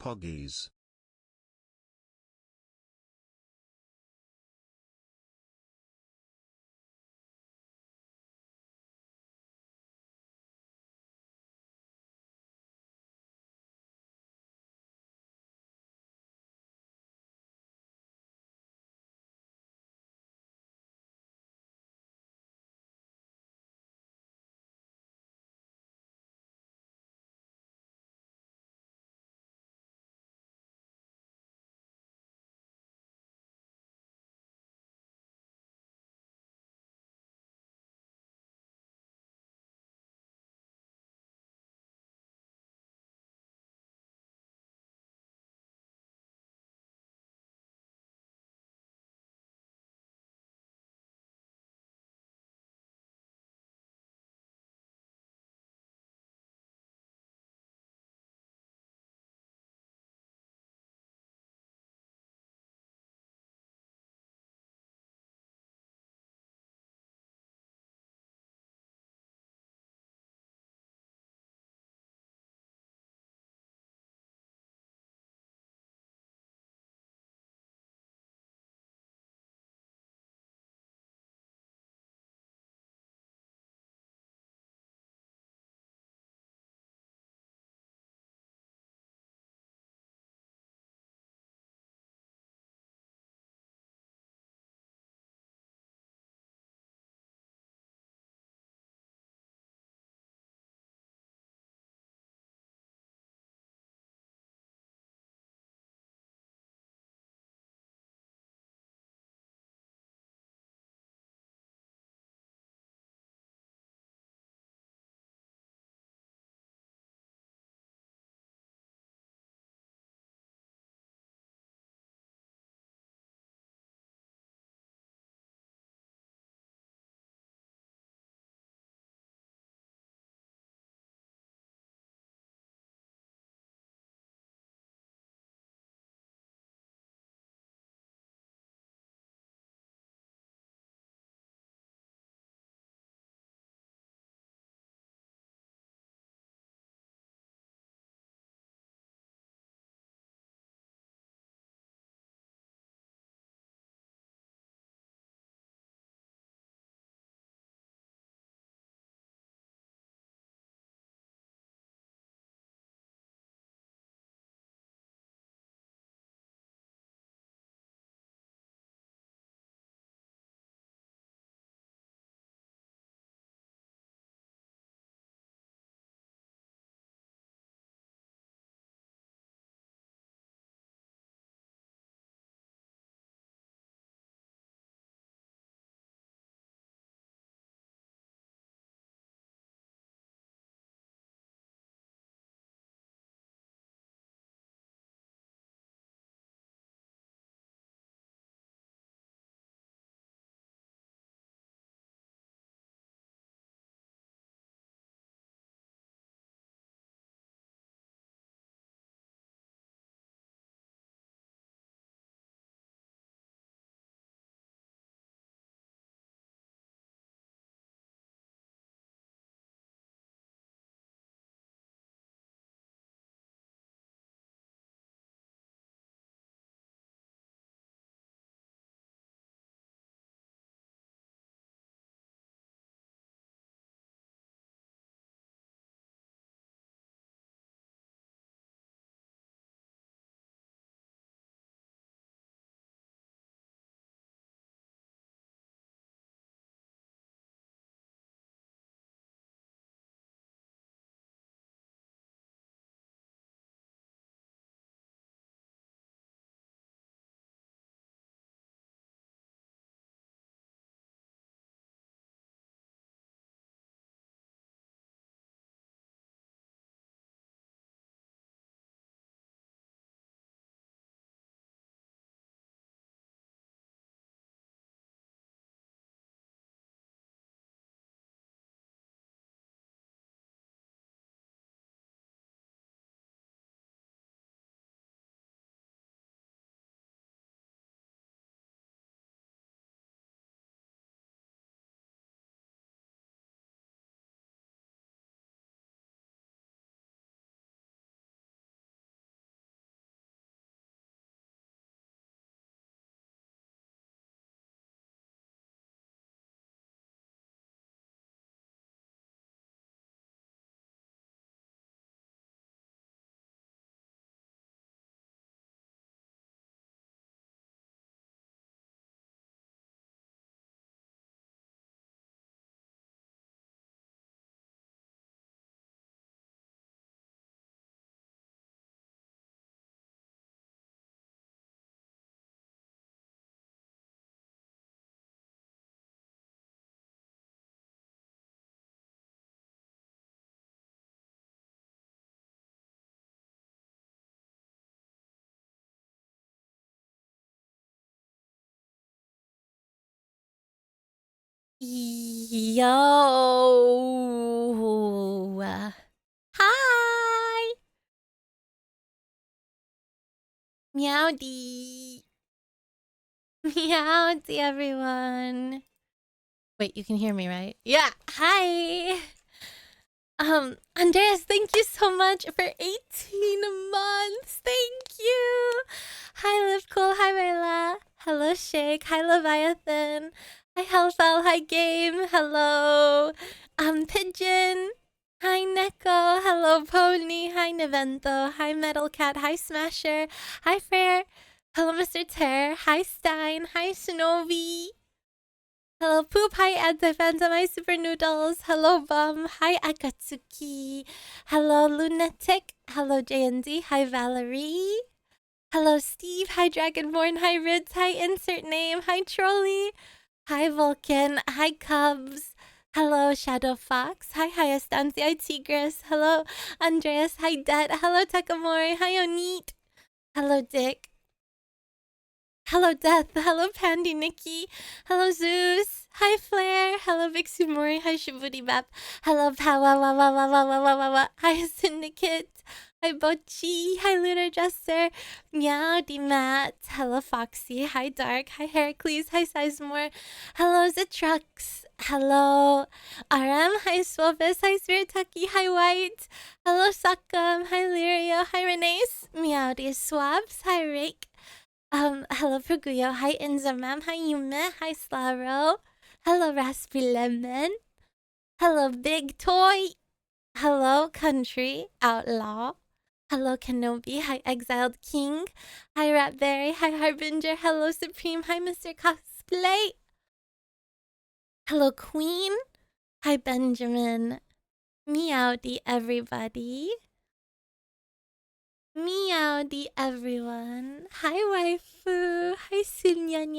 Poggies. Yo. Hi. Meowdy. Meowdy, everyone. Wait, you can hear me, right? Yeah. Hi. Andreas, thank you so much for 18 months. Thank you. Hi, Liv Cool. Hi, Layla. Hello, Shake. Hi, Leviathan. Hi, Hellfell. Hi, Game. Hello. Pigeon. Hi, Neko. Hello, Pony. Hi, Nevento. Hi, Metal Cat. Hi, Smasher. Hi, Fair. Hello, Mr. Terror. Hi, Stein. Hi, Snowy. Hello, Poop. Hi, Advanta, my super noodles. Hello, Bum. Hi, Akatsuki. Hello, Lunatic. Hello, JND. Hi, Valerie. Hello, Steve. Hi, Dragonborn. Hi, Rids. Hi, insert name. Hi, Trolley. Hi, Vulcan. Hi, Cubs. Hello, Shadow Fox. Hi, Estancia. Hi, Tigris. Hello, Andreas. Hi, Det. Hello, Takamori. Hi, Oneat. Hello, Dick. Hello, Death. Hello, Pandy Nikki. Hello, Zeus. Hi, Flair. Hello, Big Sumori. Hi, Shibuti Bap. Hello, Powa. Hi, Syndicate. Hi, Bochi. Hi, Lunar Jester. Meowdy Matt. Hello, Foxy. Hi, Dark. Hi, Heracles. Hi, Sizemore. Hello, Zitrux. Hello, RM. Hi, Swobus. Hi, Spiritaki. Hi, White. Hello, Sakam. Hi, Lirio. Hi, Renace. Meowdy Swabs. Hi, Rake. Hello, Perguyo. Hi, Inzamam. Hi, Yume. Hi, Slaro. Hello, Raspy Lemon. Hello, Big Toy. Hello, Country Outlaw. Hello, Kenobi. Hi, Exiled King. Hi, Ratberry. Hi, Harbinger. Hello, Supreme. Hi, Mr. Cosplay. Hello, Queen. Hi, Benjamin. Meowdy, everybody. Meowdy, everyone. Hi, waifu. Hi, Sunyan.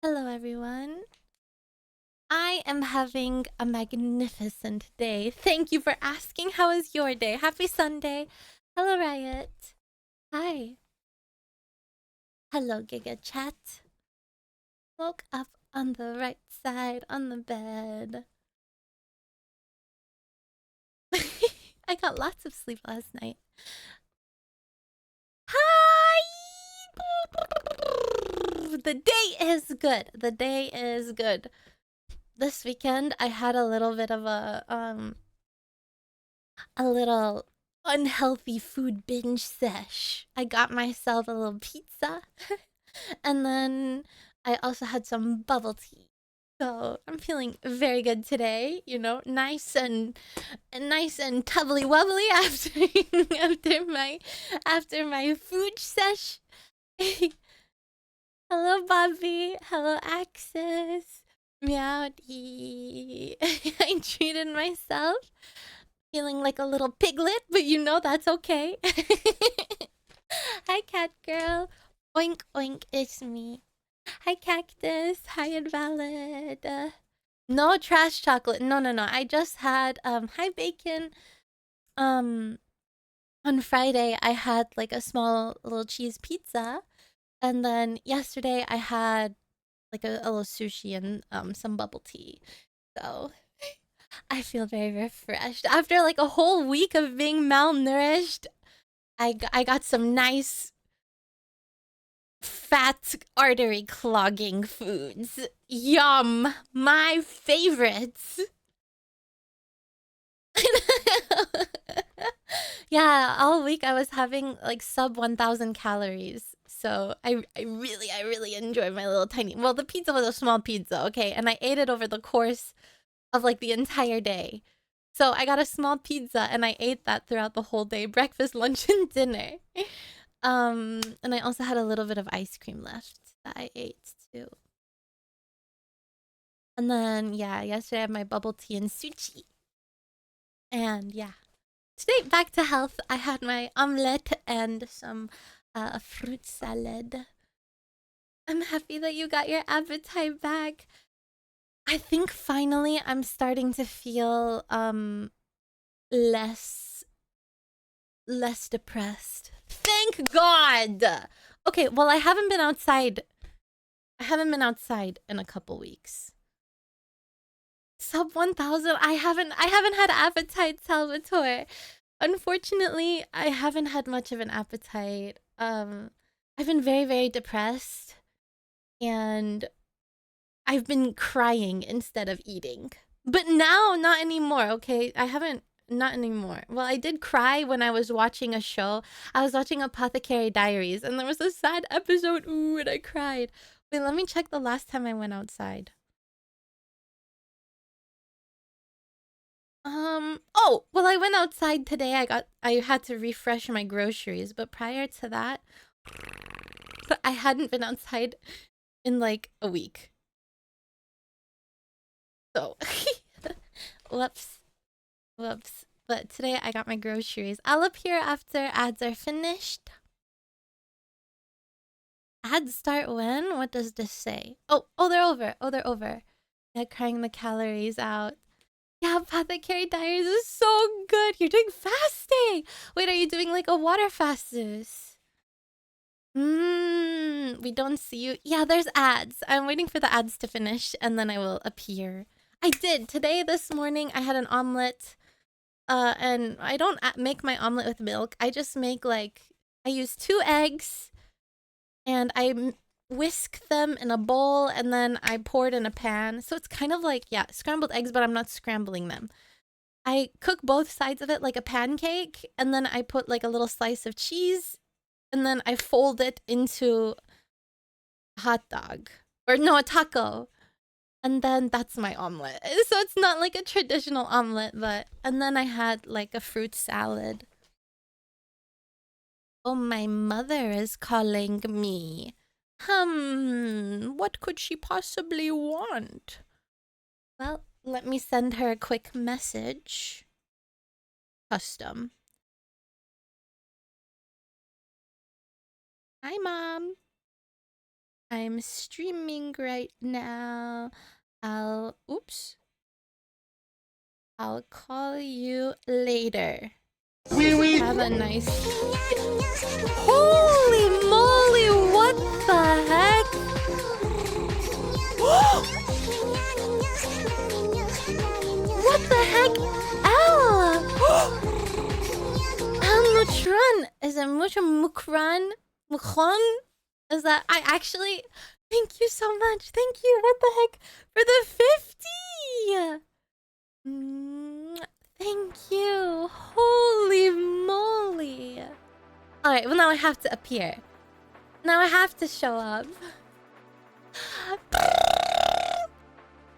Hello, everyone. I am having a magnificent day. Thank you for asking. How is your day? Happy Sunday. Hello, Riot. Hi. Hello, Giga Chat. Woke up on the right side on the bed. I got lots of sleep last night. Hi! The day is good. The day is good. This weekend I had a little bit of a little unhealthy food binge sesh. I got myself a little pizza and then I also had some bubble tea. So I'm feeling very good today, you know, nice and tubbly wubbly after my food sesh. Hello, Bobby. Hello, Axis. Meowdy. I treated myself. Feeling like a little piglet, but you know that's okay. Hi, cat girl. Oink, oink, it's me. Hi, cactus. Hi, invalid. No trash chocolate. No. I just had, hi, bacon. On Friday, I had like a small little cheese pizza. And then yesterday, I had like a little sushi and some bubble tea. So I feel very refreshed. After like a whole week of being malnourished, I got some nice fat artery clogging foods. Yum! My favorites. Yeah, all week I was having like sub 1,000 calories. So I really enjoyed my little tiny. Well, the pizza was a small pizza, okay, and I ate it over the course of like the entire day. So I got a small pizza and I ate that throughout the whole day, breakfast, lunch, and dinner. And I also had a little bit of ice cream left that I ate too. And then yeah, yesterday I had my bubble tea and sushi. And yeah. Today back to health. I had my omelette and some fruit salad. I'm happy that you got your appetite back. I think finally I'm starting to feel less depressed. Thank God. Okay, well I haven't been outside I haven't been outside in a couple weeks. Sub 1,000. I haven't had appetite, Salvatore. Unfortunately, I haven't had much of an appetite. I've been very, very depressed, and I've been crying instead of eating. But now, not anymore, okay? Not anymore. Well, I did cry when I was watching a show. I was watching Apothecary Diaries, and there was a sad episode. Ooh, and I cried. Wait, let me check the last time I went outside. Oh, well, I went outside today. I had to refresh my groceries, but prior to that, I hadn't been outside in like a week. So, whoops. But today I got my groceries. I'll appear after ads are finished. Ads start when? What does this say? Oh, they're over. They're over. Yeah, crying the calories out. Yeah, Apothecary Diaries is so good. You're doing fasting. Wait, are you doing like a water fast, Zeus? We don't see you. Yeah, there's ads. I'm waiting for the ads to finish and then I will appear. I did. Today, this morning, I had an omelet. And I don't make my omelet with milk. I just make like, I use 2 eggs and I whisk them in a bowl and then I pour it in a pan. So it's kind of like, yeah, scrambled eggs, but I'm not scrambling them. I cook both sides of it like a pancake, and then I put like a little slice of cheese, and then I fold it into a hot dog. Or no, a taco. And then that's my omelet. So it's not like a traditional omelet, but... And then I had like a fruit salad. Oh, my mother is calling me. What could she possibly want? Well, let me send her a quick message. Custom. Hi, Mom. I'm streaming right now. I'll call you later. Have a nice... Holy moly, what the heck? What the heck? Ella! Mutron! Is it Mukran? Mukron? Is that... I actually... Thank you so much. Thank you. What the heck? For the 50! Thank you. Holy moly. Alright, well now I have to appear. Now I have to show up.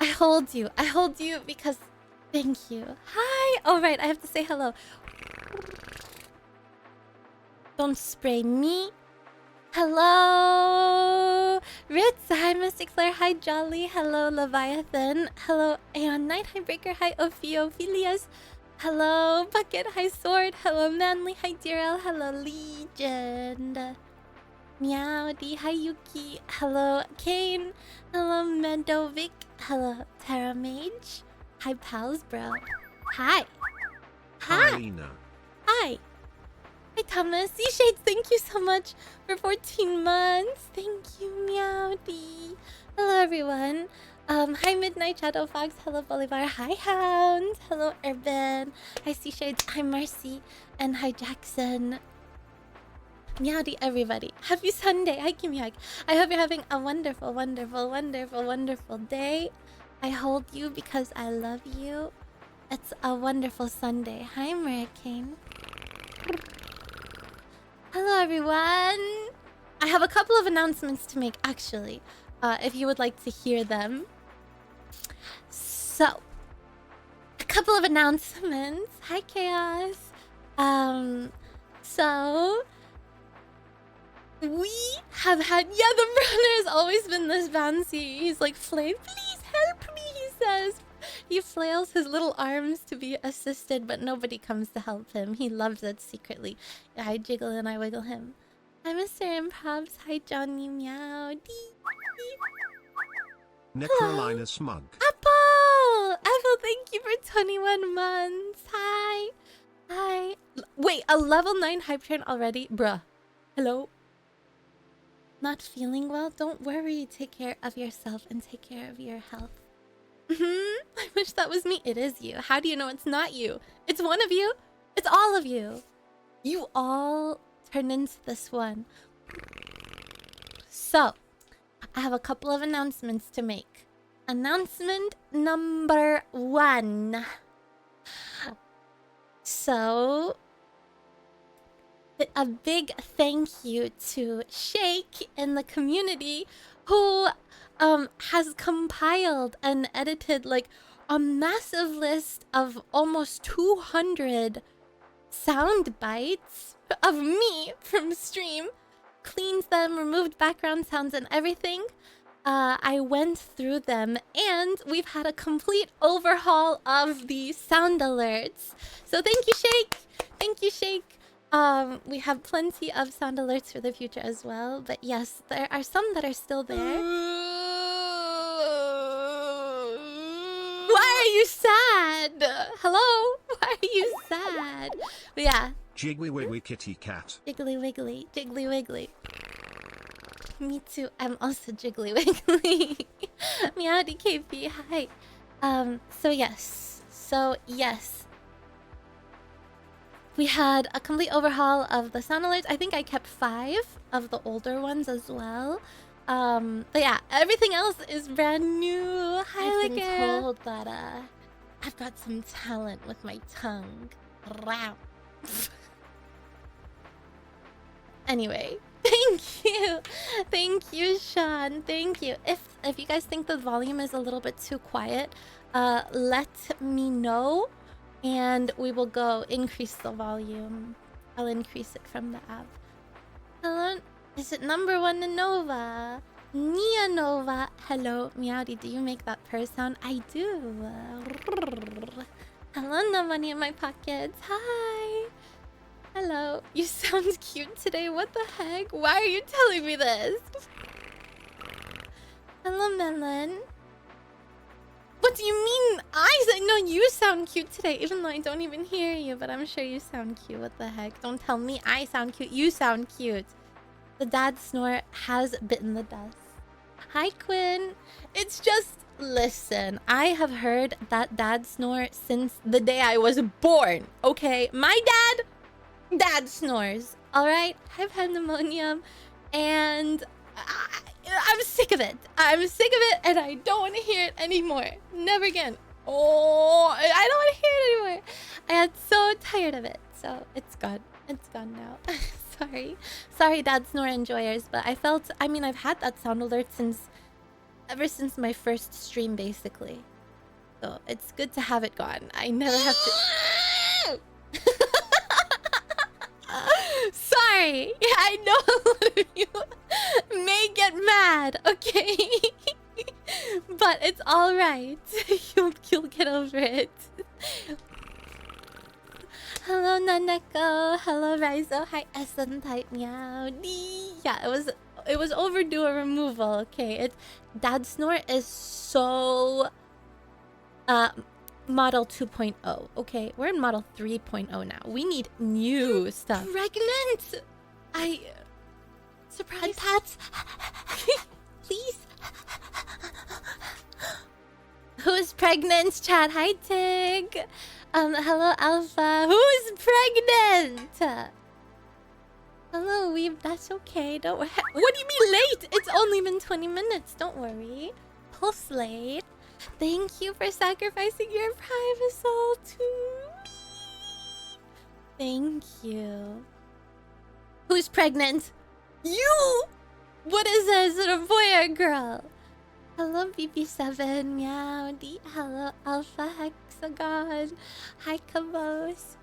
I hold you. I hold you because... Thank you. Hi! Alright, I have to say hello. Don't spray me. Hello, Ritz. Hi, Mystic Flare. Hi, Jolly. Hello, Leviathan. Hello, Aeon Knight. Hi, Breaker. Hi, Ophiophilia. Hello, Bucket. Hi, Sword. Hello, Manly. Hi, Deerel. Hello, Legend. Meowdy. Hi, Yuki. Hello, Kane. Hello, Mendovic. Hello, Terra Mage. Hi, pals, bro. Hi. Hi. Hi. Hi, Thomas. Seashades, thank you so much for 14 months. Thank you, Meowdy. Hello, everyone. Hi, Midnight Shadow Fox. Hello, Bolivar. Hi, Hound. Hello, Urban. Hi, Seashades. Hi, Marcy. And hi, Jackson. Meowdy, everybody. Happy Sunday. Hi, Kimyag. I hope you're having a wonderful, wonderful, wonderful, wonderful day. I hold you because I love you. It's a wonderful Sunday. Hi, Hurricane. Hello, everyone. I have a couple of announcements to make, actually, if you would like to hear them. So, a couple of announcements. Hi, Chaos. So we have had... Yeah, the runner has always been this bouncy. He's like, Flame, please help me, he says. He flails his little arms to be assisted, but nobody comes to help him. He loves it secretly. I jiggle and I wiggle him. Hi, Mr. Improbs. Hi, Johnny Meow. Nekrolina smug. Apple, thank you for 21 months. Hi. Hi. Wait, a level 9 hype train already? Bruh. Hello? Not feeling well? Don't worry. Take care of yourself and take care of your health. I wish that was me. It is you. How do you know it's not you? It's one of you. It's all of you. You all turn into this one. So, I have a couple of announcements to make. Announcement number 1. So, a big thank you to Shake in the community who has compiled and edited like a massive list of almost 200 sound bites of me from stream, cleans them, removed background sounds and everything. I went through them and we've had a complete overhaul of the sound alerts. So thank you, Shake. Thank you, Shake. We have plenty of sound alerts for the future as well. But yes, there are some that are still there. Why are you sad? Hello? Why are you sad? But yeah. Jiggly wiggly kitty cat. Jiggly wiggly, jiggly wiggly. Me too. I'm also jiggly wiggly. Meowdy KP. Hi. So yes. We had a complete overhaul of the sound alerts. I think I kept 5 of the older ones as well. But yeah, everything else is brand new. Hi, I've been girl. told that I've got some talent with my tongue. Wow. Anyway, thank you, Sean. Thank you. If you guys think the volume is a little bit too quiet, let me know, and we will go increase the volume. I'll increase it from the app. Hello, is it number 1 Nova? Nia Nova. Hello, Meowdy. Do you make that purr sound? I do. Hello, no money in my pockets. Hi. Hello. You sound cute today. What the heck? Why are you telling me this? Hello, Melon. What do you mean? I said no, you sound cute today, even though I don't even hear you, but I'm sure you sound cute. What the heck? Don't tell me I sound cute. You sound cute. The dad snore has bitten the dust. Hi, Quinn. It's just, listen, I have heard that dad snore since the day I was born, okay? My dad snores, all right? I've had pneumonia, and I'm sick of it. I'm sick of it, and I don't want to hear it anymore. Never again. Oh, I don't want to hear it anymore. I got so tired of it, so it's gone. It's gone now. Sorry, dad snore enjoyers, but I've had that sound alert ever since my first stream, basically. So it's good to have it gone. I never have to. Sorry. Yeah, I know a lot of you may get mad, okay? But it's all right. You'll get over it. Hello, Naneko. Hello, Raizo. Hi, Essen type meow. Yeah, it was overdue a removal. Okay, dad snore is so model 2.0. Okay, we're in model 3.0 now. We need new stuff. Pregnant? Surprise pats. Please. Who's pregnant? Chat. Hi, Tig. Hello, Alpha. Who's pregnant? Hello, Weeb. That's okay. Don't worry. What do you mean late? It's only been 20 minutes. Don't worry. Pulse late. Thank you for sacrificing your private soul to me. Thank you. Who's pregnant? You! What is this? Is it a boy or a girl? Hello, BB7. Meow. Hello, Alpha Hexagon. Hi, Cabos.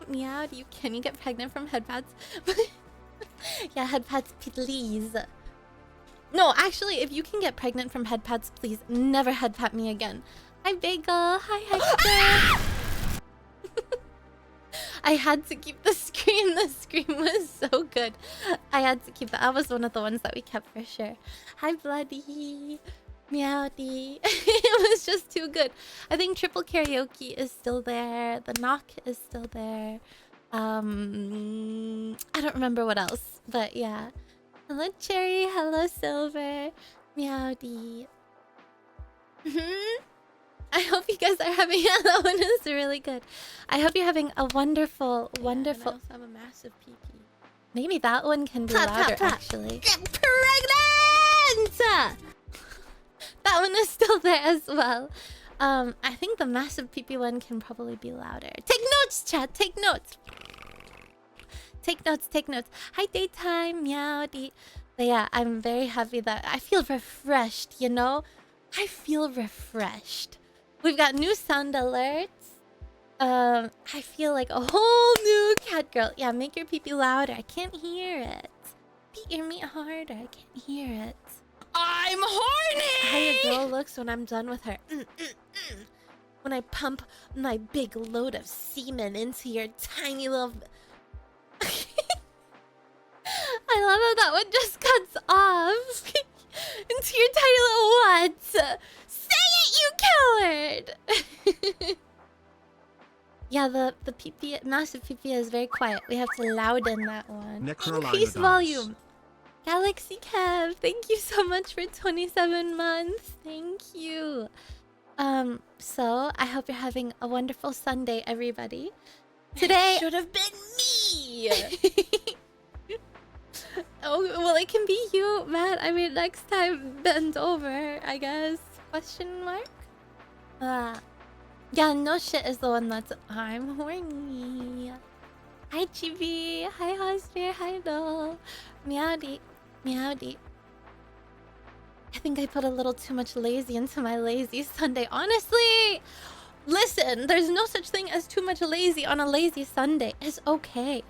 Meow. Can you get pregnant from head pats? Yeah, head pats, please. No, actually, if you can get pregnant from head pats, please never head pat me again. Hi, Bagel. Hi, Hector. I had to keep the scream. The scream was so good. I had to keep that. That was one of the ones that we kept for sure. Hi, Bloody. Meowdy. It was just too good. I think triple karaoke is still there. The knock is still there. I don't remember what else, but yeah. Hello, Cherry. Hello, Silver. Meowdy. I hope you guys are having that one is really good. I hope you're having a wonderful, wonderful. And I also have a massive pee. Maybe that one can be louder, actually. Get pregnant! That one is still there as well. I think the massive pee one can probably be louder. Take notes, chat. Take notes. Take notes. Take notes. Hi, daytime, meowdy. But yeah, I'm very happy that I feel refreshed. You know, I feel refreshed. We've got new sound alerts. I feel like a whole new cat girl. Yeah, make your pee louder. I can't hear it. Beat your meat harder. I can't hear it. I'm horny! How your girl looks when I'm done with her. When I pump my big load of semen into your tiny little... I love how that one just cuts off. Into your tiny little what? Say it, you coward! Yeah, the PP, massive PP is very quiet. We have to louden that one. Nekrolina Increase dance. volume. Galaxy Kev, thank you so much for 27 months. Thank you. So I hope you're having a wonderful Sunday, everybody. Today should have been me. Oh, well, it can be you, Matt. I mean, next time, bend over, I guess. Question mark? Yeah, no shit is the one that's I'm horny. Hi, Chibi. Hi, Hosper. Hi, Doll. Meowdy. Meowdy. I think I put a little too much lazy into my lazy Sunday. Honestly, listen, there's no such thing as too much lazy on a lazy Sunday. It's okay.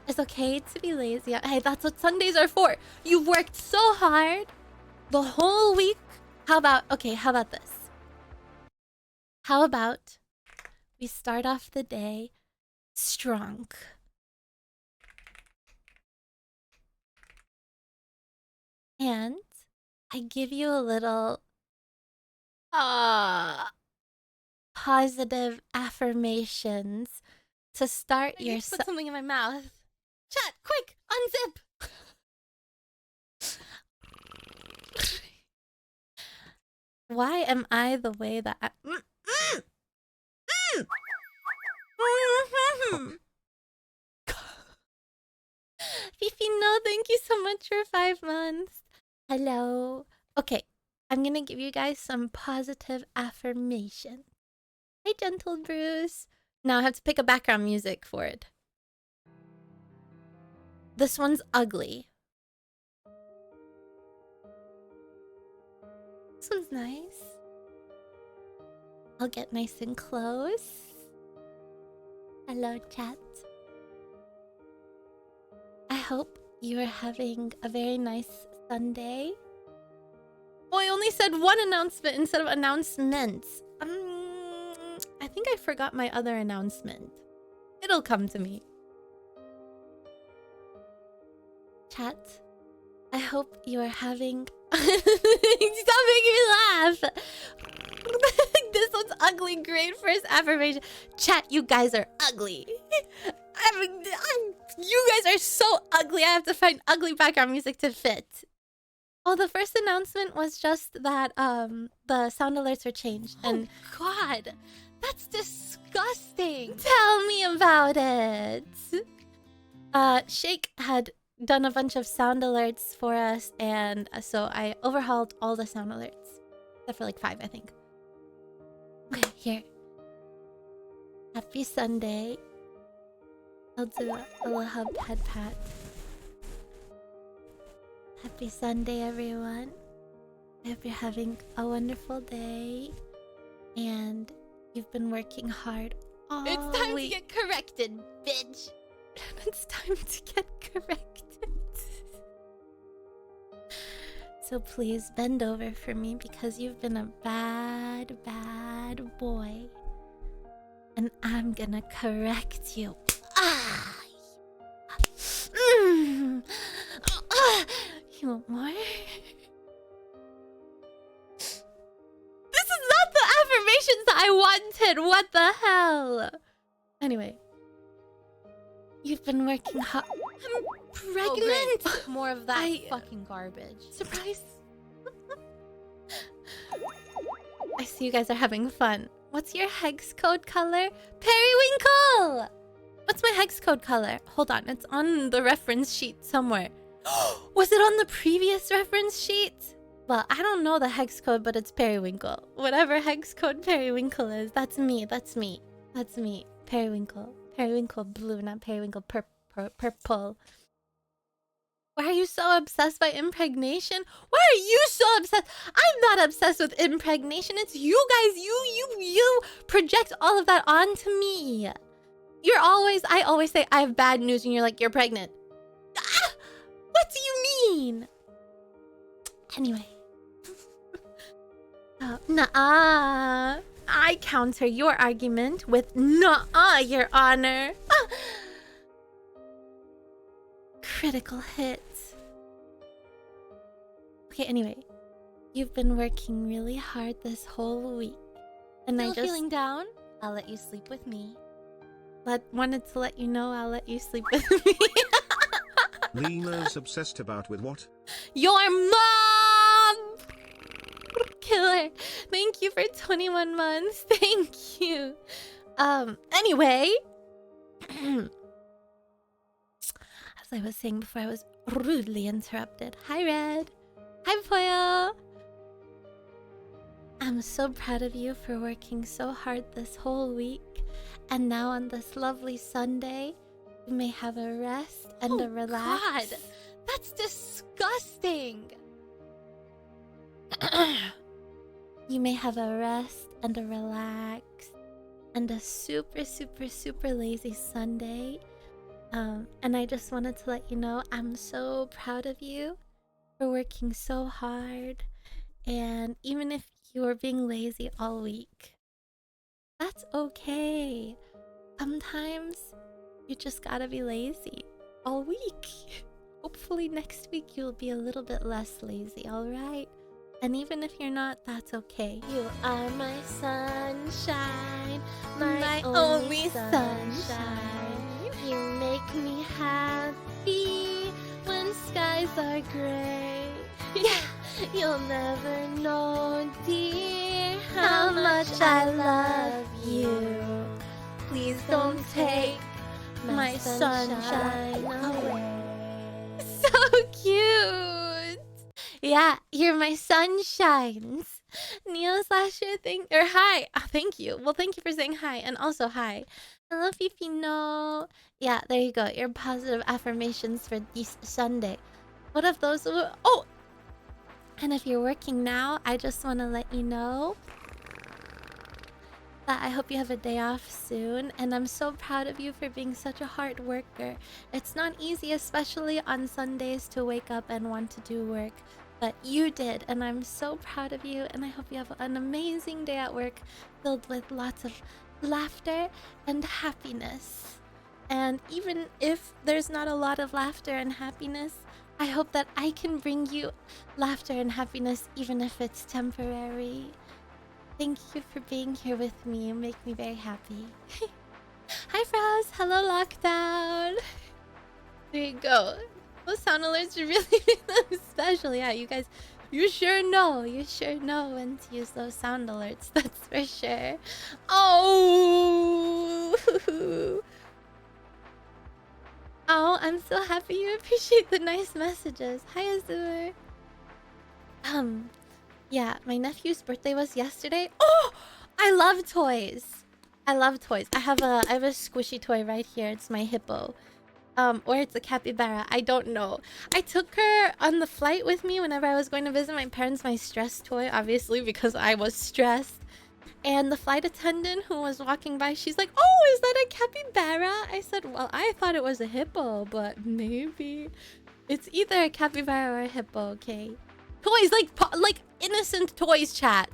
It's okay to be lazy. Hey, that's what Sundays are for. You've worked so hard the whole week. How about this? How about we start off the day strong? And I give you a little positive affirmations to start your Put something in my mouth. Chat, quick, unzip. Why am I the way that I... Fifi, no, thank you so much for 5 months. Hello. Okay, I'm gonna give you guys some positive affirmation. Hey, Gentle Bruce. Now I have to pick a background music for it. This one's ugly. This one's nice. I'll get nice and close. Hello, chat. I hope you are having a very nice Sunday. Oh, I only said one announcement instead of announcements. I think I forgot my other announcement. It'll come to me. Chat, I hope you are having... Stop making me laugh! This one's ugly. Great first affirmation. Chat, you guys are ugly. You guys are so ugly. I have to find ugly background music to fit. Oh, the first announcement was just that the sound alerts were changed. And God, that's disgusting. tell me about it. Shake had done a bunch of sound alerts for us, and so I overhauled all the sound alerts. Except for like 5, I think. Okay, here. Happy Sunday. I'll do a little hub head pat. Happy Sunday, everyone. I hope you're having a wonderful day. And you've been working hard all week. It's time to get corrected, bitch. It's time to get corrected. So please bend over for me because you've been a bad, bad boy. And I'm gonna correct you. You want more? This is not the affirmations that I wanted. What the hell? Anyway. You've been working hard. I'm Oh, pregnant. great. More of that I- fucking garbage. Surprise. I see you guys are having fun. What's your hex code color? Periwinkle! What's my hex code color? Hold on, it's on the reference sheet somewhere. Was it on the previous reference sheet? Well, I don't know the hex code, but it's periwinkle. Whatever hex code periwinkle is, that's me, that's me. That's me. Periwinkle. Periwinkle blue, not periwinkle purple. Why are you so obsessed by impregnation? Why are you so obsessed? I'm not obsessed with impregnation. It's you guys. You project all of that onto me. I always say I have bad news and you're like, you're pregnant. Ah, what do you mean? Anyway. Nuh-uh. I counter your argument with nuh-uh, Your Honor. Ah. Critical hit. Okay, anyway. You've been working really hard this whole week. And Still I just feeling down? I'll let you sleep with me. wanted to let you know I'll let you sleep with me. Lena's obsessed about with what? Your mom! Killer. Thank you for 21 months. Thank you. Anyway. As I was saying before I was rudely interrupted. Hi, Red. Hi, Poyo. I'm so proud of you for working so hard this whole week. And now on this lovely Sunday, you may have a rest and a relax. God, that's disgusting. You may have a rest and a relax and a super, super, super lazy Sunday. And I just wanted to let you know I'm so proud of you for working so hard. And even if you were being lazy all week, that's okay. Sometimes you just gotta be lazy all week. Hopefully next week you'll be a little bit less lazy, alright? And even if you're not, that's okay. You are my sunshine, My only sunshine. You make me happy when skies are gray. Yeah. You'll never know, dear, How much I love you. Please don't take my sunshine away. So cute. Yeah, you're my sunshines. Neo/Slasher, hi. Oh, thank you. Well, thank you for saying hi, and also hi. Hello, Fifino. Yeah, there you go. Your positive affirmations for this Sunday. What if those were... Oh! And if you're working now, I just want to let you know that I hope you have a day off soon. And I'm so proud of you for being such a hard worker. It's not easy, especially on Sundays, to wake up and want to do work. But you did, and I'm so proud of you. And I hope you have an amazing day at work filled with lots of laughter and happiness. And even if there's not a lot of laughter and happiness, I hope that I can bring you laughter and happiness even if it's temporary. Thank you for being here with me. You make me very happy. Hi, Frost. Hello, Lockdown. There you go. Those sound alerts really make them special. Yeah, you guys, you sure know. You sure know when to use those sound alerts. That's for sure. Oh. Oh, I'm so happy you appreciate the nice messages. Hi, Azur. Yeah, my nephew's birthday was yesterday. Oh, I love toys. I love toys. I have a squishy toy right here. It's my hippo. Or it's a capybara. I don't know. I took her on the flight with me whenever I was going to visit my parents. My stress toy, obviously, because I was stressed. And the flight attendant who was walking by, she's like, "Oh, is that a capybara?" I said, "Well, I thought it was a hippo, but maybe it's either a capybara or a hippo." Okay, toys, like innocent toys, chat.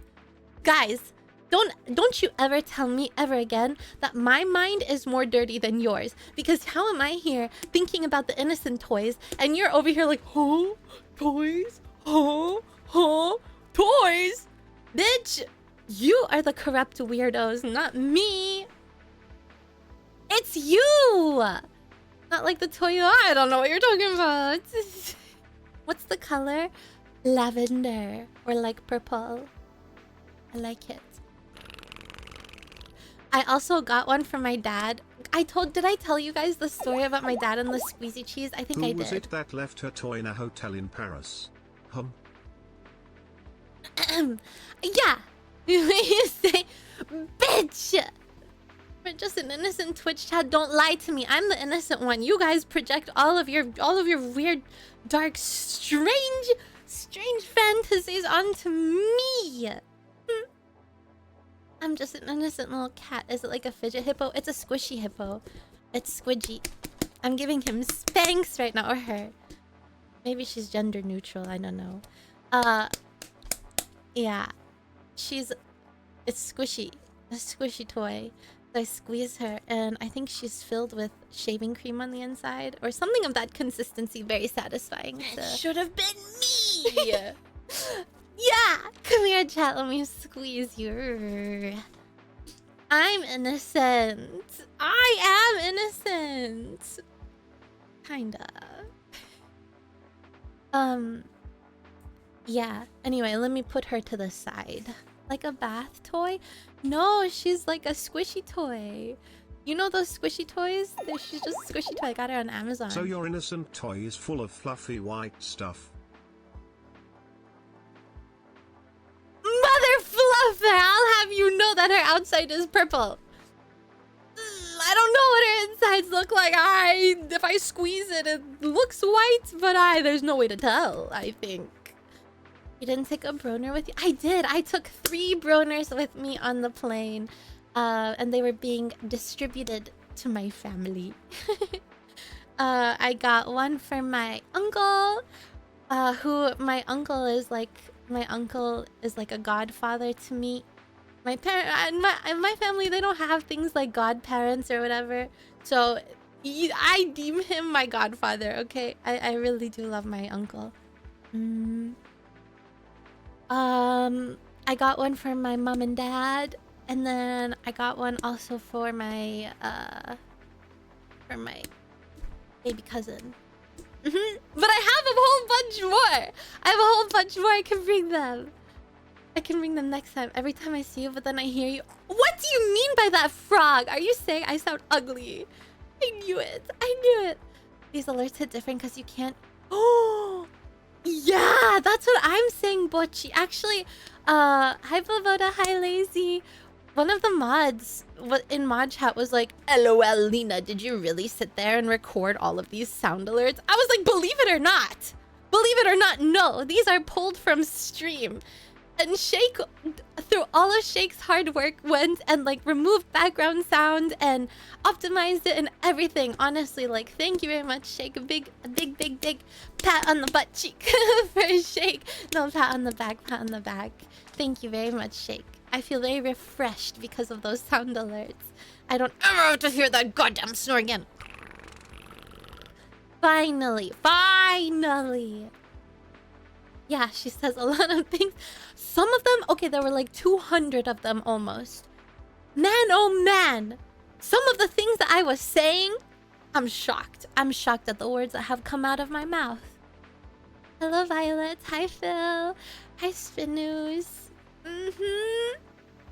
Guys, don't you ever tell me ever again that my mind is more dirty than yours, because how am I here thinking about the innocent toys and you're over here like, "Huh? Toys? Huh? Toys?" Bitch, you are the corrupt weirdos, not me. It's you. Not like the toy. I don't know what you're talking about. What's the color? Lavender or like purple. I like it. I also got one from my dad. Did I tell you guys the story about my dad and the squeezy cheese? I think I did. Who was it that left her toy in a hotel in Paris? Yeah. You say, bitch! We're just an innocent Twitch chat. Don't lie to me. I'm the innocent one. You guys project all of your weird, dark, strange fantasies onto me. I'm just an innocent little cat. Is it like a fidget hippo? It's a squishy hippo. It's squidgy. I'm giving him spanks right now, or her. Maybe she's gender neutral. I don't know. Yeah. It's squishy. A squishy toy. So I squeeze her, and I think she's filled with shaving cream on the inside, or something of that consistency. Very satisfying. That should have been me. Yeah! Come here, chat. Let me squeeze you. I'm innocent. I am innocent. Kinda. Yeah. Anyway, let me put her to the side. Like a bath toy? No, she's like a squishy toy. You know those squishy toys? She's just a squishy toy. I got her on Amazon. So your innocent toy is full of fluffy white stuff. Mother Fluffer! I'll have you know that her outside is purple. I don't know what her insides look like. If I squeeze it, it looks white, but there's no way to tell, I think. You didn't take a broner with you? I did. I took 3 broners with me on the plane. And they were being distributed to my family. I got one for my uncle. My uncle is like a godfather to me. My my family, they don't have things like godparents or whatever. So I deem him my godfather, okay? I really do love my uncle. I got one for my mom and dad, and then I got one also for my baby cousin. But I have a whole bunch more. I have a whole bunch more. I can bring them. I can bring them next time. Every time I see you, but then I hear you. What do you mean by that, frog? Are you saying I sound ugly? I knew it. I knew it. These alerts hit different because you can't. Oh. Yeah, that's what I'm saying, Bocchi. Actually, hi Bavoda, hi Lazy. One of the mods in mod chat was like, LOL, Lena, did you really sit there and record all of these sound alerts? I was like, believe it or not. Believe it or not, no. These are pulled from stream. And Shake, through all of Shake's hard work, went and like removed background sound and optimized it and everything. Honestly, like, thank you very much, Shake. A big pat on the butt cheek for Shake. No, pat on the back, pat on the back. Thank you very much, Shake. I feel very refreshed because of those sound alerts. I don't ever have to hear that goddamn snore again. Finally. Yeah, she says a lot of things. Some of them, okay, there were like 200 of them almost. Man, oh man. Some of the things that I was saying, I'm shocked. I'm shocked at the words that have come out of my mouth. Hello, Violet. Hi, Phil. Hi, Spinoos.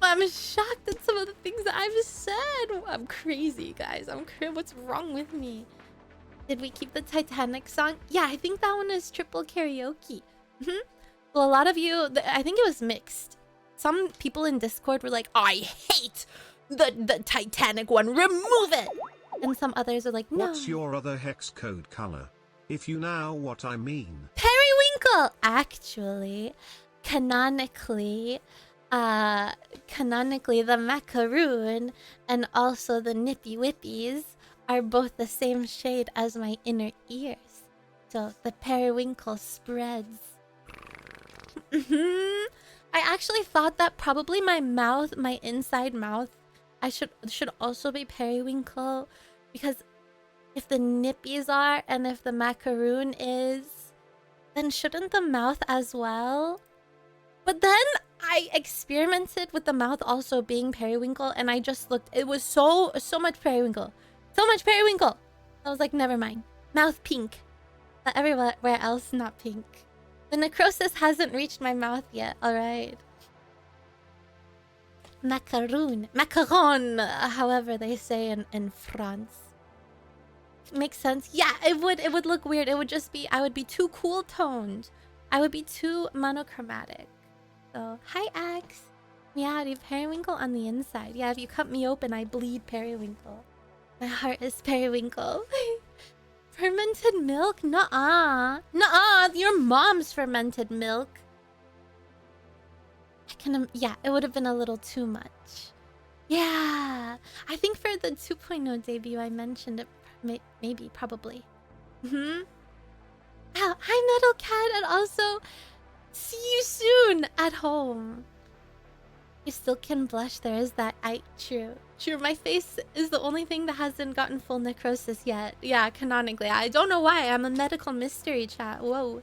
I'm shocked at some of the things that I've said. I'm crazy, guys. What's wrong with me? Did we keep the Titanic song? Yeah, I think that one is triple karaoke. Well, a lot of you, I think it was mixed. Some people in Discord were like, I hate the Titanic one, remove it! And some others are like, no. What's your other hex code color? If you know what I mean. Periwinkle! Actually, canonically, the macaroon and also the nippy whippies are both the same shade as my inner ears. So the periwinkle spreads. I actually thought that probably my mouth, my inside mouth, I should also be periwinkle, because if the nippies are and if the macaroon is, then shouldn't the mouth as well? But then I experimented with the mouth also being periwinkle, and I just looked. It was so much periwinkle, so much periwinkle. I was like, never mind. Mouth pink. But everywhere else, not pink. The necrosis hasn't reached my mouth yet, alright? Macaroon. Macaron, however they say in France. Makes sense. Yeah, it would look weird. It would just be, I would be too cool toned. I would be too monochromatic. So, hi Axe. Yeah, you have periwinkle on the inside. Yeah, if you cut me open, I bleed periwinkle. My heart is periwinkle. Fermented milk? Nuh-uh. Nuh-uh, your mom's fermented milk. Yeah, it would have been a little too much. Yeah, I think for the 2.0 debut, I mentioned it. Maybe, probably. Hi, Metal Cat, and also see you soon at home. You still can blush. There is that. True. My face is the only thing that hasn't gotten full necrosis yet. Yeah, canonically. I don't know why. I'm a medical mystery, chat. Whoa.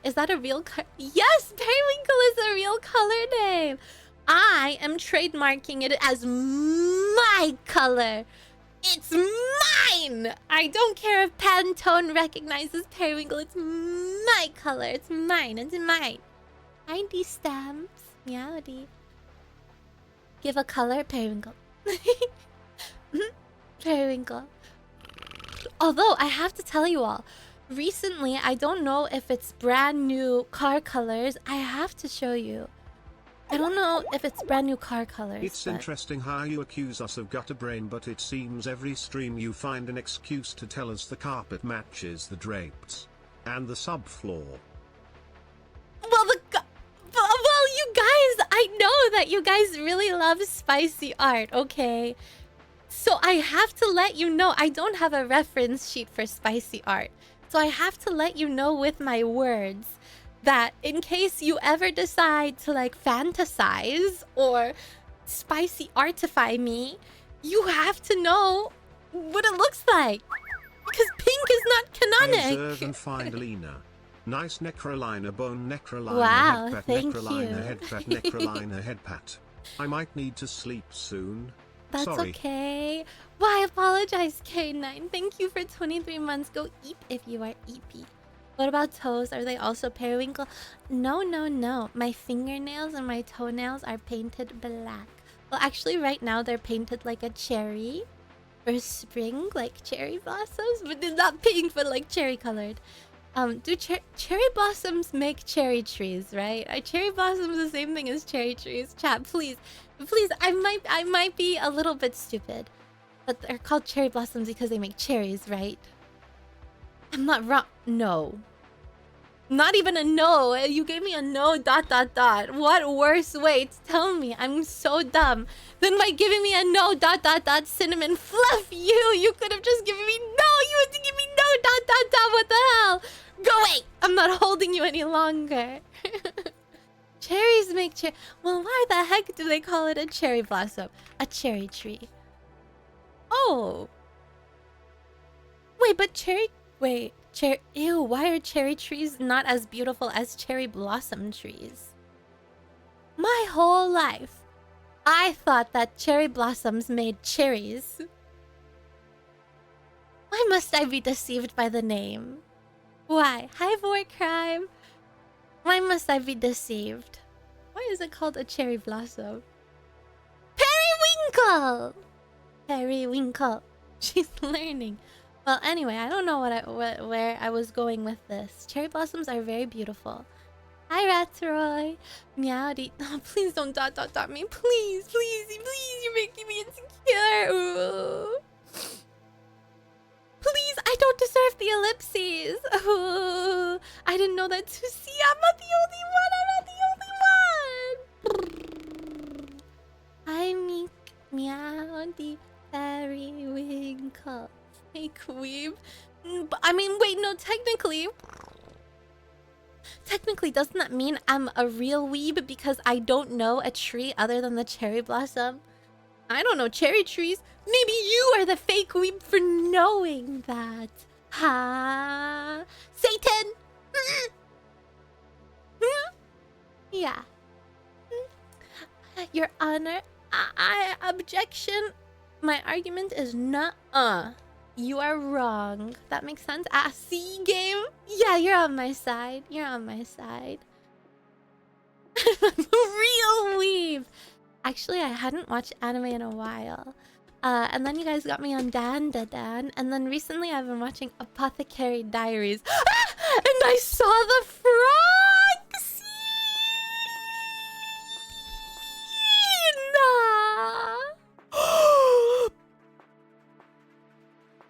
Is that a real color? Yes, periwinkle is a real color name. I am trademarking it as my color. It's mine! I don't care if Pantone recognizes periwinkle. It's my color. It's mine. It's mine. ID stamps. Meowdy. Give a color, periwinkle. Periwinkle. Although, I have to tell you all, recently, I don't know if it's brand new car colors. I have to show you. I don't know if it's brand new car colors. It's interesting how you accuse us of gutter brain, but it seems every stream you find an excuse to tell us the carpet matches the drapes. And the subfloor. Well, you guys, I know that you guys really love spicy art, okay? So I have to let you know, I don't have a reference sheet for spicy art. So I have to let you know with my words that in case you ever decide to like fantasize or spicy artify me, you have to know what it looks like. Because pink is not canonic. Observe and find Lena. Nice Nekrolina bone, Nekrolina wow, headpat, thank Nekrolina you. headpat, Nekrolina headpat. I might need to sleep soon. That's Sorry. okay. Well, I apologize, K9. Thank you for 23 months. Go eep if you are eepy. What about toes? Are they also periwinkle? No. My fingernails and my toenails are painted black. Well, actually, right now they're painted like a cherry. For spring, like cherry blossoms. But they're not pink, but like cherry colored. Do cherry blossoms make cherry trees, right? Are cherry blossoms the same thing as cherry trees? Chat, please. I might be a little bit stupid. But they're called cherry blossoms because they make cherries, right? I'm not wrong. No. Not even a no. You gave me a no ... What worse way to tell me I'm so dumb than by giving me a no ... cinnamon fluff you. You could have just given me no. You had to give me no ... What the hell? Go away. I'm not holding you any longer. Cherries make cherry. Well, why the heck do they call it a cherry blossom? A cherry tree. Oh. Wait, but ew, why are cherry trees not as beautiful as cherry blossom trees? My whole life, I thought that cherry blossoms made cherries. Why must I be deceived by the name? Why? Hi, Vorcrime. Why must I be deceived? Why is it called a cherry blossom? Periwinkle! Periwinkle. She's learning. Well, anyway, I don't know where I was going with this. Cherry blossoms are very beautiful. Hi, Ratroy. Meowdy. Oh, please don't ... me. Please, you're making me insecure. Ooh. Please, I don't deserve the ellipses. Ooh. I didn't know that too. See, I'm not the only one. I mean, Meowdy, periwinkle. Hey, queeb. I mean, wait, no, technically, doesn't that mean I'm a real weeb because I don't know a tree other than the cherry blossom? I don't know cherry trees. Maybe you are the fake weeb for knowing that. Ha! Satan! Yeah. Your Honor, I objection. My argument is nuh-uh. You are wrong. That makes sense. Ah, see, game? Yeah, you're on my side. You're on my side. Real weave. Actually, I hadn't watched anime in a while. And then you guys got me on Dan Da Dan. And then recently I've been watching Apothecary Diaries. Ah! And I saw the frog scene!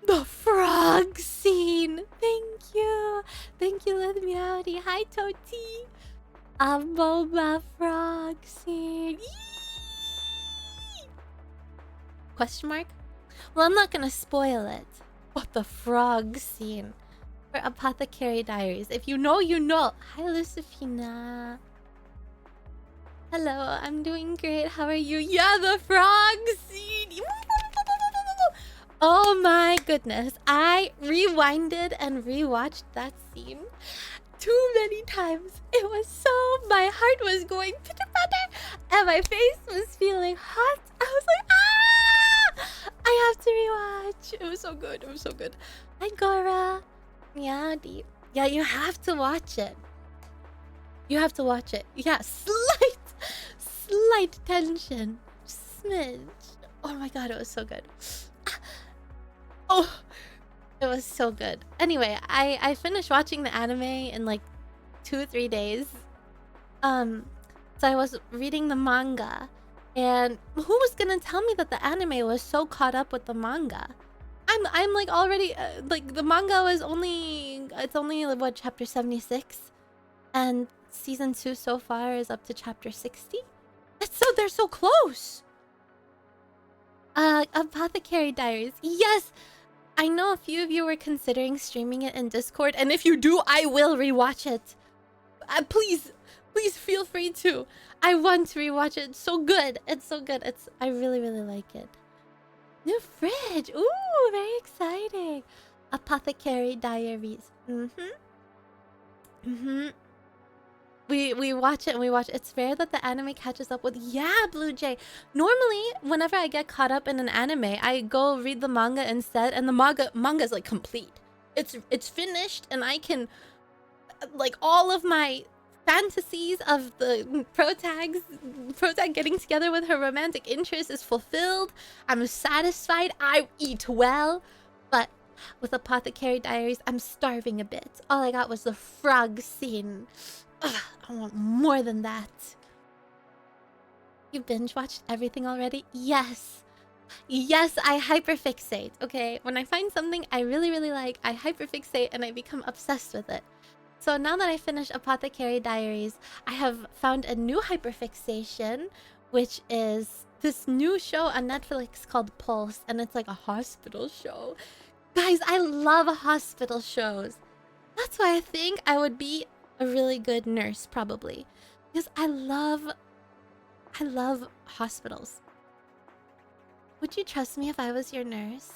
The frog scene! Thank you! Thank you, Let Me Howdy. Hi, Toti! A boba frog scene. Yee! Question mark? Well, I'm not gonna spoil it. But the frog scene for Apothecary Diaries. If you know, you know. Hi, Lucifina. Hello, I'm doing great. How are you? Yeah, the frog scene. Oh my goodness. I rewinded and rewatched that scene too many times. It was so... My heart was going pitter-patter and my face was feeling hot. I was like, ah! I have to rewatch. It was so good. It was so good. Hi, Gora. Yeah, deep. Yeah, you have to watch it. You have to watch it. Yeah, slight tension. Smidge. Oh my god, it was so good. Oh, it was so good. Anyway, I finished watching the anime in like 2 or 3 days. So I was reading the manga, and who was gonna tell me that the anime was so caught up with the manga? I'm like already like the manga was only what, chapter 76, and season 2 so far is up to chapter 60. They're so close. Apothecary Diaries. Yes, I know a few of you were considering streaming it in Discord, and if you do, I will rewatch it. Please feel free to. I want to rewatch it. It's so good. It's so good. I really like it. New fridge. Ooh, very exciting. Apothecary Diaries. We watch it and we watch it. It's rare that the anime catches up with... Yeah, Blue Jay. Normally, whenever I get caught up in an anime, I go read the manga instead, and the manga is like complete. It's finished, and I can... Like, all of my fantasies of the protag getting together with her romantic interest is fulfilled. I'm satisfied. I eat well. But with Apothecary Diaries, I'm starving a bit. All I got was the frog scene. Ugh, I want more than that. You binge watched everything already? Yes. Yes, I hyperfixate, okay? When I find something I really like, I hyperfixate and I become obsessed with it. So now that I finished Apothecary Diaries, I have found a new hyperfixation, which is this new show on Netflix called Pulse, and it's like a hospital show. Guys, I love hospital shows. That's why I think I would be a really good nurse, probably, because I love hospitals. Would you trust me if I was your nurse?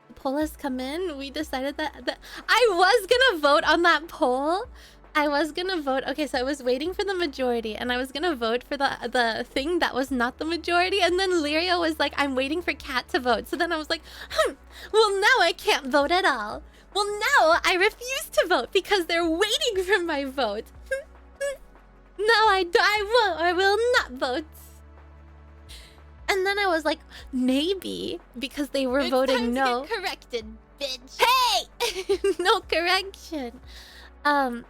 The poll has come in. We decided that I was gonna vote on that poll. I was gonna vote. Okay, so I was waiting for the majority, and I was gonna vote for the thing that was not the majority, and then Lyria was like, I'm waiting for Kat to vote. So then I was like, well, now I can't vote at all. Well, now I refuse to vote because they're waiting for my vote. No, I will not vote. And then I was like, maybe because they were voting no. To get corrected, bitch. Hey! No correction. Then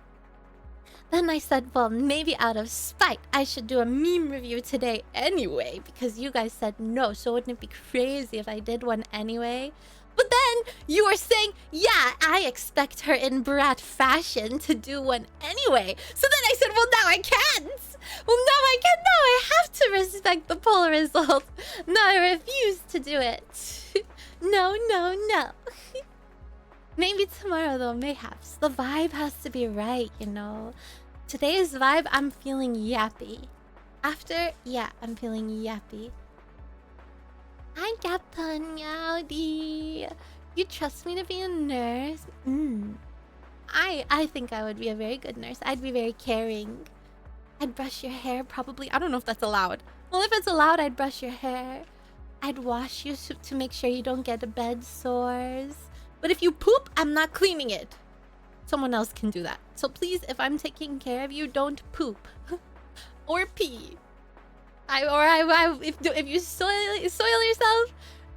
I said, well, maybe out of spite, I should do a meme review today anyway, because you guys said no, so wouldn't it be crazy if I did one anyway? But then you were saying, yeah, I expect her in brat fashion to do one anyway. So then I said, well, now I can't. Well, now I can't. Now I have to respect the poll result. No, I refuse to do it. No. Maybe tomorrow, though, mayhaps. The vibe has to be right, you know. Today's vibe, I'm feeling yappy. After, yeah, I'm feeling yappy. Hi, Captain Yaudi. You trust me to be a nurse? I think I would be a very good nurse. I'd be very caring. I'd brush your hair, probably. I don't know if that's allowed. Well, if it's allowed, I'd brush your hair. I'd wash you to make sure you don't get bed sores. But if you poop, I'm not cleaning it. Someone else can do that. So please, if I'm taking care of you, don't poop or pee. If you soil yourself,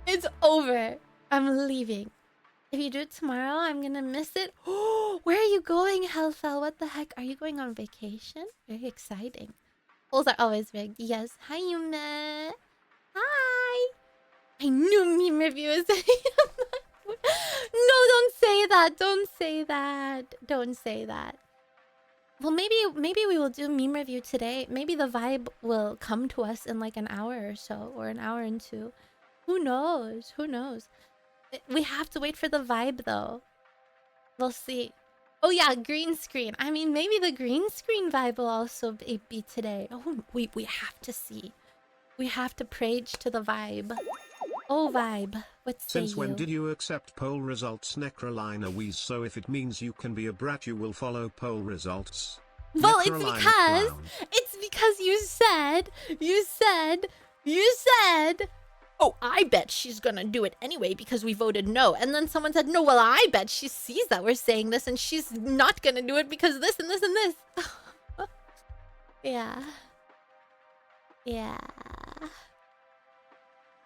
it's over. I'm leaving. If you do it tomorrow, I'm gonna miss it. Oh, where are you going, Hellfell? What the heck? Are you going on vacation? Very exciting. Polls are always rigged. Yes. Hi, Yume. Hi. I knew meme reviewers. No, don't say that. Don't say that. Don't say that. Well, maybe we will do meme review today. Maybe the vibe will come to us in like an hour or so, or an hour and two. Who knows? Who knows? We have to wait for the vibe though. We'll see. Oh yeah, green screen. I mean, maybe the green screen vibe will also be today. Oh, we have to see. We have to prage to the vibe. Oh, vibe. What say you? Since when did you accept poll results, Nekrolina Wheeze? So if it means you can be a brat, you will follow poll results. Well, Nekrolina it's because you said, oh, I bet she's gonna do it anyway because we voted no. And then someone said, no, well, I bet she sees that we're saying this and she's not gonna do it because this and this and this. Yeah. Yeah.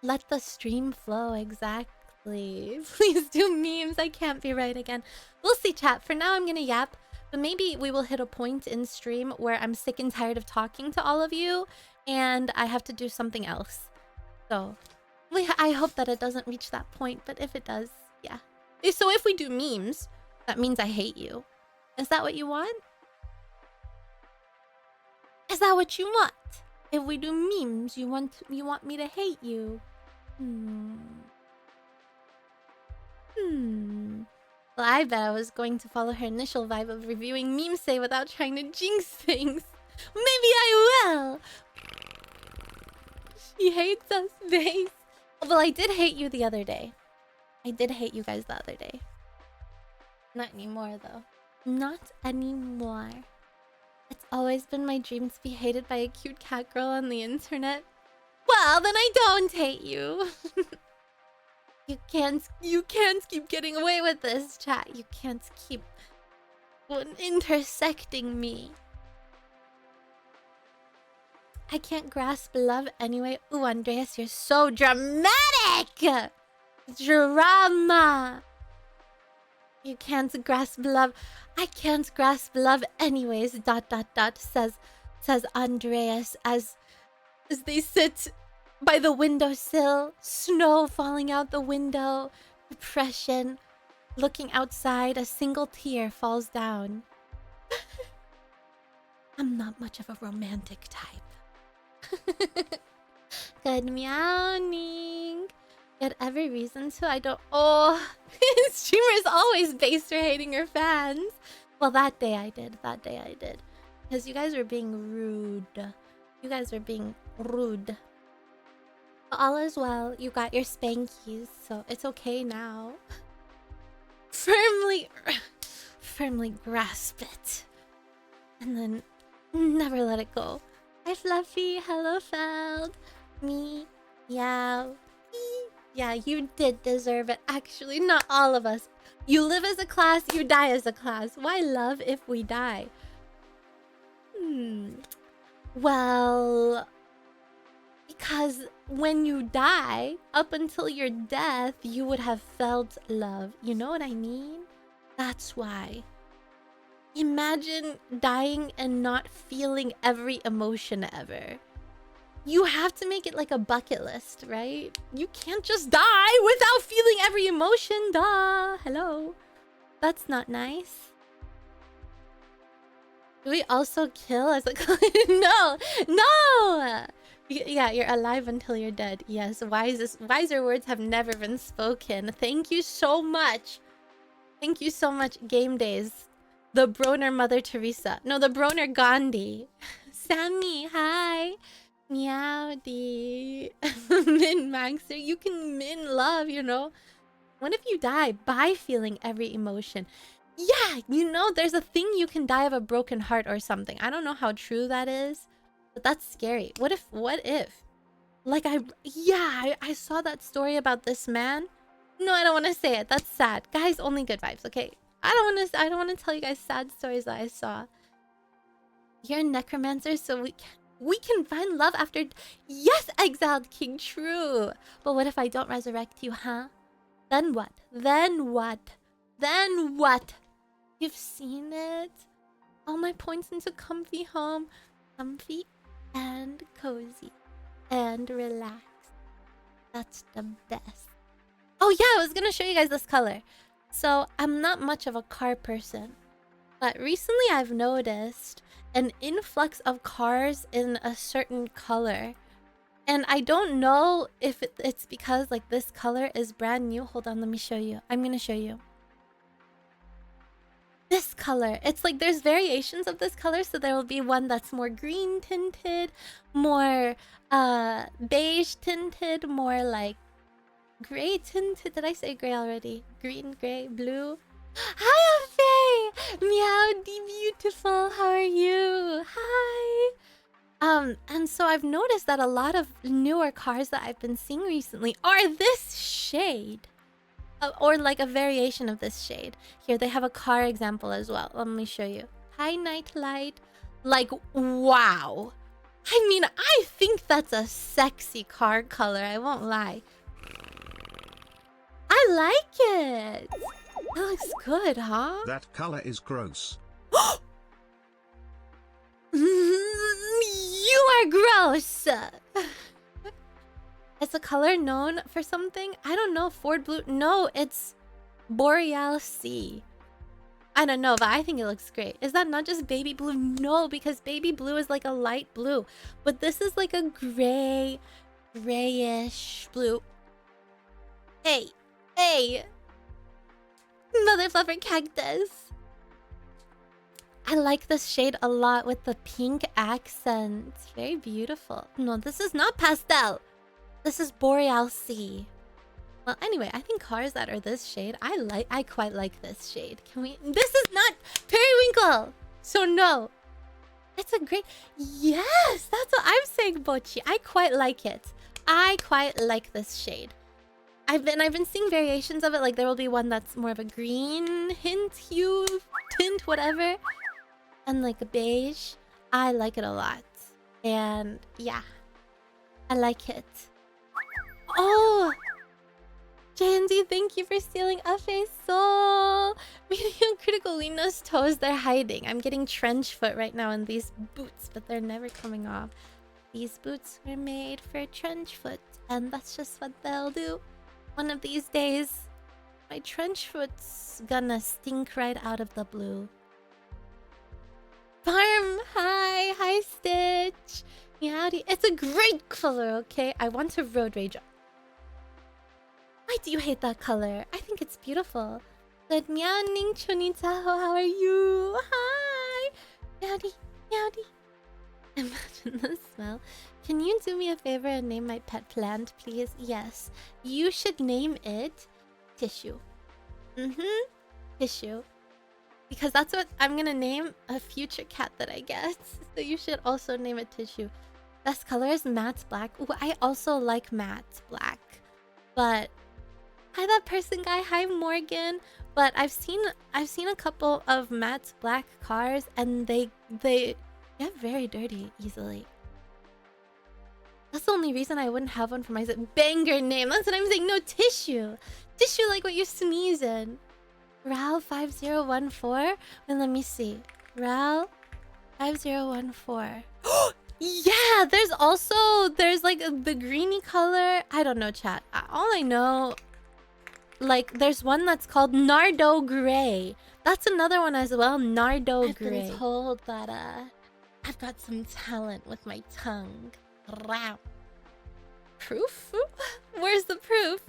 Let the stream flow, exactly. Please do memes. I can't be right again. We'll see, chat. For now, I'm gonna yap. But maybe we will hit a point in stream where I'm sick and tired of talking to all of you and I have to do something else. So, I hope that it doesn't reach that point, but if it does, yeah. So if we do memes, that means I hate you. Is that what you want? Is that what you want? If we do memes, you want me to hate you? Well, I bet I was going to follow her initial vibe of reviewing memes say without trying to jinx things. Maybe I will. She hates us, Vase. Well, I did hate you the other day. I did hate you guys the other day. Not anymore, though. Not anymore. It's always been my dream to be hated by a cute cat girl on the internet. Well, then I don't hate you. You can't keep getting away with this, chat. You can't keep intersecting me. I can't grasp love anyway. Ooh, Andreas, you're so dramatic! Drama! You can't grasp love. I can't grasp love anyways, ... says Andreas as they sit by the windowsill, snow falling out the window, depression, looking outside, a single tear falls down. I'm not much of a romantic type. Good meowing. Get every reason to. I don't. Oh, streamers always base her hating her fans. Well, that day I did. Because you guys were being rude. But all is well. You got your spankies, so it's okay now. Firmly grasp it. And then never let it go. Hi, Fluffy. Hello, Feld. Me. Yeah. Yeah, you did deserve it. Actually, not all of us. You live as a class, you die as a class. Why love if we die? Well, because when you die, up until your death, you would have felt love. You know what I mean? That's why. Imagine dying and not feeling every emotion ever. You have to make it like a bucket list, right? You can't just die without feeling every emotion. Duh. Hello. That's not nice. Do we also kill as a... No. Yeah, you're alive until you're dead. Yes, wiser words have never been spoken. Thank you so much. Thank you so much, Game Days. The Broner Mother Teresa. No, the Broner Gandhi. Sammy, hi. Meowdy. Min Maxer. You can min love, you know? What if you die by feeling every emotion? Yeah, you know, there's a thing you can die of a broken heart or something. I don't know how true that is, but that's scary. What if I saw that story about this man. No, I don't want to say it. That's sad. Guys, only good vibes, okay? I don't want to tell you guys sad stories that I saw. You're a necromancer, so we can find love after. Yes, exiled king, true. But what if I don't resurrect you, huh? Then what? Then what? Then what? You've seen it. All my points into comfy home, comfy and cozy and relaxed. That's the best. Oh yeah, I was gonna show you guys this color. So I'm not much of a car person, but recently I've noticed an influx of cars in a certain color. And I don't know if it's because like this color is brand new. Hold on, let me show you. I'm gonna show you. This color. It's like there's variations of this color. So there will be one that's more green tinted, more beige tinted, more like gray tinted. Did I say gray already? Green, gray, blue. Hi, Afe! Meowdy beautiful. How are you? Hi. And so I've noticed that a lot of newer cars that I've been seeing recently are this shade. Or like a variation of this shade. Here, they have a car example as well. Let me show you. Hi, Nightlight. Like, wow. I mean, I think that's a sexy car color. I won't lie. I like it. That looks good, huh? That color is gross. You are gross. It's a color known for something. I don't know. Ford blue. No, it's Boreal Sea. I don't know, but I think it looks great. Is that not just baby blue? No, because baby blue is like a light blue. But this is like a grayish blue. Hey. Hey. Mother fluffer cactus. I like this shade a lot with the pink accent. It's very beautiful. No, this is not pastel. This is Boreal Sea. Well, anyway, I think cars that are this shade, I quite like this shade. Can we? This is not periwinkle. So no. It's a great. Yes, that's what I'm saying, Bochi. I quite like it. I quite like this shade. I've been seeing variations of it. Like there will be one that's more of a green hue, tint, whatever, and like a beige. I like it a lot, and yeah, I like it. Oh, JNZ, thank you for stealing Afe's soul. Medium Criticalina's toes, they're hiding. I'm getting trench foot right now in these boots, but they're never coming off. These boots were made for trench foot, and that's just what they'll do. One of these days, my trench foot's gonna stink right out of the blue. Farm, hi, hi Stitch. Meowdy, it's a great color, okay? I want to road rage. Why do you hate that color? I think it's beautiful. Good meowing, Chonitaho, how are you? Hi! Meowdy, meowdy. Imagine the smell. Can you do me a favor and name my pet plant, please? Yes. You should name it Tissue. Tissue. Because that's what I'm gonna name a future cat that I get. So you should also name it Tissue. Best color is matte black. Ooh, I also like matte black. But hi, that person guy. Hi, Morgan. But I've seen a couple of matte black cars, and they get very dirty easily. That's the only reason I wouldn't have one for myself. Banger name. That's what I'm saying. No, Tissue. Tissue like what you sneeze in. Ral 5014. And let me see. Ral 5014. Yeah, there's like the greeny color. I don't know, chat. All I know, like there's one that's called Nardo Gray. That's another one as well, Nardo Gray. I've been told that I've got some talent with my tongue. Wow. Proof? Where's the proof?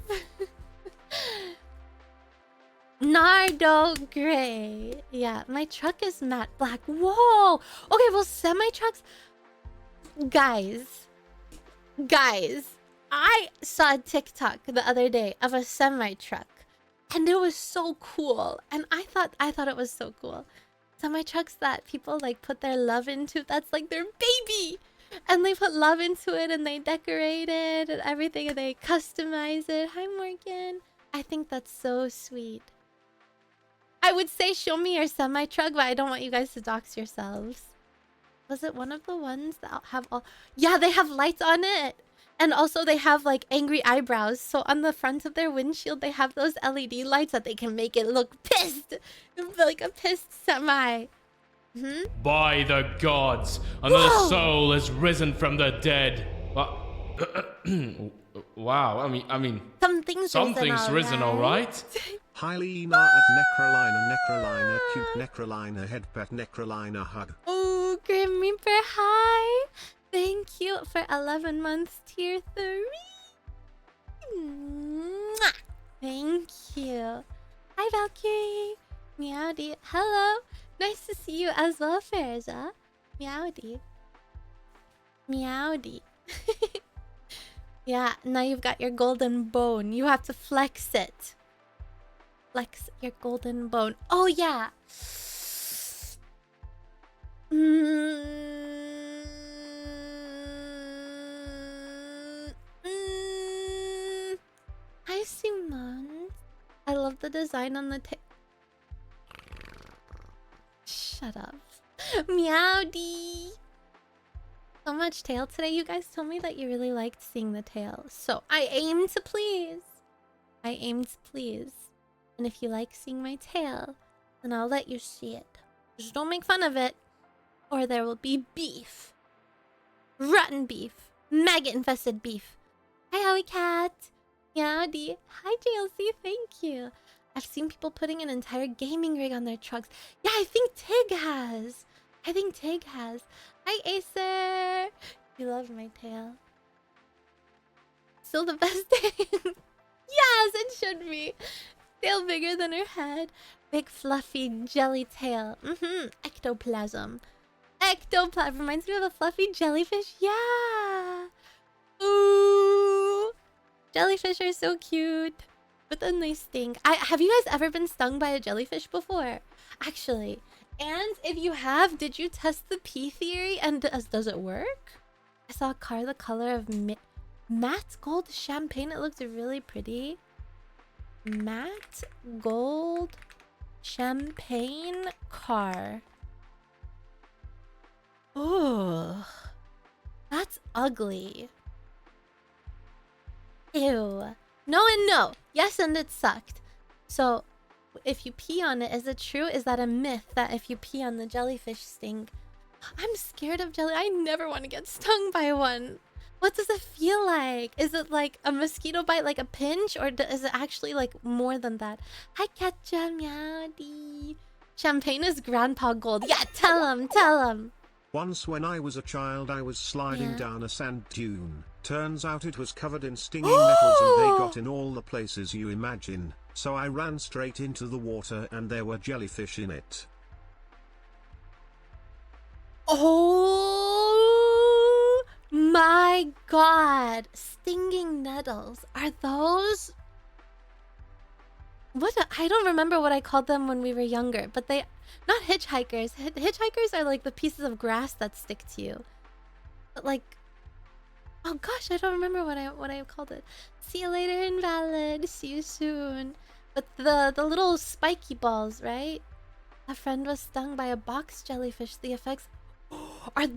Nardo Gray. Yeah, my truck is matte black. Whoa. Okay, well, semi-trucks. Guys, I saw a TikTok the other day of a semi-truck, and it was so cool. And I thought it was so cool. Semi-trucks that people like put their love into. That's like their baby. And they put love into it and they decorate it and everything and they customize it. Hi, Morgan. I think that's so sweet. I would say show me your semi-truck, but I don't want you guys to dox yourselves. Was it one of the ones that have all... Yeah, they have lights on it. And also they have like angry eyebrows. So on the front of their windshield, they have those LED lights that they can make it look pissed. Like a pissed semi. By the gods, another soul has risen from the dead. Wow, I mean, something's risen, all right. Hyena at Nekrolina, cute Nekrolina, head pet Nekrolina hug. Oh, Grim Reaper, hi. Thank you for 11 months, tier 3. Mwah. Thank you. Hi, Valkyrie. Meowdy. Hello. Nice to see you as well, Ferza. Meowdy. Meowdy. Yeah, now you've got your golden bone. You have to flex it. Flex your golden bone. Oh, yeah. Hi, Simon. I love the design on the tail. Shut up. Meowdy. So much tail today. You guys told me that you really liked seeing the tail. So I aim to please. I aim to please. And if you like seeing my tail, then I'll let you see it. Just don't make fun of it, or there will be beef. Rotten beef. Maggot-infested beef. Hi, Howie Cat. Meowdy. Hi, JLC. Thank you. I've seen people putting an entire gaming rig on their trucks. Yeah, I think Tig has. Hi, Acer. You love my tail. Still the best thing. Yes, it should be. Tail bigger than her head. Big fluffy jelly tail. Ectoplasm. Ectoplasm reminds me of a fluffy jellyfish. Yeah. Ooh. Jellyfish are so cute. With a nice sting. Have you guys ever been stung by a jellyfish before? Actually. And if you have, did you test the pee theory? And does it work? I saw a car the color of matte gold champagne. It looked really pretty. Matte gold champagne car. Oh, that's ugly. Ew. No and no. Yes, and it sucked. So, if you pee on it, is it true? Is that a myth that if you pee on the jellyfish sting? I'm scared of jelly. I never want to get stung by one. What does it feel like? Is it like a mosquito bite, like a pinch? Or is it actually like more than that? Hi, Ketcha, Meowdy. Champagne is grandpa gold. Yeah, tell him. Once when I was a child I was sliding down a sand dune. Turns out it was covered in stinging nettles and they got in all the places you imagine. So I ran straight into the water and there were jellyfish in it. Oh my god. Stinging nettles. Are those... I don't remember what I called them when we were younger, but they... Not hitchhikers. Hitchhikers are like the pieces of grass that stick to you. But like... Oh gosh, I don't remember what I called it. See you later, invalid. See you soon. But the little spiky balls, right? A friend was stung by a box jellyfish. The effects...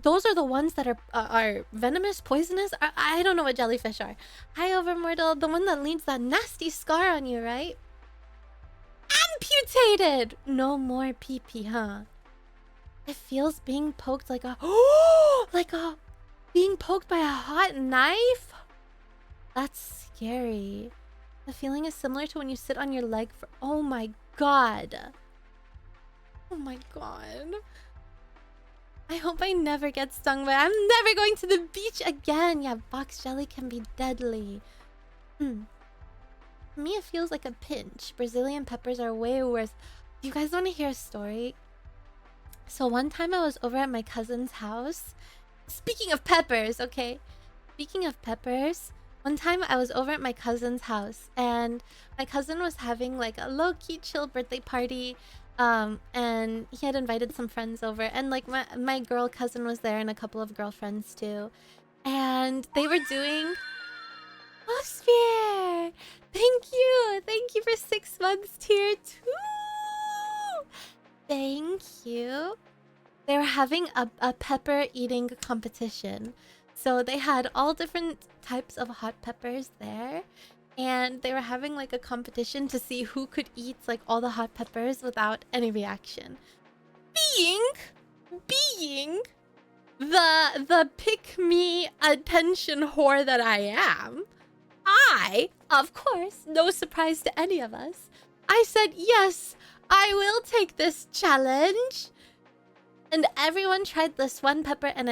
Those are the ones that are venomous, poisonous? I don't know what jellyfish are. Hi, Overmortal. The one that leaves that nasty scar on you, right? Amputated! No more pee-pee, huh? It feels being poked like a... Being poked by a hot knife? That's scary. The feeling is similar to when you sit on your leg for... Oh my god. Oh my god. I hope I never get stung by... I'm never going to the beach again. Yeah, box jelly can be deadly. For me, it feels like a pinch. Brazilian peppers are way worse. Do you guys want to hear a story? So one time I was over at my cousin's house. Speaking of peppers, okay? Speaking of peppers, one time I was over at my cousin's house and my cousin was having like a low-key chill birthday party And he had invited some friends over, and like my girl cousin was there and a couple of girlfriends too. And they were doing Oh, Sphere! Thank you! Thank you for 6 months tier 2! Thank you. They were having a pepper eating competition. So they had all different types of hot peppers there. And they were having like a competition to see who could eat like all the hot peppers without any reaction. Being the pick me attention whore that I am, I, of course, no surprise to any of us, I said, yes, I will take this challenge. And everyone tried this one pepper and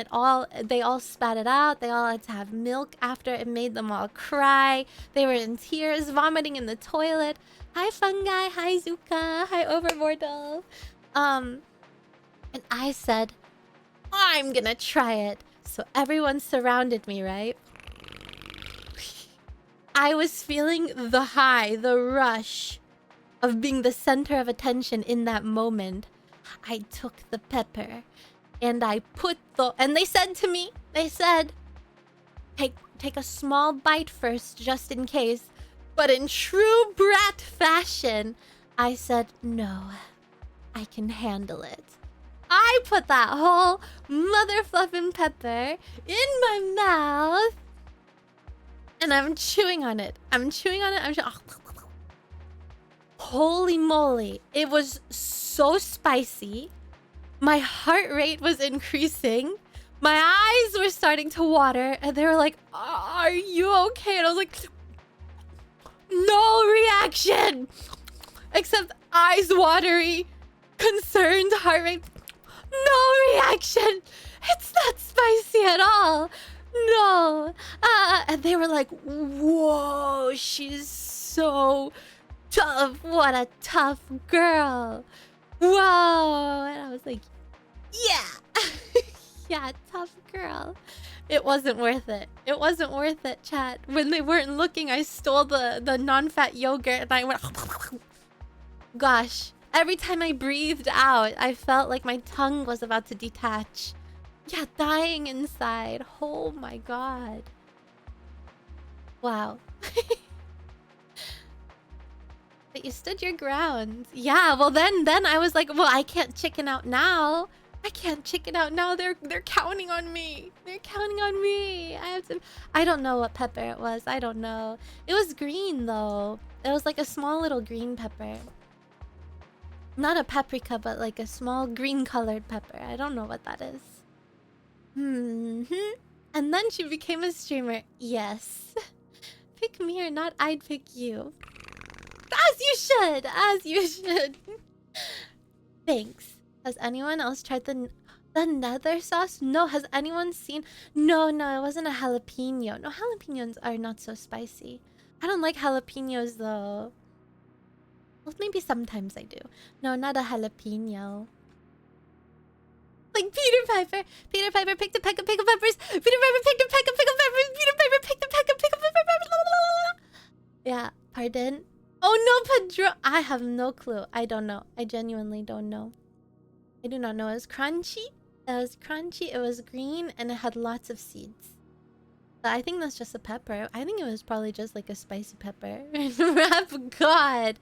they all spat it out. They all had to have milk after. It made them all cry. They were in tears, vomiting in the toilet. Hi, Fungi. Hi, Zuka. Hi, Overmortal. And I said, I'm gonna try it. So everyone surrounded me, right? I was feeling the high, the rush of being the center of attention in that moment. I took the pepper and I put and they said to me, they said, take a small bite first just in case. But in true brat fashion, I said, no, I can handle it. I put that whole mother fluffin' pepper in my mouth. And I'm chewing on it. Holy moly. It was so spicy. My heart rate was increasing. My eyes were starting to water. And they were like, are you okay? And I was like, no reaction. Except eyes watery, concerned, heart rate. No reaction. It's not spicy at all. No. And they were like, whoa, she's so tough. What a tough girl. Whoa. And I was like, yeah. Yeah, tough girl. It wasn't worth it. It wasn't worth it, chat. When they weren't looking, I stole the non-fat yogurt and I went... Gosh. Every time I breathed out, I felt like my tongue was about to detach. Yeah, dying inside. Oh my god. Wow. But you stood your ground. Yeah, well then I was like, well, I can't chicken out now. I can't chicken out now. They're counting on me. They're counting on me. I don't know what pepper it was. I don't know. It was green though. It was like a small little green pepper. Not a paprika, but like a small green colored pepper. I don't know what that is. And then she became a streamer. Yes. Pick me or not, I'd pick you. As you should. As you should. Thanks. Has anyone else tried the nether sauce? No. Has anyone seen? No, it wasn't a jalapeno. No, jalapenos are not so spicy. I don't like jalapenos though. Well, maybe sometimes I do. No, not a jalapeno. Like Peter Piper. Peter Piper picked a peck of pickled peppers. Peter Piper picked a peck of pickled peppers. Peter Piper picked a peck of pickled peppers. Yeah, pardon? Oh no, Pedro. I have no clue. I don't know. I genuinely don't know. I do not know. It was crunchy. It was green, and it had lots of seeds. But I think that's just a pepper. I think it was probably just like a spicy pepper. Rap God.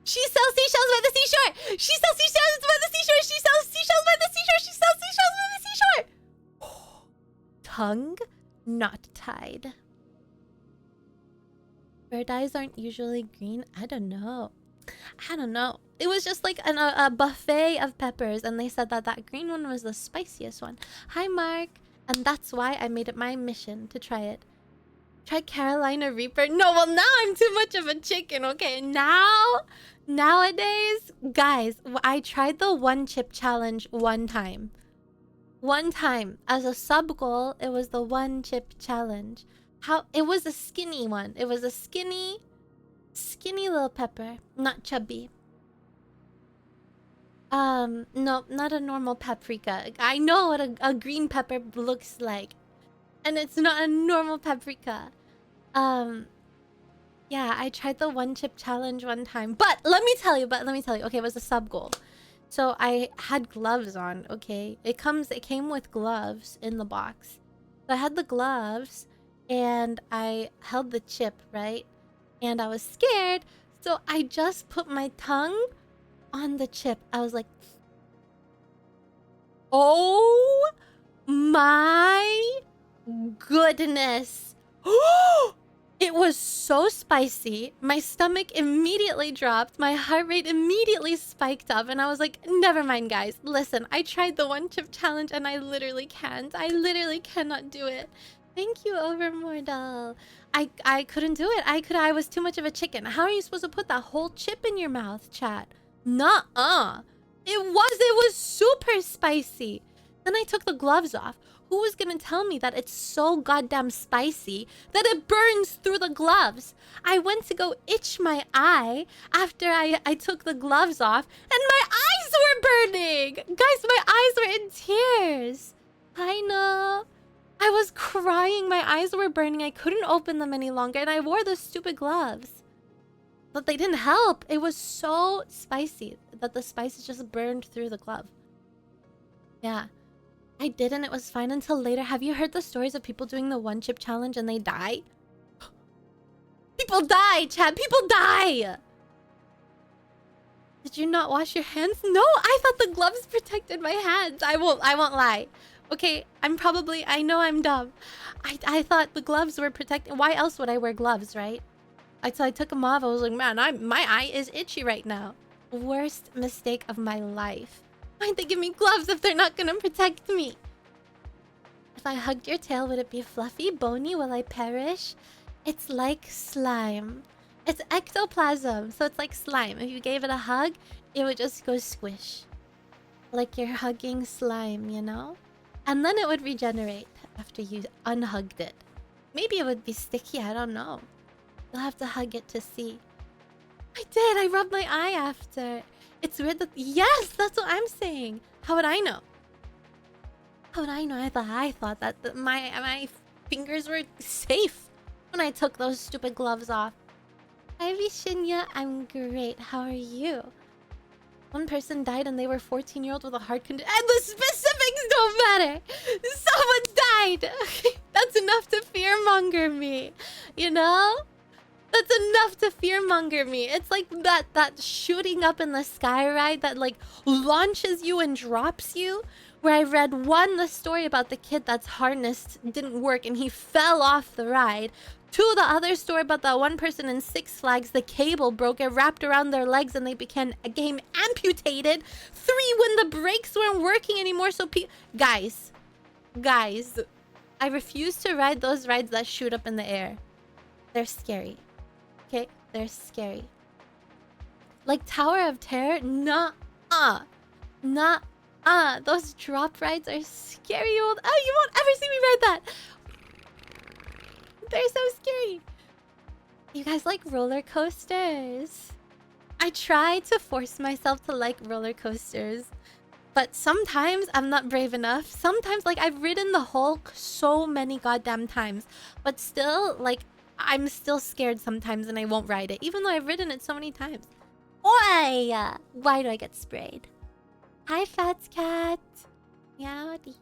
She sells seashells by the seashore. She sells seashells by the seashore. She sells seashells by the seashore. She sells seashells by the seashore. Tongue not tied. Bird eyes aren't usually green. I don't know. It was just like a buffet of peppers, and they said that green one was the spiciest one. Hi, Mark. And that's why I made it my mission to try it. Try Carolina Reaper. No, well, now I'm too much of a chicken, okay? Nowadays, guys, I tried the 1-chip challenge one time. One time. As a sub-goal, it was the 1-chip challenge. It was a skinny one. It was a skinny little pepper. Not chubby. No, not a normal paprika. I know what a green pepper looks like. And it's not a normal paprika. Yeah, I tried the 1-chip challenge one time. But let me tell you. Okay, it was a sub goal. So I had gloves on, okay? It came with gloves in the box. So I had the gloves and I held the chip, right? And I was scared, so I just put my tongue on the chip. I was like, "Oh my goodness." It was so spicy. My stomach immediately dropped. My heart rate immediately spiked up. And I was like, never mind, guys. Listen, I tried the one chip challenge and I literally can't. I literally cannot do it. Thank you, Overmortal. I couldn't do it. I was too much of a chicken. How are you supposed to put that whole chip in your mouth, chat? Nuh-uh. It was super spicy. Then I took the gloves off. Who was gonna tell me that it's so goddamn spicy that it burns through the gloves? I went to go itch my eye after I took the gloves off, and my eyes were burning! Guys, my eyes were in tears. I know. I was crying. My eyes were burning. I couldn't open them any longer, and I wore those stupid gloves. But they didn't help. It was so spicy that the spices just burned through the glove. Yeah. I did, and it was fine until later. Have you heard the stories of people doing the one chip challenge and they die? People die, Chad. People die. Did you not wash your hands? No, I thought the gloves protected my hands. I won't lie. Okay, I know I'm dumb. I thought the gloves were protecting. Why else would I wear gloves, right? So I took them off. I was like, man, my eye is itchy right now. Worst mistake of my life. Why'd they give me gloves if they're not gonna protect me? If I hugged your tail, would it be fluffy, bony? Will I perish? It's like slime. It's ectoplasm, so it's like slime. If you gave it a hug, it would just go squish. Like you're hugging slime, you know? And then it would regenerate after you unhugged it. Maybe it would be sticky, I don't know. You'll have to hug it to see. I did, I rubbed my eye after. It's weird that... Yes, that's what I'm saying. How would I know? How would I know? I thought that my fingers were safe when I took those stupid gloves off. Hi, Vishinya. I'm great. How are you? One person died and they were 14-year-old with a heart condition. And the specifics don't matter. Someone died. That's enough to fearmonger me. You know? That's enough to fearmonger me. It's like that shooting up in the sky ride that like launches you and drops you. Where I read the story about the kid that's harnessed didn't work and he fell off the ride. 2, the other story about that one person in Six Flags, the cable broke, it wrapped around their legs and they became amputated. 3, when the brakes weren't working anymore. So guys, I refuse to ride those rides that shoot up in the air. They're scary. Okay, they're scary. Like Tower of Terror? Nuh-uh. Nuh-uh. Those drop rides are scary. You won't ever see me ride that. They're so scary. You guys like roller coasters? I try to force myself to like roller coasters. But sometimes I'm not brave enough. Sometimes, like, I've ridden the Hulk so many goddamn times. But still, like... I'm still scared sometimes and I won't ride it, even though I've ridden it so many times. Why? Why do I get sprayed? Hi, Fats Cat. Yowdy.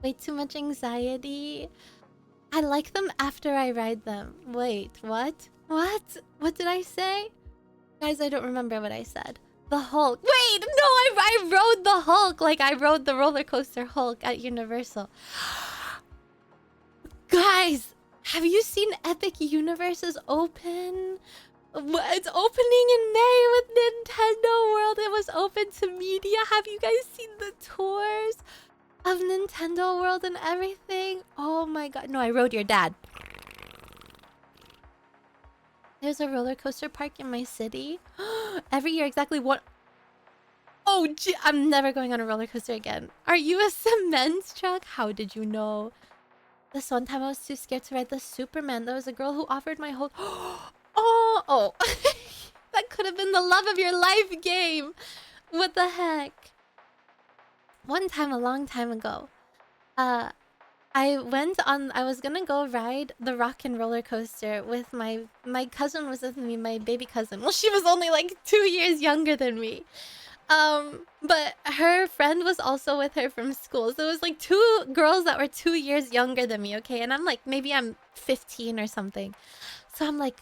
Way too much anxiety. I like them after I ride them. Wait, what? What? What did I say? Guys, I don't remember what I said. The Hulk. Wait, no, I rode the Hulk like I rode the roller coaster Hulk at Universal. Guys! Have you seen Epic Universe's open? It's opening in May with Nintendo World. It was open to media. Have you guys seen the tours of Nintendo World and everything? Oh my god. No, I rode your dad. There's a roller coaster park in my city. Every year, exactly what... Oh, I'm never going on a roller coaster again. Are you a cement truck? How did you know? This one time I was too scared to ride the Superman. There was a girl who offered my whole... Oh. That could have been the love of your life game. What the heck? One time, a long time ago, I was gonna go ride the rock and roller coaster with my cousin was with me, my baby cousin. Well, she was only like 2 years younger than me. But her friend was also with her from school. So it was like two girls that were 2 years younger than me, okay? And I'm like, maybe I'm 15 or something. So I'm like,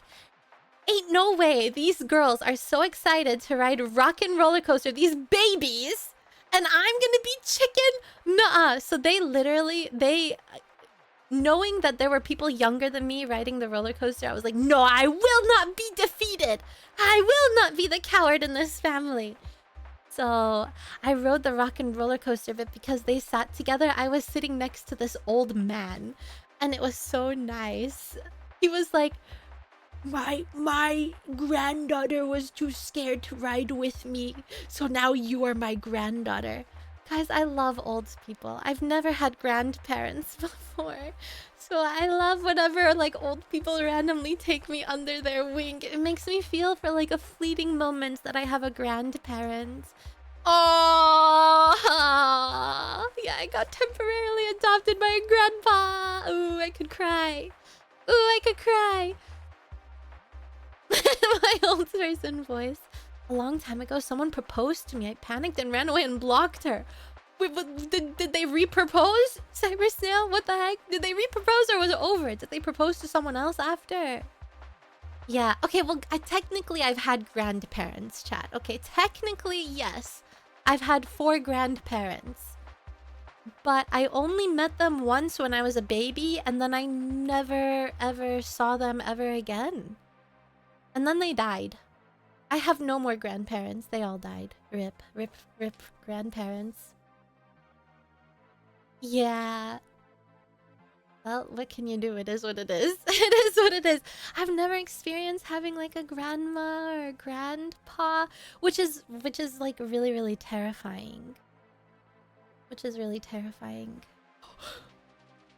ain't no way these girls are so excited to ride rock and roller coaster, these babies, and I'm gonna be chicken? Nuh-uh. So they literally, knowing that there were people younger than me riding the roller coaster, I was like, no, I will not be defeated. I will not be the coward in this family. So I rode the rock and roller coaster, but because they sat together, I was sitting next to this old man, and it was so nice. He was like, my granddaughter was too scared to ride with me, so now you are my granddaughter. Guys, I love old people. I've never had grandparents before. So I love whenever like old people randomly take me under their wing. It makes me feel for like a fleeting moment that I have a grandparent. Oh, yeah, I got temporarily adopted by a grandpa. Ooh, I could cry. Ooh, I could cry. My old person voice. A long time ago, someone proposed to me. I panicked and ran away and blocked her. Wait, but did they re-propose? Cyber Snail, what the heck? Did they re-propose or was it over? Did they propose to someone else after? Yeah, okay, well, technically I've had grandparents, chat. Okay, technically, yes. I've had 4 grandparents. But I only met them once when I was a baby, and then I never, ever saw them ever again. And then they died. I have no more grandparents. They all died. Rip, rip, rip, grandparents. Yeah. Well, what can you do? It is what it is. It is what it is. I've never experienced having like a grandma or a grandpa, which is like really, really terrifying. Which is really terrifying.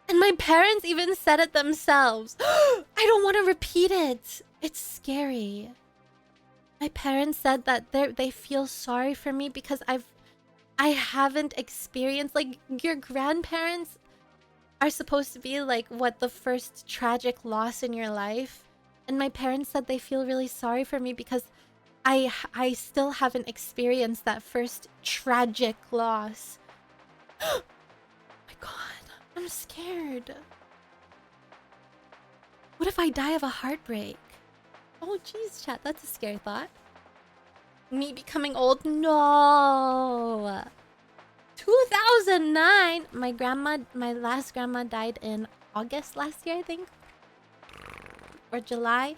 And my parents even said it themselves. I don't want to repeat it. It's scary. My parents said that they feel sorry for me because I haven't experienced, like, your grandparents are supposed to be like what, the first tragic loss in your life, and my parents said they feel really sorry for me because I still haven't experienced that first tragic loss. Oh my god, I'm scared. What if I die of a heartbreak? Oh jeez, chat, that's a scary thought. Me becoming old? No. 2009. My last grandma died in August last year, I think. Or July.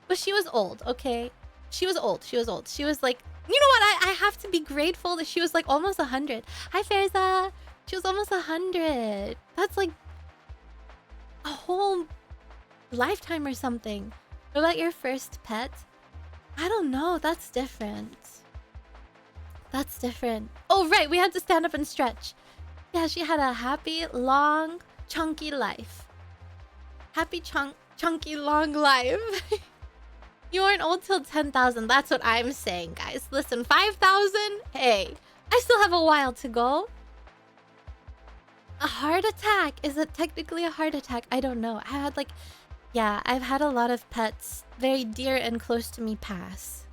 But she was old, okay? She was old. She was like, you know what? I have to be grateful that she was like almost 100. Hi, Fairza. She was almost 100. That's like a whole lifetime or something. What about your first pet? I don't know. That's different. That's different. Oh, right. We had to stand up and stretch. Yeah, she had a happy, long, chunky life. Happy, chunky, long life. You aren't old till 10,000. That's what I'm saying, guys. Listen, 5,000? Hey, I still have a while to go. A heart attack? Is it technically a heart attack? I don't know. I had like... Yeah, I've had a lot of pets very dear and close to me pass.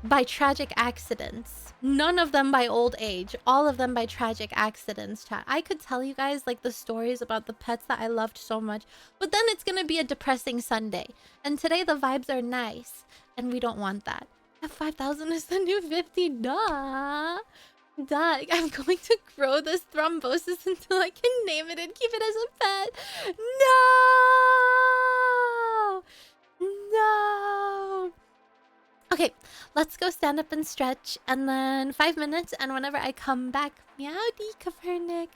By tragic accidents. None of them by old age. All of them by tragic accidents, chat. I could tell you guys like the stories about the pets that I loved so much. But then it's gonna be a depressing Sunday. And today the vibes are nice. And we don't want that. 5,000 is the new 50. Duh. Duh. I'm going to grow this thrombosis until I can name it and keep it as a pet. No! No! Okay, let's go stand up and stretch, and then 5 minutes, and whenever I come back, meowdy, Copernic.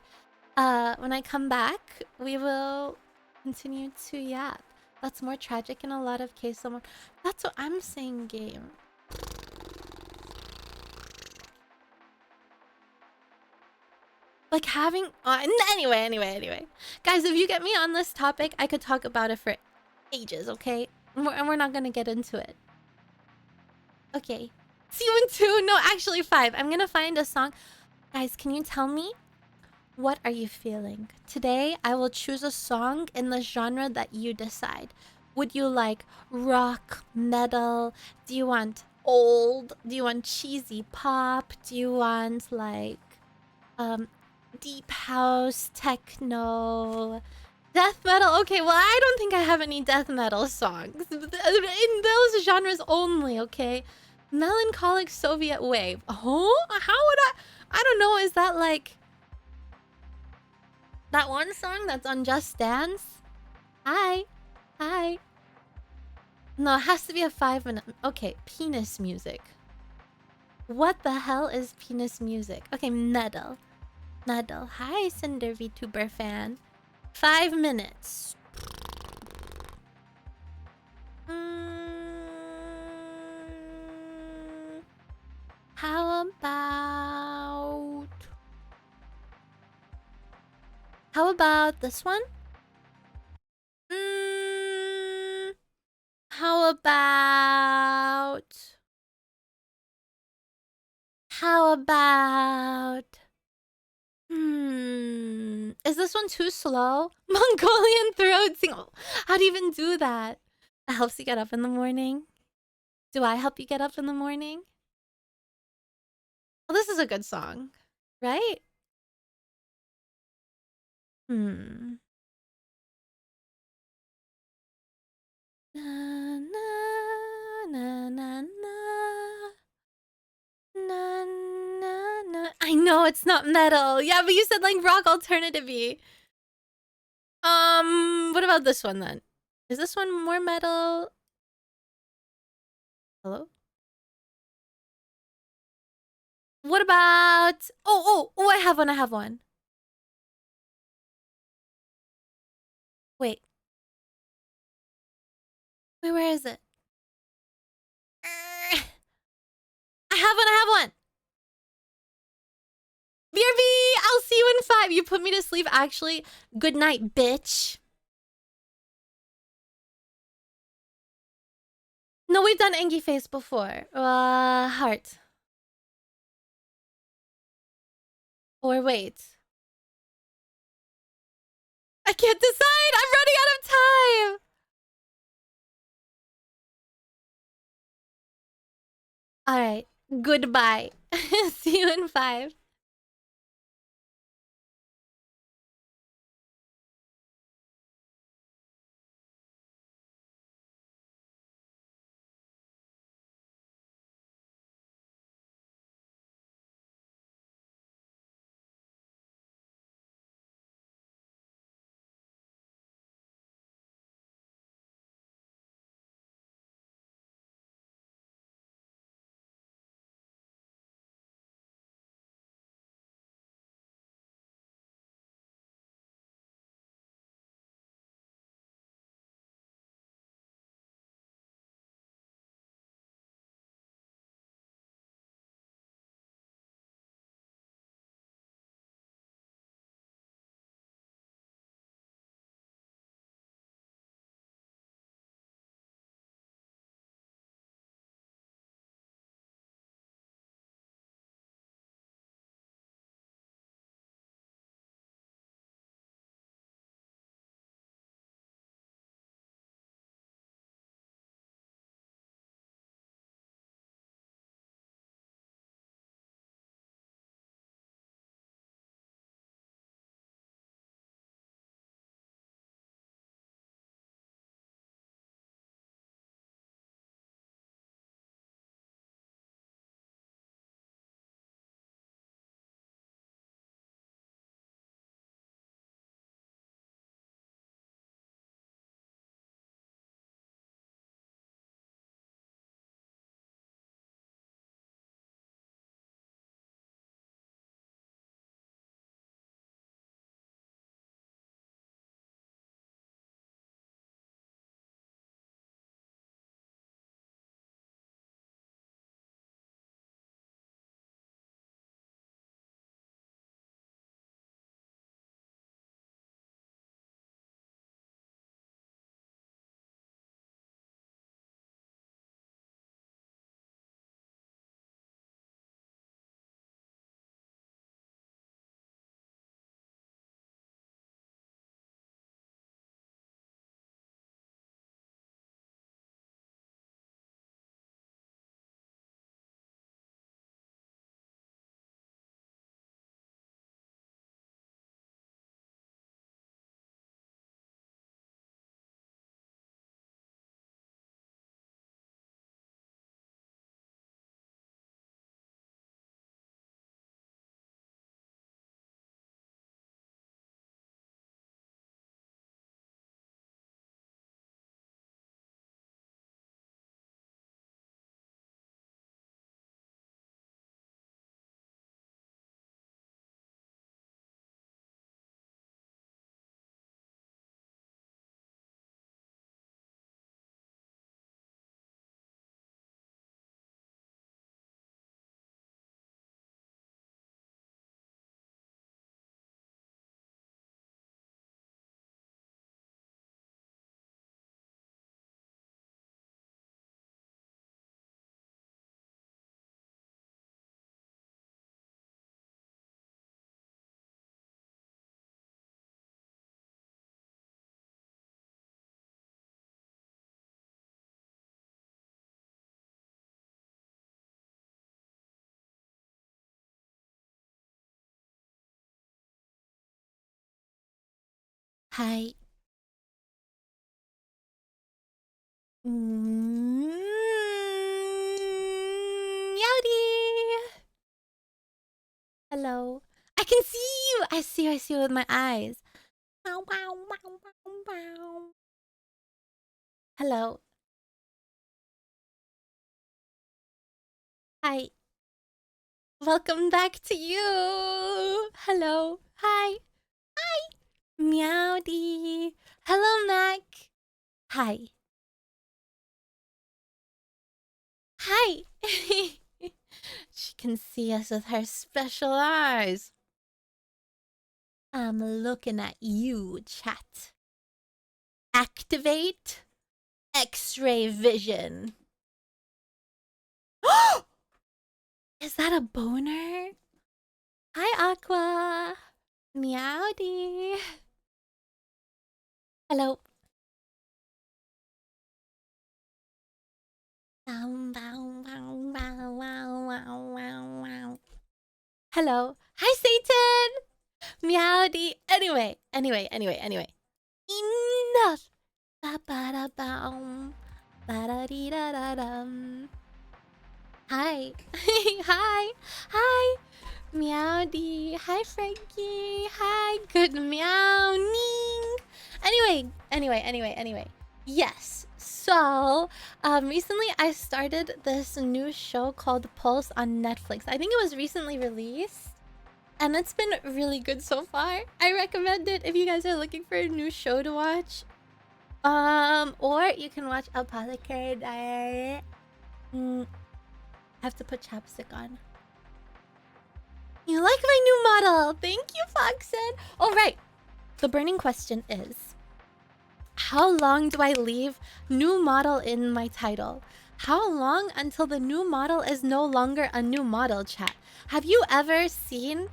When I come back, we will continue to yap. That's more tragic in a lot of cases. That's what I'm saying, game. Like having... anyway. Guys, if you get me on this topic, I could talk about it for ages, okay? And we're not gonna get into it. Okay. See you in 2. No, actually 5. I'm gonna find a song. Guys, can you tell me? What are you feeling? Today, I will choose a song in the genre that you decide. Would you like rock, metal? Do you want old? Do you want cheesy pop? Do you want like deep house, techno, death metal? Okay, well, I don't think I have any death metal songs in those genres only. Okay, melancholic Soviet wave. Oh, how would I don't know. Is that like that one song that's on Just Dance? Hi, hi. No, it has to be a 5 minute. Okay, penis music. What the hell is penis music? Okay, Nettle. Nettle. Hi, Cinder VTuber fan. 5 minutes. How about... How about this one? How about... How about... Is this one too slow? Mongolian throat sing. How do you even do that? It helps you get up in the morning. Do I help you get up in the morning? Well, this is a good song, right? Na, na, na, na, na. Na, na, na. I know it's not metal. Yeah, but you said like rock alternative-y. What about this one then? Is this one more metal? Hello? What about... Oh, I have one, I have one. Wait. Wait, where is it? I have one, I have one! BRB! I'll see you in 5. You put me to sleep, actually. Good night, bitch. No, we've done Angie Face before. Heart. Or wait. I can't decide! I'm running out of time! Alright. Goodbye. See you in 5. Hi. Yowdy. Hello. I can see you. I see you with my eyes. Bow, bow, bow, bow, bow. Hello. Hi. Welcome back to you. Hello. Hi. Hi. Meowdy. Hello, Mac. Hi. Hi. She can see us with her special eyes. I'm looking at you, chat. Activate X-ray vision. Is that a boner? Hi, Aqua. Meowdy. Hello. Bow, bow, bow, bow, wow, wow, wow, wow. Hello. Hi, Satan. Meowdy. Anyway. Enough. Ba-ba-da-bow. Ba-da-dee-da-da-dum. Hi. Hi. Hi. Meowdy. Hi, Frankie. Hi. Good meowing. Anyway. Yes. So, recently I started this new show called Pulse on Netflix. I think it was recently released. And it's been really good so far. I recommend it if you guys are looking for a new show to watch. Or you can watch Apothecary Diary. I have to put chapstick on. You like my new model. Thank you, Foxen. All right. The burning question is, how long do I leave new model in my title? How long until the new model is no longer a new model, chat? Have you ever seen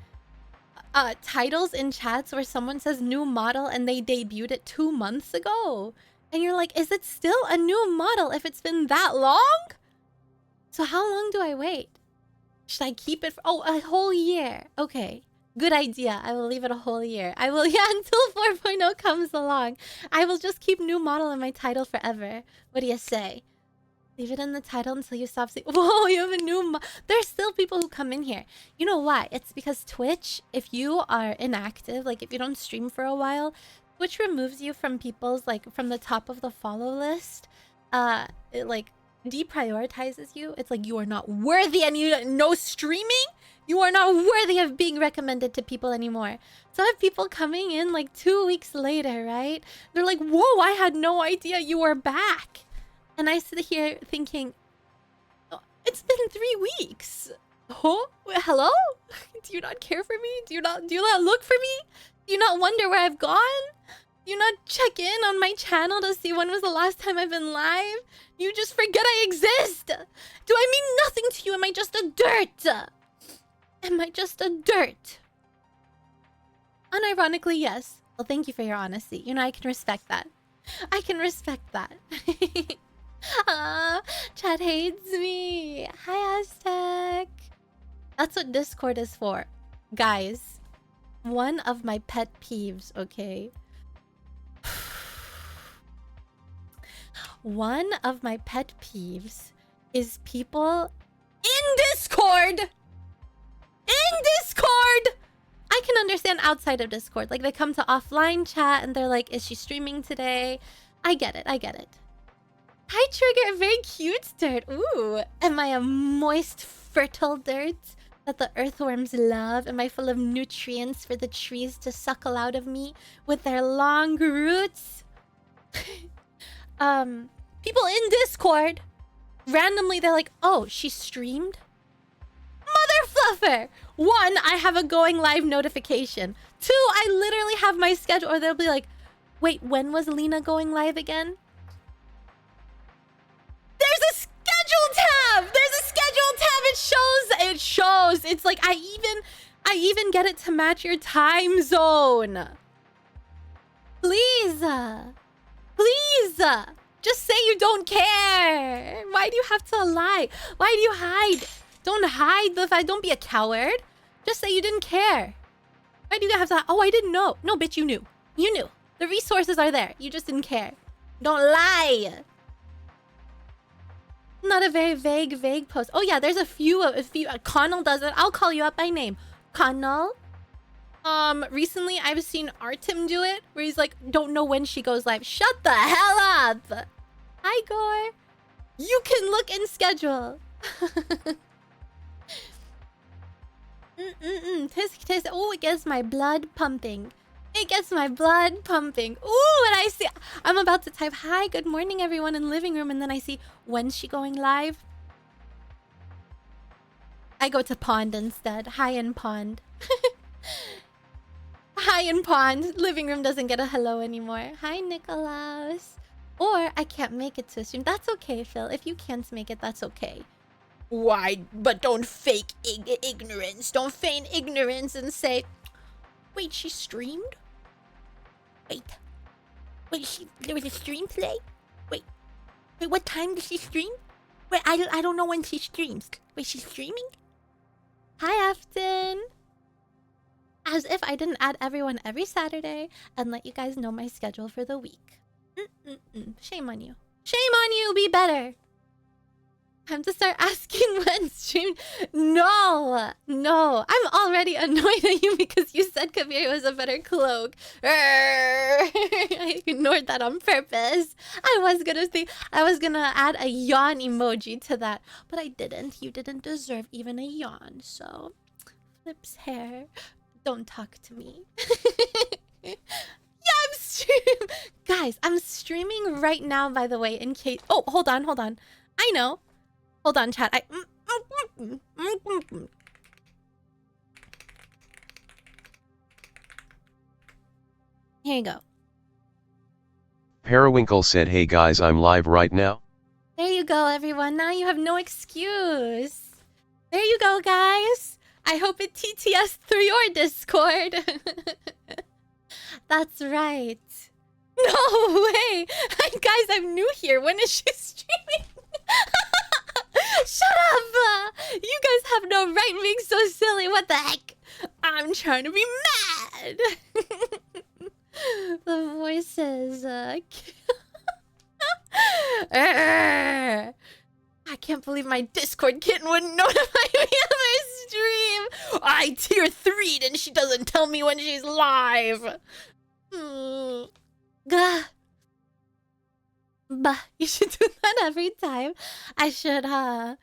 titles in chats where someone says new model and they debuted it 2 months ago? And you're like, is it still a new model if it's been that long? So how long do I wait? Should I keep it for, a whole year? Okay. Good idea. I will leave it a whole year. I will, yeah, until 4.0 comes along. I will just keep new model in my title forever. What do you say? Leave it in the title until you stop seeing. Whoa, you have a new there's still people who come in here. You know why? It's because Twitch, if you are inactive, like if you don't stream for a while, Twitch removes you from people's, like, from the top of the follow list. It, like, deprioritizes you. It's like you are not worthy and you no streaming. You are not worthy of being recommended to people anymore. So I have people coming in like 2 weeks later, right? They're like, whoa, I had no idea you were back. And I sit here thinking, oh, it's been 3 weeks. Oh, hello? Do you not care for me? Do you not look for me? Do you not wonder where I've gone? Do you not check in on my channel to see when was the last time I've been live? You just forget I exist. Do I mean nothing to you? Am I just a dirt? Am I just a dirt? Unironically, yes. Well, thank you for your honesty. You know, I can respect that. I can respect that. Chat hates me. Hi, Aztec. That's what Discord is for. Guys, one of my pet peeves, okay? One of my pet peeves is people in Discord! In Discord! I can understand outside of Discord. Like, they come to offline chat and they're like, is she streaming today? I get it. Hi, Trigger. Very cute dirt. Ooh. Am I a moist, fertile dirt that the earthworms love? Am I full of nutrients for the trees to suckle out of me with their long roots? People in Discord, randomly, they're like, oh, she streamed? Mother fluffer! 1, I have a going live notification. 2, I literally have my schedule. Or they'll be like, wait, when was Lena going live again? There's a schedule tab! There's a schedule tab! It shows. It's like, I even get it to match your time zone. Please. Please. Just say you don't care. Why do you have to lie? Why do you hide? Don't hide the fact. Don't be a coward. Just say you didn't care. Why do you have to? Oh, I didn't know. No, bitch, you knew. You knew. The resources are there. You just didn't care. Don't lie. Not a very vague post. Oh yeah, there's a few. Connell does it. I'll call you up by name. Connell. Recently I've seen Artem do it, where he's like, don't know when she goes live. Shut the hell up. Hi, Gore. You can look in schedule. Tisk tisk. Oh, it gets my blood pumping. It gets my blood pumping. Ooh, and I see... I'm about to type, hi, good morning, everyone in living room. And then I see, when's she going live? I go to pond instead. Hi in pond. Hi in pond. Living room doesn't get a hello anymore. Hi, Nicholas. Or I can't make it to the stream. That's okay, Phil. If you can't make it, that's okay. Why? But don't fake ignorance. Don't feign ignorance and say, wait, she streamed? Wait, there was a stream today? Wait, what time did she stream? Wait, I don't know when she streams. Wait, she's streaming? Hi, Afton. As if I didn't add everyone every Saturday and let you guys know my schedule for the week. Shame on you. Shame on you, be better. Time to start asking when streamed. No. I'm already annoyed at you because you said Kabir was a better cloak. I ignored that on purpose. I was gonna add a yawn emoji to that, but I didn't. You didn't deserve even a yawn, so... Flip's hair. Don't talk to me. Yeah, I'm streaming. Guys, I'm streaming right now, by the way, in case... Oh, hold on. I know. Hold on, chat. Here you go. Periwinkle said, hey guys, I'm live right now. There you go, everyone. Now you have no excuse. There you go, guys. I hope it TTS through your Discord. That's right. No way. Guys, I'm new here. When is she streaming? Shut up! You guys have no right being so silly. What the heck? I'm trying to be mad. The voices. I can't believe my Discord kitten would notify me of my stream. I tier 3'd and she doesn't tell me when she's live. Gah. Bah, you should do that every time. I should mail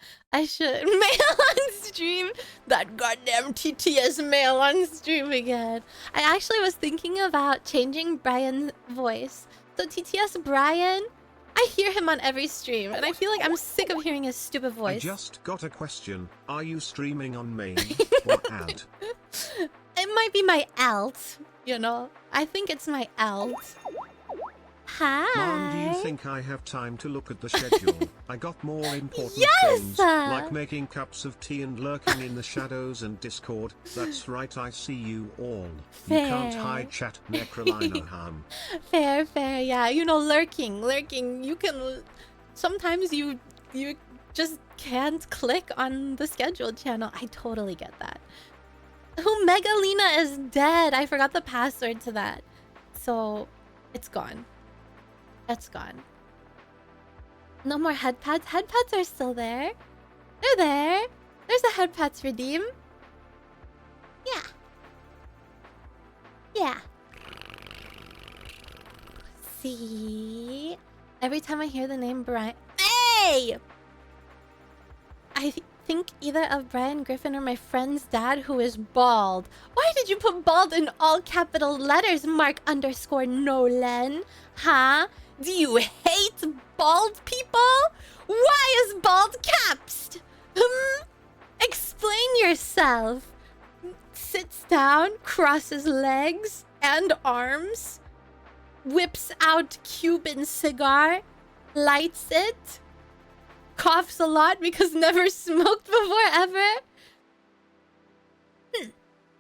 on stream. That goddamn TTS mail on stream again. I actually was thinking about changing Brian's voice. So TTS Brian, I hear him on every stream, and I feel like I'm sick of hearing his stupid voice. I just got a question. Are you streaming on main or ad? It might be my alt, you know? I think it's my alt. Hi. Mom, do you think I have time to look at the schedule? I got more important things, Yes! like making cups of tea and lurking in the shadows and Discord. That's right, I see you all. Fair. You can't hide chat, Nekrolina ham. Fair, yeah. You know, lurking. You can... Sometimes you just can't click on the scheduled channel. I totally get that. Oh, Megalina is dead. I forgot the password to that. So, it's gone. That's gone. No more head pads. Head pads are still there. They're there. There's a head pads redeem. Yeah. See? Every time I hear the name Brian... Hey! I think either of Brian Griffin or my friend's dad who is bald. Why did you put bald in all capital letters, Mark_Nolan? Huh? Do you hate bald people? Why is bald capsed? Explain yourself. Sits down, crosses legs and arms, whips out Cuban cigar, lights it, coughs a lot because never smoked before ever.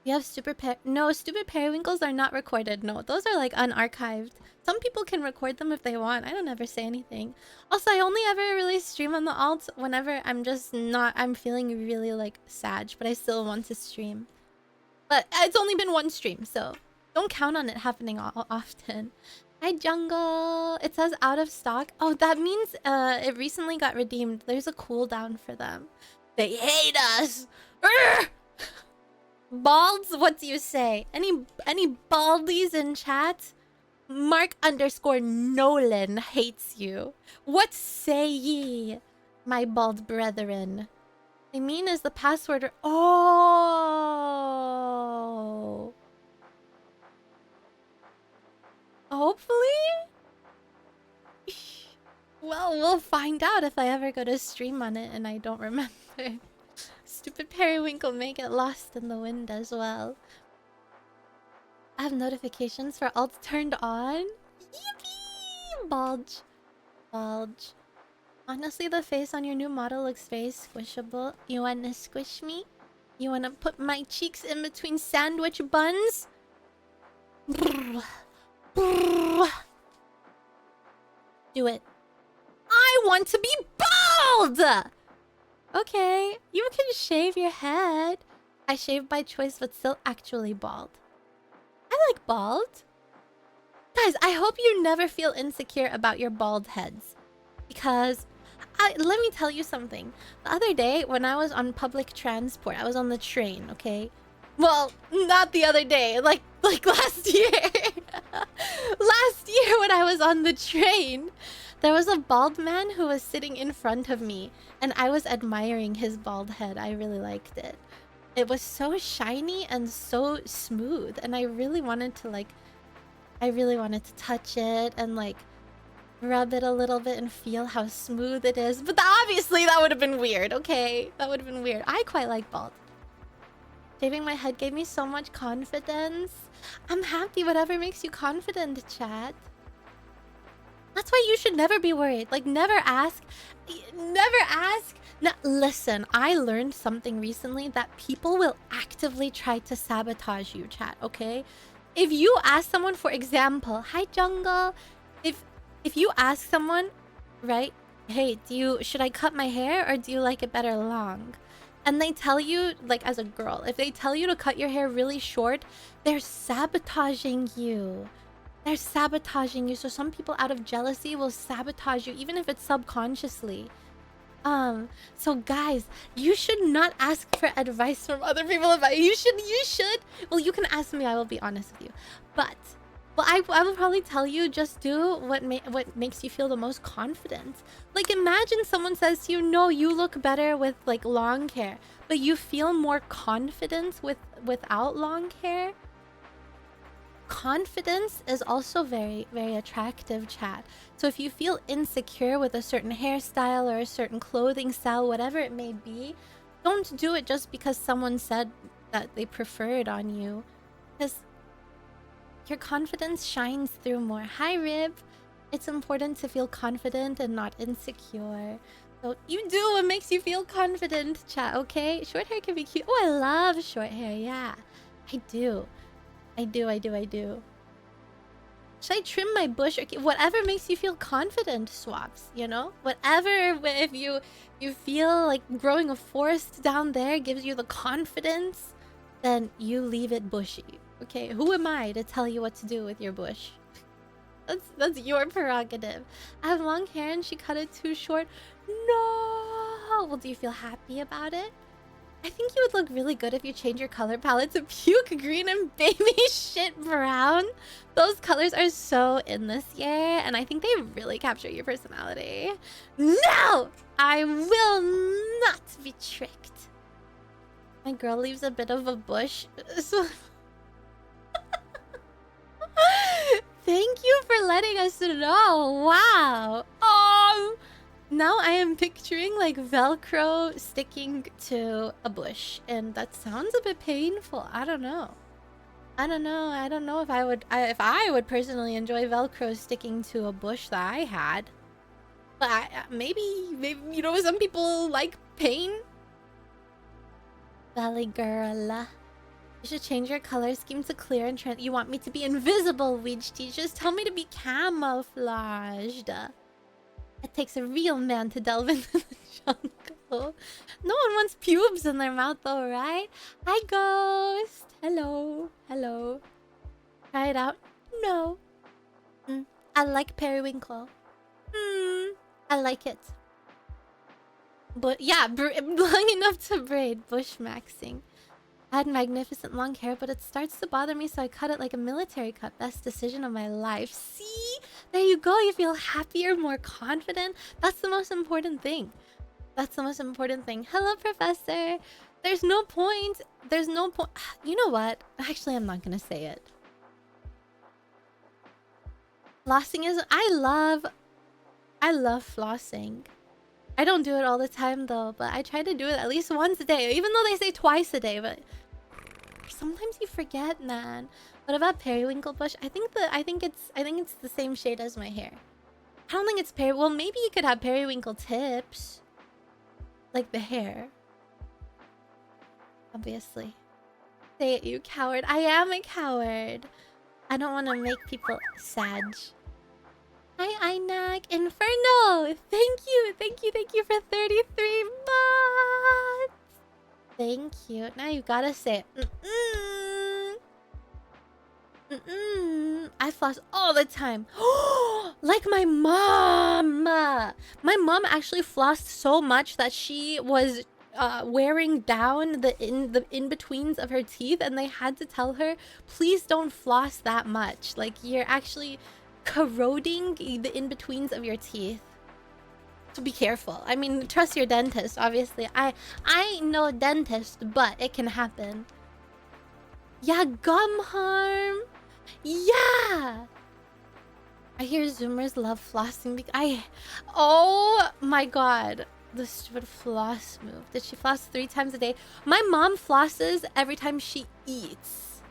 You have stupid No, stupid periwinkles are not recorded. No, those are like unarchived. Some people can record them if they want. I don't ever say anything. Also, I only ever really stream on the alt whenever I'm just not... I'm feeling really like sad, but I still want to stream. But it's only been one stream, so don't count on it happening often. Hi, Jungle. It says out of stock. Oh, that means it recently got redeemed. There's a cooldown for them. They hate us. Urgh! Balds, what do you say? Any baldies in chat? Mark_Nolan hates you. What say ye, my bald brethren? I mean, is the password? Oh. Hopefully? Well, we'll find out if I ever go to stream on it and I don't remember. Stupid periwinkle may get lost in the wind as well. I have notifications for alt turned on. Yippee! Bulge. Bulge. Honestly, the face on your new model looks very squishable. You wanna squish me? You wanna put my cheeks in between sandwich buns? Brrr. Brrr. Do it. I want to be bald! Okay, you can shave your head. I shave by choice, but still actually bald. I like bald. Guys, I hope you never feel insecure about your bald heads. Because, let me tell you something. The other day, when I was on public transport, I was on the train, okay? Well, not the other day, like last year. Last year when I was on the train, there was a bald man who was sitting in front of me, and I was admiring his bald head. I really liked it. It was so shiny and so smooth, and I really wanted to touch it and like rub it a little bit and feel how smooth it is. But obviously that would have been weird, okay? That would have been weird. I quite like bald. Shaving my head gave me so much confidence. I'm happy, whatever makes you confident, chat. That's why you should never be worried. Like, never ask. Never ask. Now, listen, I learned something recently that people will actively try to sabotage you, chat, okay? If you ask someone, for example, hi, Jungle. If you ask someone, right, hey, should I cut my hair or do you like it better long? And they tell you, like, as a girl, if they tell you to cut your hair really short, they're sabotaging you. They're sabotaging you. So some people out of jealousy will sabotage you, even if it's subconsciously. So guys, you should not ask for advice from other people about you. You should. Well, you can ask me. I will be honest with you. But, well, I will probably tell you, just do what makes you feel the most confident. Like, imagine someone says to you, no, you look better with like long hair, but you feel more confident without long hair. Confidence is also very, very attractive, chat. So if you feel insecure with a certain hairstyle or a certain clothing style, whatever it may be, don't do it just because someone said that they prefer it on you. Because your confidence shines through more. Hi, Rib. It's important to feel confident and not insecure. So you do what makes you feel confident, chat, okay? Short hair can be cute. Oh, I love short hair, yeah. I do. I do. Should I trim my bush? Or whatever makes you feel confident, Swaps, you know? Whatever, if you feel like growing a forest down there gives you the confidence, then you leave it bushy. Okay, who am I to tell you what to do with your bush? That's your prerogative. I have long hair and she cut it too short. No! Well, do you feel happy about it? I think you would look really good if you change your color palette to puke green and baby shit brown. Those colors are so in this year, and I think they really capture your personality. No! I will not be tricked. My girl leaves a bit of a bush. So thank you for letting us know. Wow. Now I am picturing like Velcro sticking to a bush, and that sounds a bit painful. I don't know if I would personally enjoy Velcro sticking to a bush that I had. But maybe you know, some people like pain. Valley girl. You should change your color scheme to clear and you want me to be invisible, witch teachers. Tell me to be camouflaged. It takes a real man to delve into the jungle. No one wants pubes in their mouth though, right? Hi, Ghost. Hello. Try it out. No. I like periwinkle. I like it. But yeah, long enough to braid. Bushmaxing. I had magnificent long hair, but it starts to bother me, so I cut it like a military cut. Best decision of my life. See? There you go. You feel happier, more confident. That's the most important thing. That's the most important thing. Hello, Professor. There's no point. There's no point. You know what? Actually, I'm not gonna say it. Flossing is... I love flossing. I don't do it all the time though, but I try to do it at least once a day, even though they say twice a day, but sometimes you forget, man. What about periwinkle bush? I think it's the same shade as my hair. I don't think it's well, maybe you could have periwinkle tips. Like the hair. Obviously. Say it, you coward. I am a coward. I don't want to make people sad. Hi, Inak. Inferno! Thank you for 33 months! Thank you. Now you gotta say it. I floss all the time. Like my mom! My mom actually flossed so much that she was wearing down the in-betweens of her teeth, and they had to tell her, please don't floss that much. Like, you're actually corroding the in-betweens of your teeth. So be careful. I mean, trust your dentist, obviously. I ain't no dentist, but it can happen. Yeah, gum harm. Yeah. I hear Zoomers love flossing. Oh my god. The stupid floss move. Did she floss 3 times a day? My mom flosses every time she eats.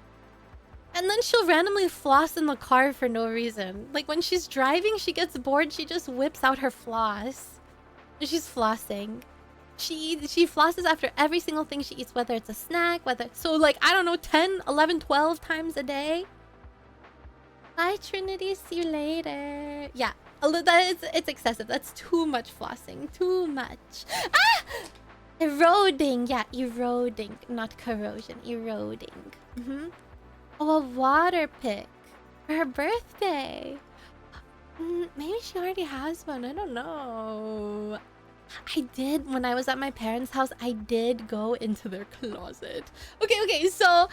And then she'll randomly floss in the car for no reason. Like when she's driving, she gets bored, she just whips out her floss. And she's flossing. She flosses after every single thing she eats, whether it's a snack, so like, I don't know, 10, 11, 12 times a day. Bye, Trinity. See you later. Yeah, it's excessive. That's too much flossing. Too much. Ah! Eroding. Yeah, eroding. Not corrosion. Eroding. Oh, a water pick for her birthday. Maybe she already has one. I don't know. I did, when I was at my parents' house, I did go into their closet. Okay, so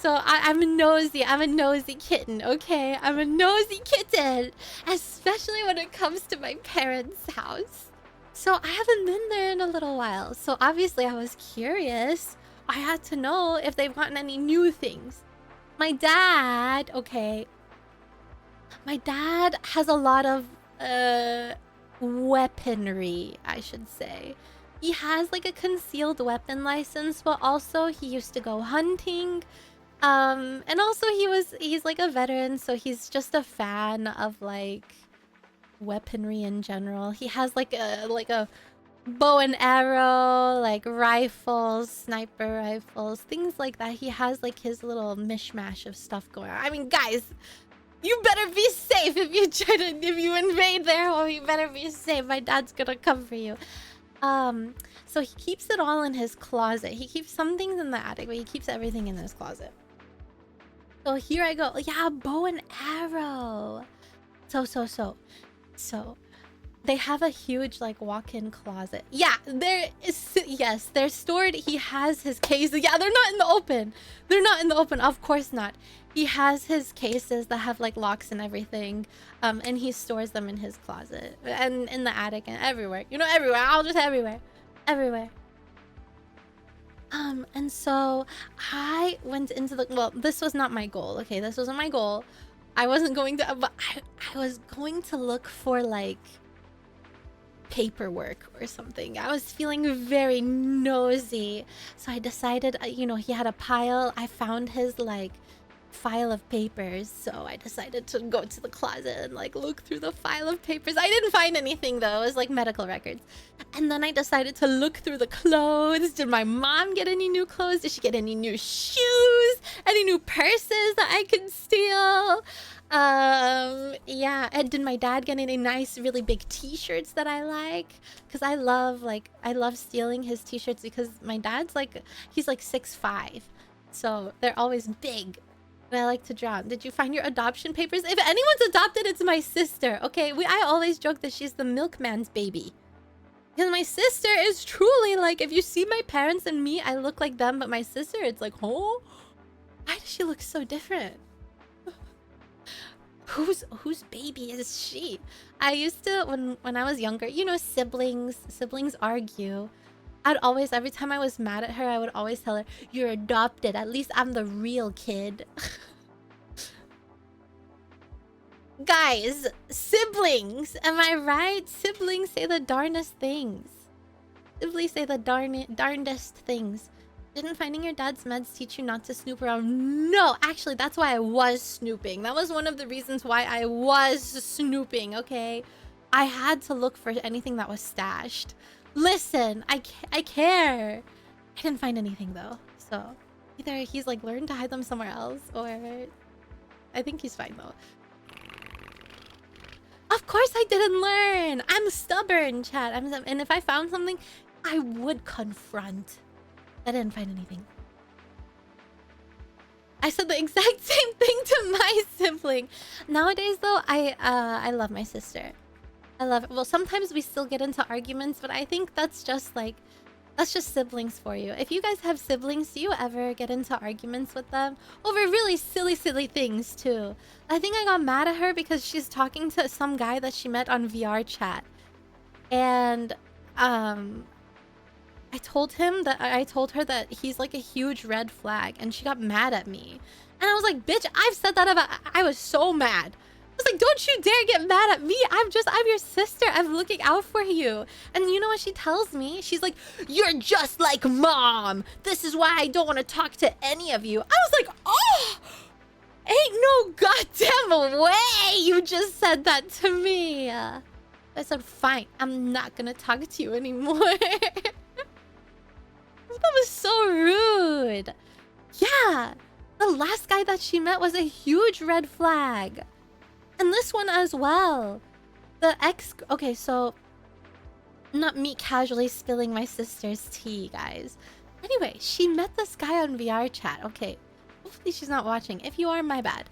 I'm a nosy. I'm a nosy kitten, okay? I'm a nosy kitten. Especially when it comes to my parents' house. So I haven't been there in a little while. So obviously I was curious. I had to know if they've gotten any new things. My dad, okay. My dad has a lot of, weaponry, I should say. He has like a concealed weapon license, but also he used to go hunting. And also he's like a veteran, so he's just a fan of like weaponry in general. He has like a bow and arrow, like rifles, sniper rifles, things like that. He has like his little mishmash of stuff going on. I mean, guys, you better be safe if you invade their home. You better be safe. My dad's gonna come for you. So he keeps it all in his closet. He keeps some things in the attic, but he keeps everything in his closet. So here I go. Yeah, bow and arrow. So they have a huge like walk-in closet. Yeah, they're stored. He has his cases. Yeah, they're not in the open. They're not in the open. Of course not. He has his cases that have like locks and everything. And he stores them in his closet and in the attic and everywhere. You know, everywhere. I'll just everywhere. Everywhere. And so I went into the, well, this was not my goal. Okay, this wasn't my goal. I wasn't going to, but I was going to look for like paperwork or something. I was feeling very nosy. So I decided, you know, he had a pile. I found his like file of papers, so I decided to go to the closet and like look through the file of papers. I didn't find anything though. It was like medical records. And then I decided to look through the clothes. Did my mom get any new clothes? Did she get any new shoes? Any new purses that I could steal? Yeah. And did my dad get any nice really big t-shirts that I like? Because I love stealing his t-shirts because my dad's like, he's like 6'5", so they're always big. But I like to drown. Did you find your adoption papers? If anyone's adopted, it's my sister. Okay, I always joke that she's the milkman's baby. Because my sister is truly like, if you see my parents and me, I look like them. But my sister, it's like, oh, why does she look so different? Whose baby is she? I used to, when I was younger, you know, siblings argue. I'd always, every time I was mad at her, I would always tell her, you're adopted. At least I'm the real kid. Guys, siblings, am I right? Siblings say the darnest things. Siblings say the darndest things. Didn't finding your dad's meds teach you not to snoop around? No, actually, that's why I was snooping. That was one of the reasons why I was snooping, okay? I had to look for anything that was stashed. Listen, I care. I didn't find anything, though. So, either he's, like, learned to hide them somewhere else, or... I think he's fine, though. Of course I didn't learn! I'm stubborn, chat. And if I found something, I would confront. I didn't find anything. I said the exact same thing to my sibling. Nowadays, though, I love my sister. I love it. Well, sometimes we still get into arguments, but I think that's just siblings for you. If you guys have siblings, do you ever get into arguments with them over really silly things too? I think I got mad at her because she's talking to some guy that she met on VR chat, and I told her that he's like a huge red flag, and she got mad at me. And I was like, bitch, I've said that about... I was so mad. I was like, don't you dare get mad at me. I'm your sister. I'm looking out for you. And you know what she tells me? She's like, you're just like mom. This is why I don't want to talk to any of you. I was like, oh, ain't no goddamn way you just said that to me. I said, fine, I'm not gonna talk to you anymore. That was so rude. Yeah, the last guy that she met was a huge red flag. And this one as well. The ex... Okay, so... Not me casually spilling my sister's tea, guys. Anyway, she met this guy on VR chat. Okay, hopefully she's not watching. If you are, my bad.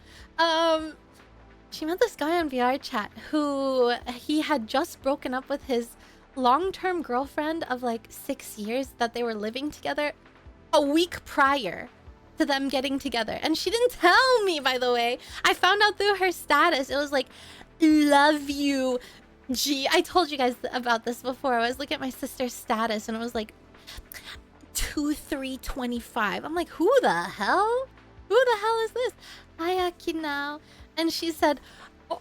She met this guy on VR chat who... He had just broken up with his long-term girlfriend of like 6 years that they were living together a week prior to them getting together. And she didn't tell me, by the way. I found out through her status. It was like, love you, G. I told you guys about this before. I was looking at my sister's status and it was like 2325. I'm like, who the hell? Who the hell is this? Ayaki now. And she said,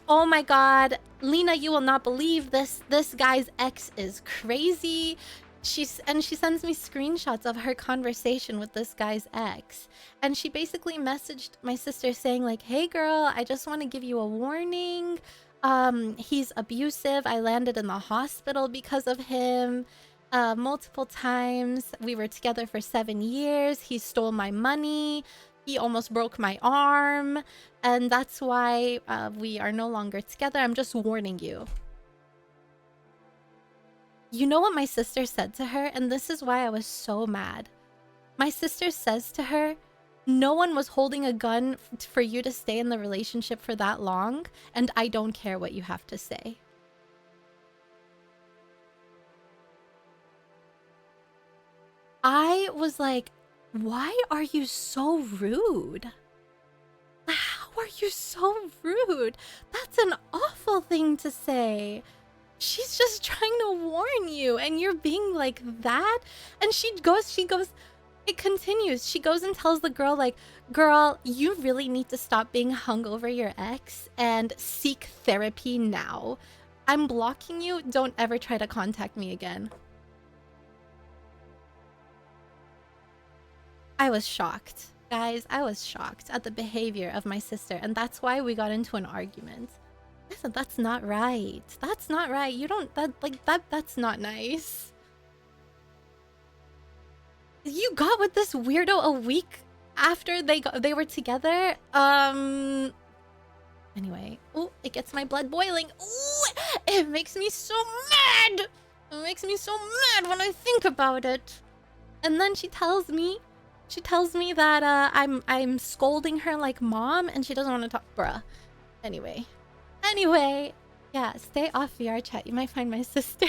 oh my god, Lena, you will not believe this. This guy's ex is crazy. She sends me screenshots of her conversation with this guy's ex. And she basically messaged my sister saying like, hey girl, I just want to give you a warning. He's abusive. I landed in the hospital because of him. Multiple times. We were together for 7 years. He stole my money. He almost broke my arm. And that's why we are no longer together. I'm just warning you. You know what my sister said to her? And this is why I was so mad. My sister says to her, no one was holding a gun for you to stay in the relationship for that long. And I don't care what you have to say. I was like, why are you so rude? How are you so rude? That's an awful thing to say. She's just trying to warn you and you're being like that. And it continues. She goes and tells the girl like, girl, you really need to stop being hung over your ex and seek therapy now. I'm blocking you. Don't ever try to contact me again. I was shocked. Guys, I was shocked at the behavior of my sister. And that's why we got into an argument. Listen, that's not right. That's not right. You don't... That's not nice. You got with this weirdo a week after they were together? Anyway. Oh, it gets my blood boiling. Ooh, it makes me so mad! It makes me so mad when I think about it. And then she tells me She tells me that I'm scolding her like mom, and she doesn't want to talk, bruh. Anyway, yeah, stay off VR chat. You might find my sister.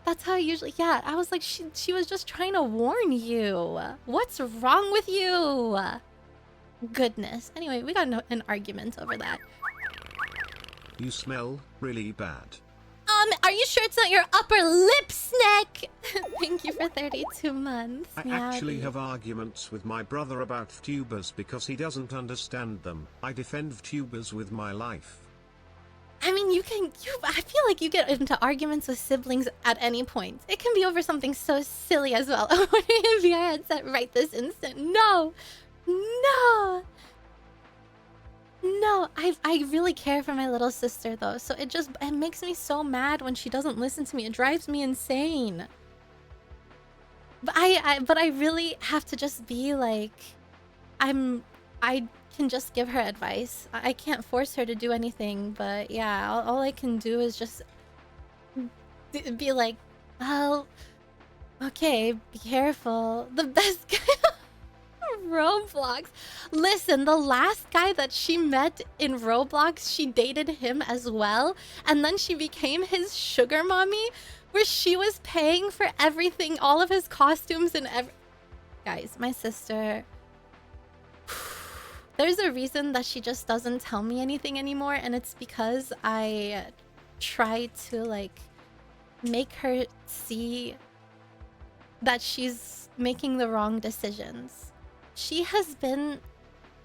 That's how I usually. Yeah, I was like, she was just trying to warn you. What's wrong with you? Goodness. Anyway, we got an argument over that. You smell really bad. Are you sure it's not your upper lip snack? Thank you for 32 months. I actually have arguments with my brother about VTubers because he doesn't understand them. I defend VTubers with my life. I mean, I feel like you get into arguments with siblings at any point. It can be over something so silly as well. Oh, a VR headset right this instant. No! No! No, I really care for my little sister though, so it makes me so mad when she doesn't listen to me. It drives me insane. But I really have to just be like, I can just give her advice. I can't force her to do anything, but yeah, all I can do is just be like, well, okay, be careful. The best guy. Roblox. Listen, the last guy that she met in Roblox, she dated him as well, and then she became his sugar mommy, where she was paying for everything, all of his costumes and Guys, my sister, there's a reason that she just doesn't tell me anything anymore, and it's because I try to like make her see that she's making the wrong decisions. She has been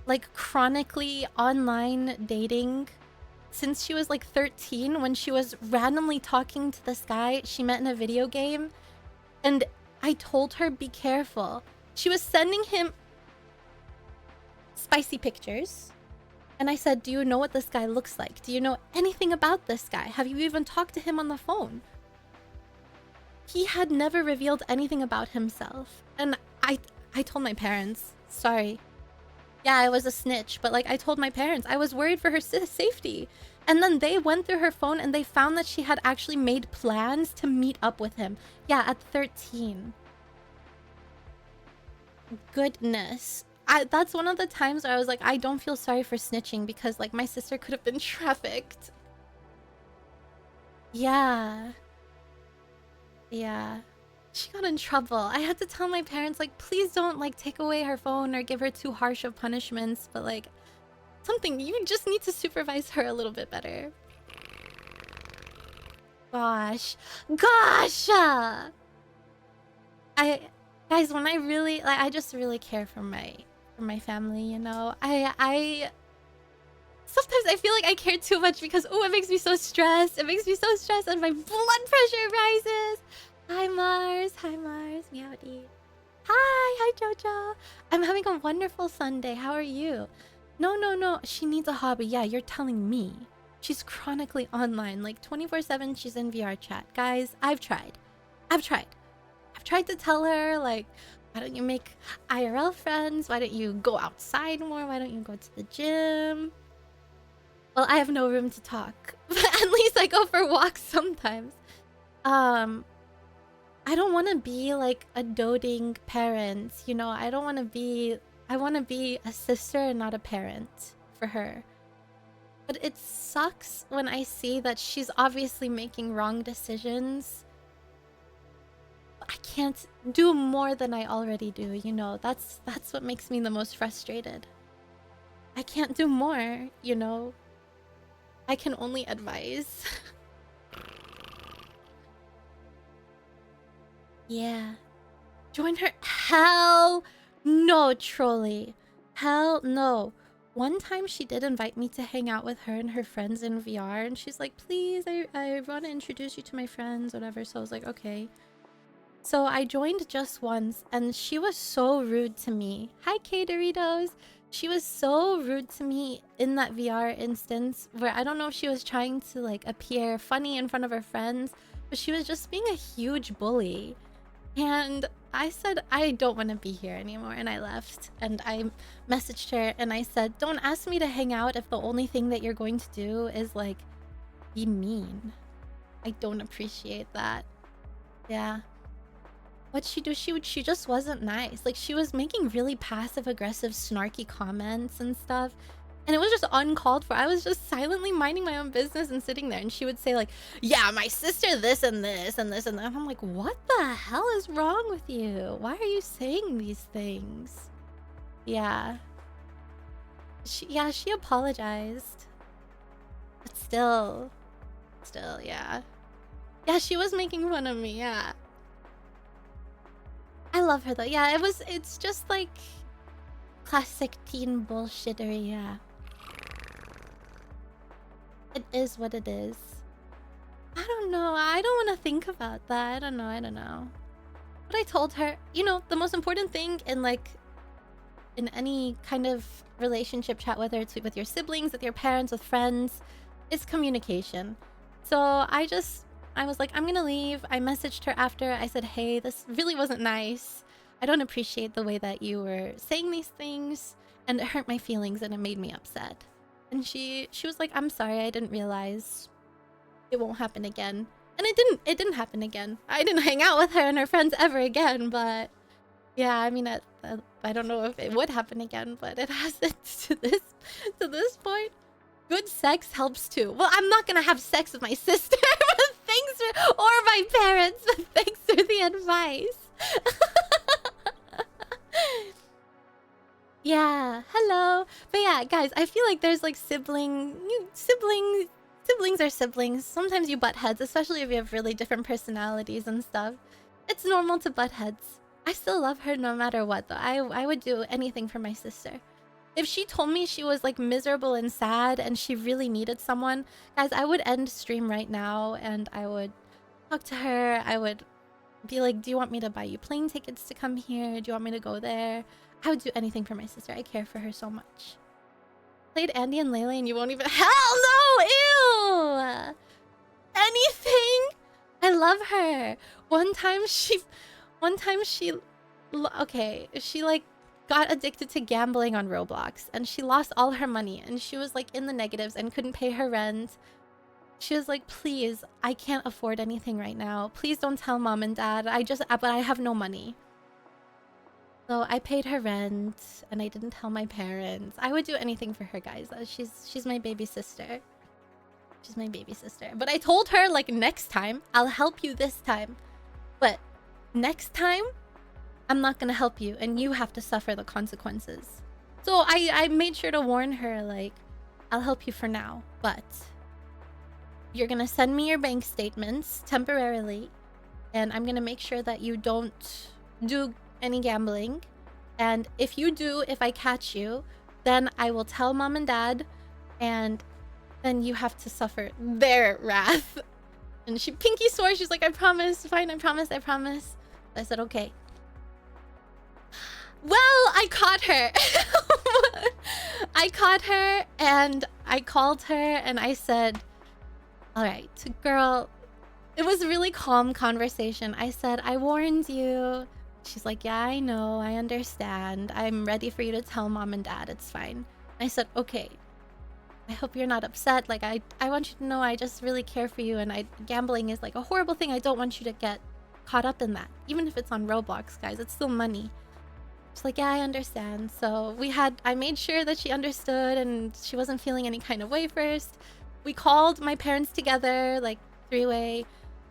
like chronically online dating since she was like 13, when she was randomly talking to this guy she met in a video game, and I told her, be careful. She was sending him spicy pictures, and I said, do you know what this guy looks like? Do you know anything about this guy? Have you even talked to him on the phone? He had never revealed anything about himself, and I told my parents. Sorry. Yeah, I was a snitch, but like I told my parents, I was worried for her safety. And then they went through her phone and they found that she had actually made plans to meet up with him. Yeah, at 13. Goodness. That's one of the times where I was like, I don't feel sorry for snitching, because like my sister could have been trafficked. Yeah. Yeah. She got in trouble. I had to tell my parents, like, please don't like take away her phone or give her too harsh of punishments, but like something, you just need to supervise her a little bit better. Gosh. Guys, when I really like, I just really care for my family, you know. I sometimes I feel like I care too much because it makes me so stressed. It makes me so stressed and my blood pressure rises. Hi Mars, meowdy. Hi Jojo. I'm having a wonderful Sunday. How are you? No. She needs a hobby. Yeah, you're telling me. She's chronically online, like 24/7. She's in VR chat. Guys, I've tried to tell her, like, why don't you make IRL friends? Why don't you go outside more? Why don't you go to the gym? Well, I have no room to talk, but at least I go for walks sometimes. I don't want to be like a doting parent, you know. I want to be a sister and not a parent for her. But it sucks when I see that she's obviously making wrong decisions. I can't do more than I already do, you know. That's what makes me the most frustrated. I can't do more, you know. I can only advise. Yeah. Join her? Hell no, Trolley. Hell no. One time she did invite me to hang out with her and her friends in VR, and she's like, please, I want to introduce you to my friends, whatever. So I was like, okay. So I joined just once, and she was so rude to me. Hi, K-Doritos. She was so rude to me in that VR instance, where I don't know if she was trying to like appear funny in front of her friends, but she was just being a huge bully. And I said, I don't want to be here anymore, and I left. And I messaged her and I said, don't ask me to hang out if the only thing that you're going to do is like be mean. I don't appreciate that. Yeah. what she do? She just wasn't nice. Like, she was making really passive aggressive, snarky comments and stuff. And it was just uncalled for. I was just silently minding my own business and sitting there. And she would say like, yeah, my sister this and this and this and that. And I'm like, what the hell is wrong with you? Why are you saying these things? Yeah. She apologized. But still, yeah. Yeah, she was making fun of me, yeah. I love her though. Yeah, it's just like classic teen bullshittery, yeah. It is what it is. I don't know. I don't want to think about that. I don't know. But I told her, you know, the most important thing in like in any kind of relationship chat, whether it's with your siblings, with your parents, with friends, is communication. So I was like, I'm gonna leave. I messaged her after. I said, hey, this really wasn't nice. I don't appreciate the way that you were saying these things, and it hurt my feelings and it made me upset. And she was like, I'm sorry, I didn't realize. It won't happen again. And it didn't happen again. I didn't hang out with her and her friends ever again, but yeah, I mean, I don't know if it would happen again, but it hasn't to this point. Good sex helps too. Well, I'm not gonna have sex with my sister, or my parents, but thanks for the advice. Yeah, hello. But yeah, guys, I feel like there's like siblings are siblings. Sometimes you butt heads, especially if you have really different personalities and stuff. It's normal to butt heads. I still love her no matter what, though. I would do anything for my sister. If she told me she was like miserable and sad and she really needed someone, guys, I would end stream right now and I would talk to her. I would be like, do you want me to buy you plane tickets to come here? Do you want me to go there? I would do anything for my sister. I care for her so much. Played Andy and Lele and you won't even— hell no! Ew! Anything? I love her. One time she like got addicted to gambling on Roblox and she lost all her money and she was like in the negatives and couldn't pay her rent. She was like, please, I can't afford anything right now. Please don't tell mom and dad. But I have no money. So I paid her rent and I didn't tell my parents. I would do anything for her, guys. She's my baby sister. She's my baby sister. But I told her, like, next time, I'll help you this time. But next time, I'm not gonna help you and you have to suffer the consequences. So I made sure to warn her, like, I'll help you for now, but you're gonna send me your bank statements temporarily and I'm gonna make sure that you don't do any gambling. And if you do, if I catch you, then I will tell mom and dad and then you have to suffer their wrath. And she pinky swore. She's like, I promise. Fine, I promise. I said, okay. Well, I caught her. I caught her and I called her and I said, all right, girl, it was a really calm conversation. I said, I warned you. She's like, yeah, I know. I understand. I'm ready for you to tell mom and dad. It's fine. I said, okay. I hope you're not upset. Like, I want you to know I just really care for you. And gambling is like a horrible thing. I don't want you to get caught up in that. Even if it's on Roblox, guys, it's still money. She's like, yeah, I understand. So I made sure that she understood and she wasn't feeling any kind of way first. We called my parents together, like three-way,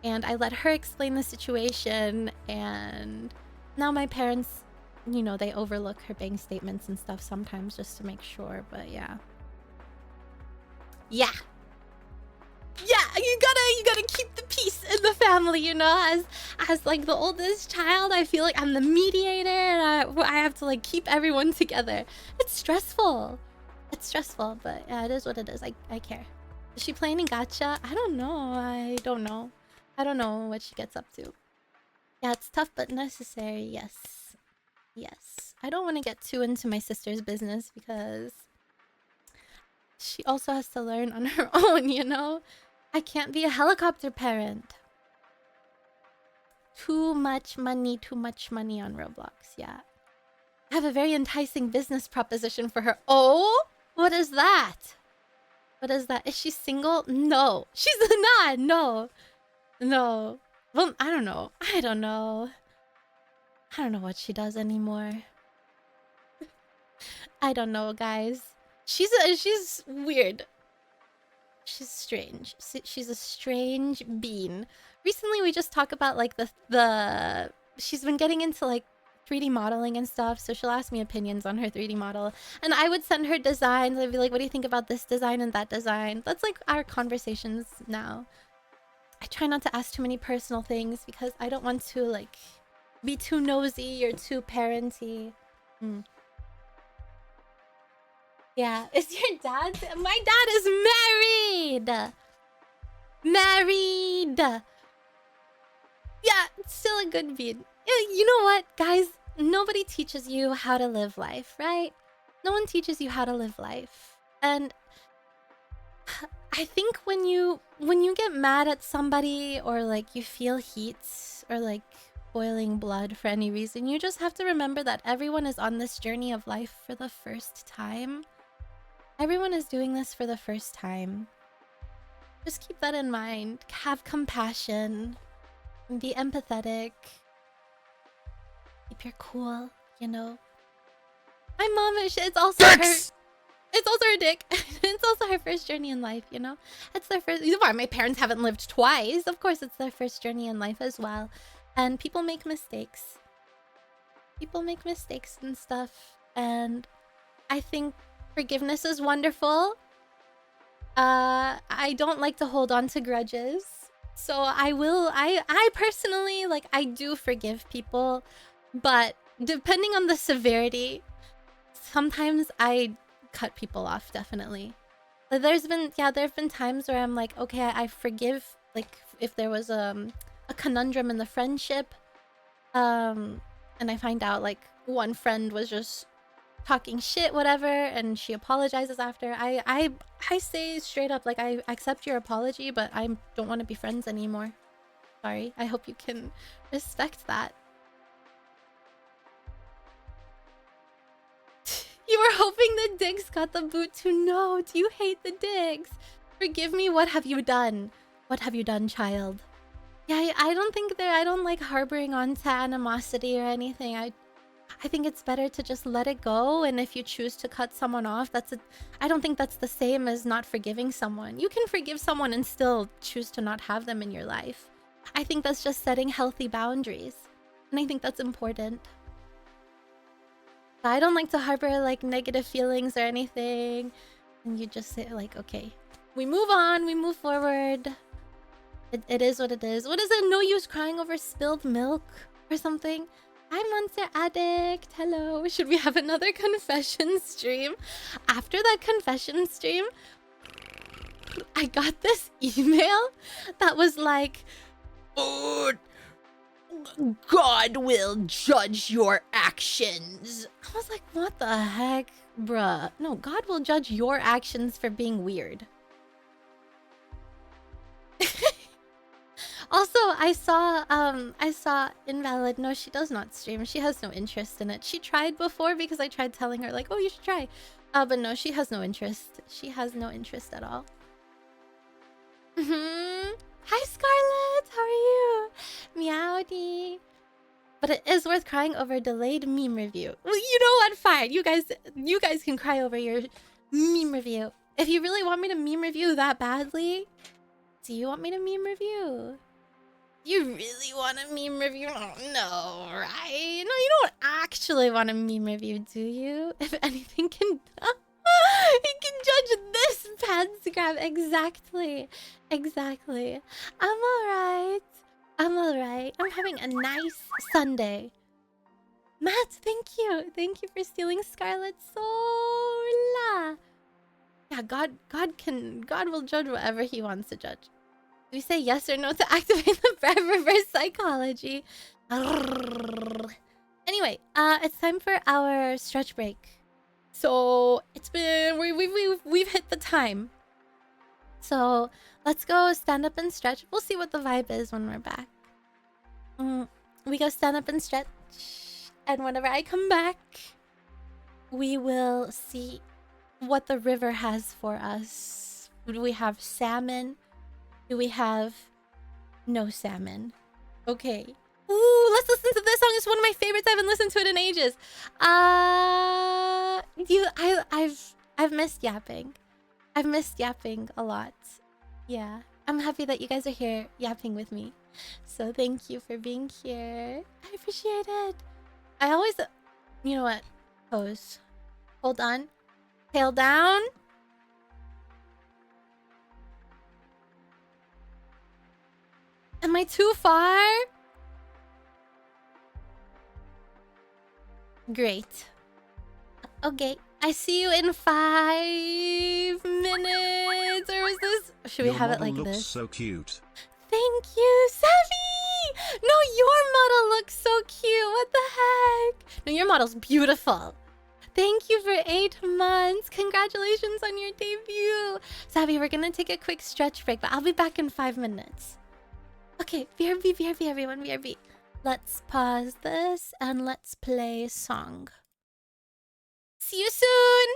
and I let her explain the situation. And now my parents, you know, they overlook her bank statements and stuff sometimes just to make sure. But yeah. Yeah, you gotta keep the peace in the family, you know. As like the oldest child, I feel like I'm the mediator and I have to like keep everyone together. It's stressful, but yeah, it is what it is. I care. Is she playing in gacha? I don't know what she gets up to. Yeah, it's tough but necessary. Yes, I don't want to get too into my sister's business because she also has to learn on her own, you know? I can't be a helicopter parent. Too much money on Roblox, yeah. I have a very enticing business proposition for her. Oh? What is that? Is she single? No. She's not. No. Well, I don't know. I don't know what she does anymore. I don't know, guys. She's weird. She's strange. She's a strange bean. Recently, we just talk about like the. She's been getting into like 3D modeling and stuff, so she'll ask me opinions on her 3D model, and I would send her designs. I'd be like, "What do you think about this design and that design?" That's like our conversations now. I try not to ask too many personal things because I don't want to like be too nosy or too parenty. Yeah, is your dad? My dad is married. Married. Yeah, it's still a good beat. You know what, guys? Nobody teaches you how to live life, right? No one teaches you how to live life. And I think when you get mad at somebody or like you feel heat or like boiling blood for any reason, you just have to remember that everyone is on this journey of life for the first time. Everyone is doing this for the first time. Just keep that in mind. Have compassion. Be empathetic. Keep your cool, you know. My mom is. It's also her. It's also her dick. It's also her first journey in life, you know. It's their first. Why my parents haven't lived twice? Of course, it's their first journey in life as well. And people make mistakes. People make mistakes and stuff. And I think forgiveness is wonderful. I don't like to hold on to grudges. So I personally, like, I do forgive people, but depending on the severity, sometimes I cut people off, definitely. Like, there have been times where I'm like, okay, I forgive, like, if there was a conundrum in the friendship, and I find out, like, one friend was just talking shit, whatever, and she apologizes after. I say straight up, like, I accept your apology, but I don't want to be friends anymore. Sorry. I hope you can respect that. You were hoping the Diggs got the boot to no. Do you hate the Diggs? Forgive me, what have you done? What have you done, child? Yeah, I don't like harboring on to animosity or anything. I think it's better to just let it go, and if you choose to cut someone off, I don't think that's the same as not forgiving someone. You can forgive someone and still choose to not have them in your life. I think that's just setting healthy boundaries, and I think that's important. I don't like to harbor like negative feelings or anything, and you just say like, okay, we move on, we move forward. It is what it is. What is it? No use crying over spilled milk or something? Hi, Monster Addict. Hello. Should we have another confession stream? After that confession stream, I got this email that was like, oh, God will judge your actions. I was like, what the heck? Bruh. No, God will judge your actions for being weird. Also, I saw Invalid. No, she does not stream. She has no interest in it. She tried before because I tried telling her like, oh, you should try. But no, she has no interest. She has no interest at all. Hi, Scarlett. How are you? Meowdy. But it is worth crying over delayed meme review. Well, you know what? Fine. You guys can cry over your meme review. If you really want me to meme review that badly, do you want me to meme review? You really want a meme review? Oh, no, right? No, you don't actually want a meme review, do you? If anything can... he can judge this pants grab. Exactly. Exactly. I'm alright. I'm alright. I'm having a nice Sunday. Matt, thank you. Thank you for stealing Scarlet Sola. Yeah, God will judge whatever he wants to judge. Do we say yes or no to activate the reverse psychology? Anyway, it's time for our stretch break. So it's been we've hit the time. So let's go stand up and stretch. We'll see what the vibe is when we're back. We go stand up and stretch, and whenever I come back, we will see what the river has for us. Do we have salmon? Do we have no salmon? Okay. Ooh, let's listen to this song. It's one of my favorites. I haven't listened to it in ages. I've missed yapping. I've missed yapping a lot. Yeah. I'm happy that you guys are here yapping with me. So thank you for being here. I appreciate it. I always, you know what? Pose. Hold on. Tail down. Am I too far? Great. Okay. I see you in 5 minutes. Or is this? Should we Your have it model like looks this? so cute. Thank you, Savvy! No, your model looks so cute. What the heck? No, your model's beautiful. Thank you for 8 months. Congratulations on your debut. Savvy, we're gonna take a quick stretch break, but I'll be back in 5 minutes. Okay, BRB, everyone, BRB. Let's pause this and let's play a song. See you soon!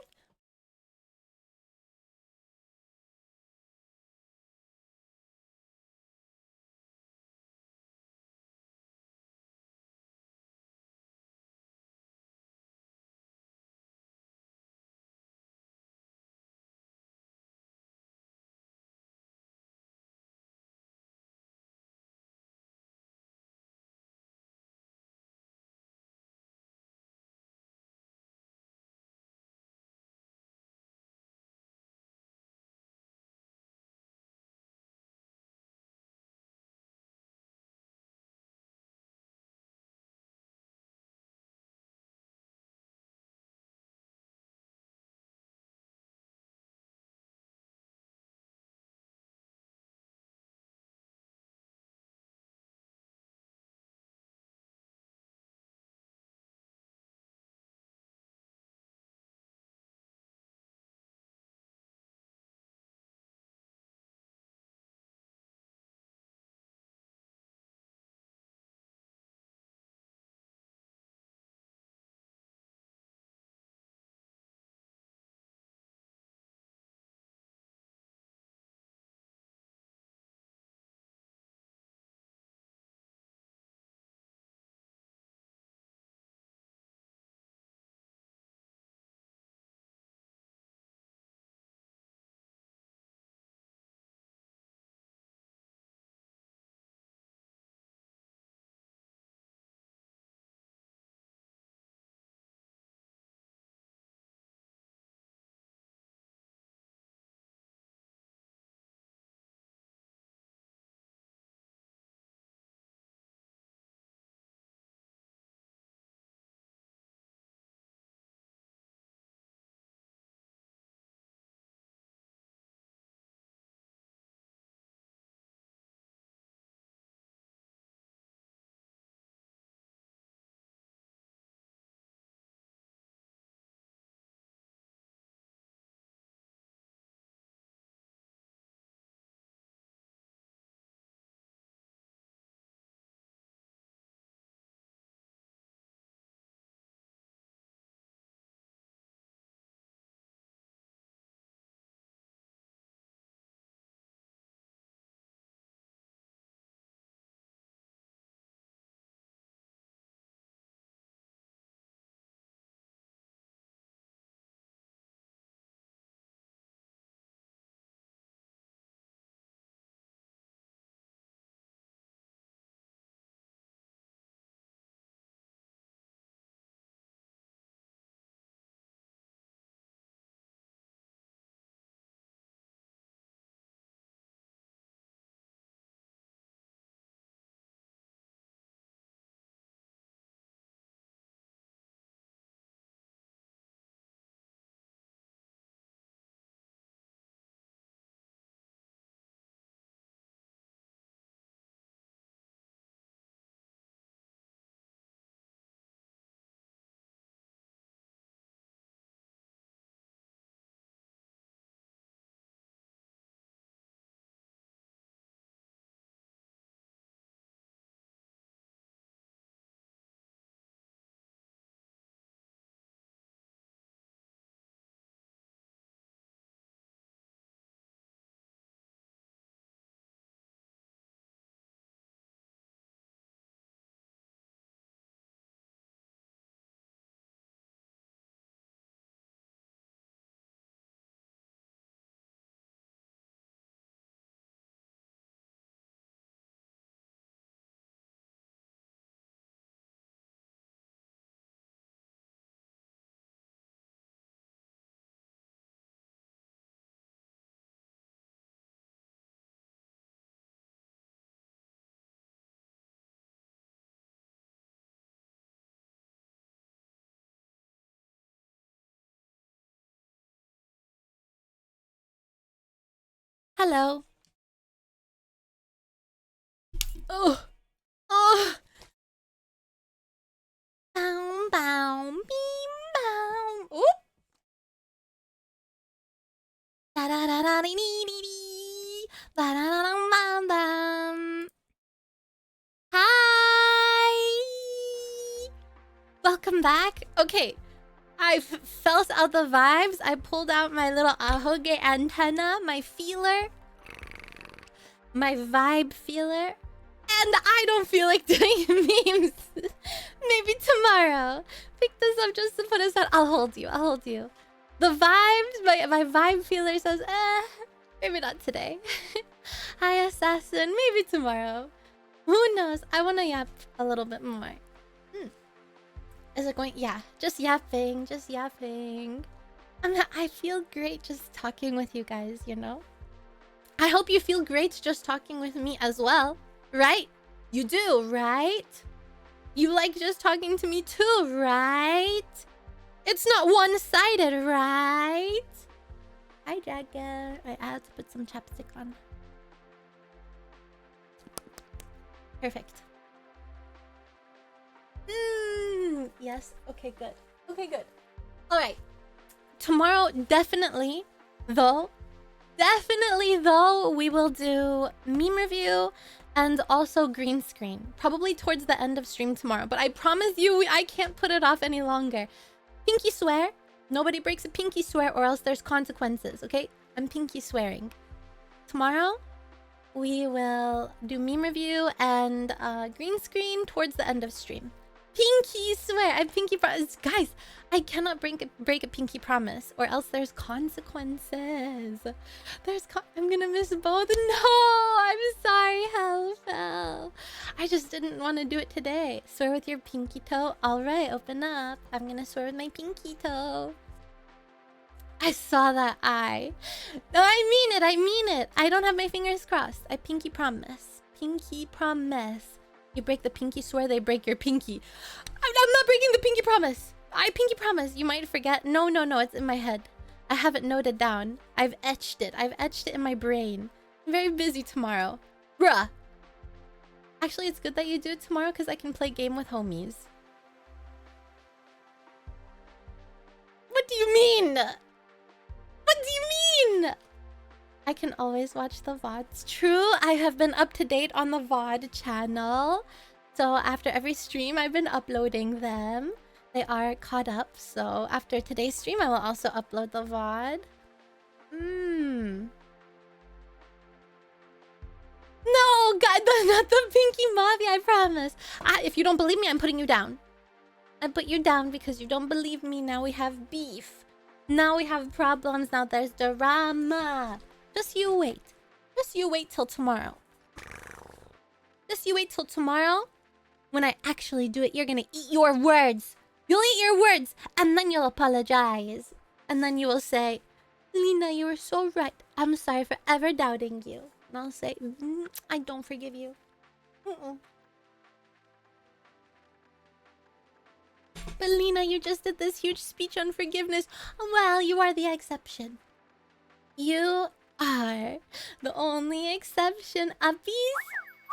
Hello. Oh. Oh. Bow, bow, beam, bow. Oop. Da da da da dee dee dee dee. Ba da da dum bam bam. Hi. Welcome back. Okay. I felt out the vibes. I pulled out my little ahoge antenna, my feeler, my vibe feeler. And I don't feel like doing memes. Maybe tomorrow. Pick this up just to put us on. I'll hold you. I'll hold you. The vibes, my vibe feeler says, maybe not today. Hi, assassin. Maybe tomorrow. Who knows? I want to yap a little bit more. Is it going? Yeah, just yapping. Just yapping. I feel great just talking with you guys, you know? I hope you feel great just talking with me as well. Right? You do, right? You like just talking to me too, right? It's not one-sided, right? Hi, Jagger. I had to put some chapstick on. Perfect. Yes. Okay, good. Okay, good. All right. Tomorrow, definitely, though, we will do meme review and also green screen. Probably towards the end of stream tomorrow. But I promise you, I can't put it off any longer. Pinky swear. Nobody breaks a pinky swear or else there's consequences, okay? I'm pinky swearing. Tomorrow, we will do meme review and green screen towards the end of stream. Pinky swear. I pinky promise. Guys, I cannot break a pinky promise or else there's consequences. I'm gonna miss both. No, I'm sorry, Hellfell. I just didn't want to do it today. Swear with your pinky toe. All right, open up. I'm gonna swear with my pinky toe. I saw that eye. No, I mean it. I don't have my fingers crossed. I pinky promise. Pinky promise. You break the pinky swear, they break your pinky. I'm not breaking the pinky promise. I pinky promise. You might forget. No. It's in my head. I have it noted down. I've etched it. In my brain. I'm very busy tomorrow. Bruh. Actually, it's good that you do it tomorrow because I can play game with homies. What do you mean? What do you mean? I can always watch the VODs. True, I have been up to date on the VOD channel. So after every stream, I've been uploading them. They are caught up. So after today's stream, I will also upload the VOD. No, God, not the Pinky Mafia, I promise. If you don't believe me, I'm putting you down. I put you down because you don't believe me. Now we have beef. Now we have problems. Now there's drama. Just you wait. Just you wait till tomorrow. Just you wait till tomorrow. When I actually do it, you're gonna eat your words. You'll eat your words. And then you'll apologize. And then you will say, Lena, you were so right. I'm sorry for ever doubting you. And I'll say, I don't forgive you. But Lena, you just did this huge speech on forgiveness. Well, you are the exception. You are the only exception, uppies.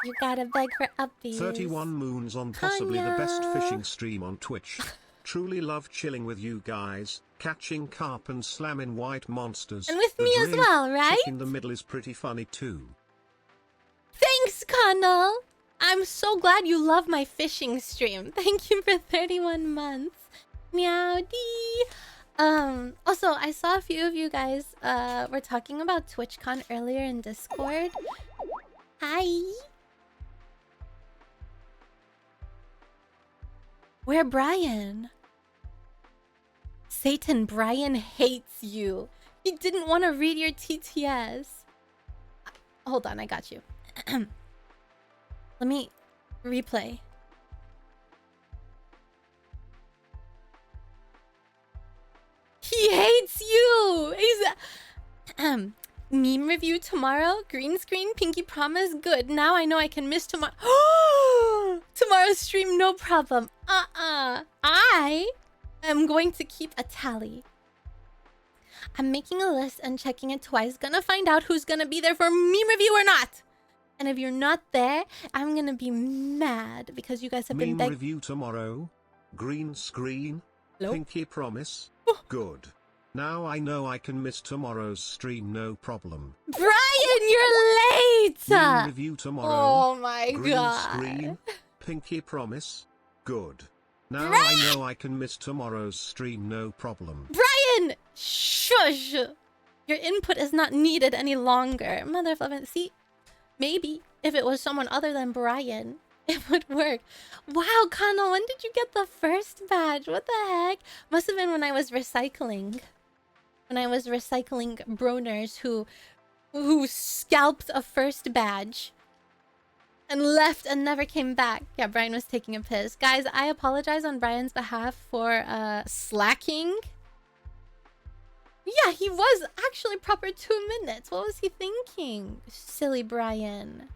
You gotta beg for uppies. 31 moons on possibly the best fishing stream on Twitch. Truly love chilling with you guys, catching carp and slamming white monsters. And with me as well, right? In the middle is pretty funny too. Thanks, Connell. I'm so glad you love my fishing stream. Thank you for 31 months. Meowdy. Also, I saw a few of you guys were talking about TwitchCon earlier in Discord. Hi. Where Brian? Satan, Brian hates you. He didn't want to read your TTS. Hold on, I got you. Let me replay. He hates you! He's meme review tomorrow, green screen, pinky promise, good. Now I know I can miss tomorrow. Tomorrow's stream, no problem. I am going to keep a tally. I'm making a list and checking it twice. Gonna find out who's gonna be there for meme review or not. And if you're not there, I'm gonna be mad because you guys have been Meme review tomorrow. Green screen. Hello? Pinky promise. Good. Now I know I can miss tomorrow's stream no problem. Brian, you're late! Meme review tomorrow. Oh my Green god. screen. Pinky promise. Good. Now I know I can miss tomorrow's stream no problem. Brian! Shush! Your input is not needed any longer. Motherfucker, see? Maybe if it was someone other than Brian, it would work. Wow, Kano, when did you get the first badge? What the heck? Must have been when I was recycling. When I was recycling broners who scalped a first badge and left and never came back. Yeah, Brian was taking a piss. Guys, I apologize on Brian's behalf for slacking. Yeah, he was actually proper 2 minutes. What was he thinking? Silly Brian.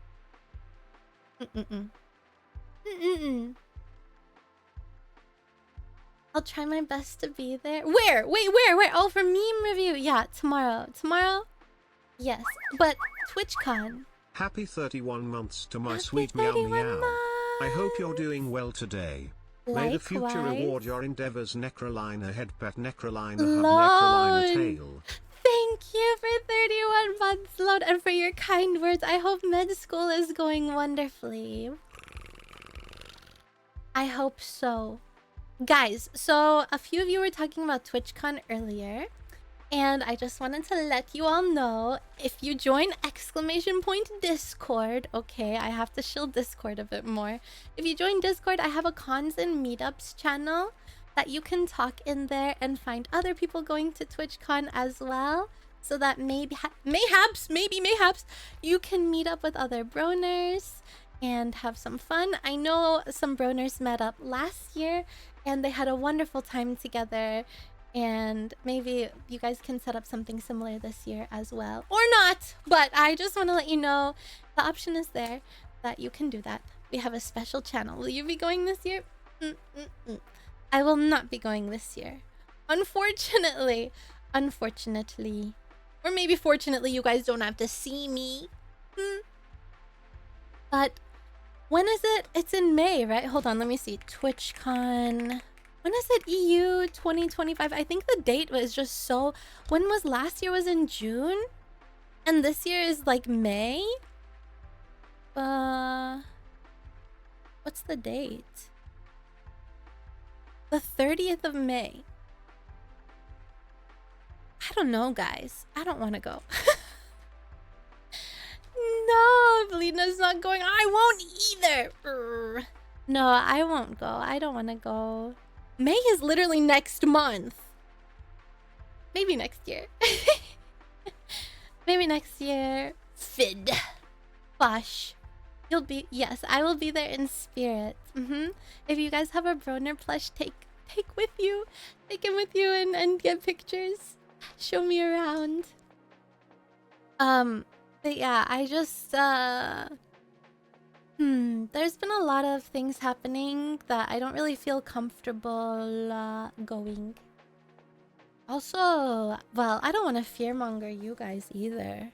I'll try my best to be there. Where? Wait, where? Oh, for meme review. Yeah, tomorrow. Tomorrow? Yes, but TwitchCon. Happy 31 months to my Happy sweet meow 31 meow. I hope you're doing well today. May the future Likewise. reward your endeavors. Nekrolina headpet, Nekrolina hub, Lord. Nekrolina tail. Thank you for 31 months, Lord, and for your kind words. I hope med school is going wonderfully. I hope so. Guys, so a few of you were talking about TwitchCon earlier, and I just wanted to let you all know, if you join !Discord, okay, I have to shield Discord a bit more. If you join Discord, I have a cons and meetups channel that you can talk in there and find other people going to TwitchCon as well, so that mayhaps you can meet up with other broners and have some fun. I know some broners met up last year and they had a wonderful time together, and maybe you guys can set up something similar this year as well, or not, but I just want to let you know the option is there that you can do that. We have a special channel. Will you be going this year? I will not be going this year, unfortunately. Or maybe fortunately, you guys don't have to see me. But when is it? It's in May, right? Hold on, let me see. TwitchCon. When is it? EU 2025. I think the date was just so... When was last year? Was in June? And this year is like May? What's the date? The 30th of May. I don't know, guys. I don't want to go. No, Belina's not going. I won't either. No, I won't go. I don't want to go. May is literally next month. Maybe next year. Maybe next year. Fid. Bosh. You'll be... Yes, I will be there in spirit. If you guys have a Broner plush, take with you. Take him with you and get pictures. Show me around. But yeah, I just... There's been a lot of things happening that I don't really feel comfortable going. Also, well, I don't want to fearmonger you guys either.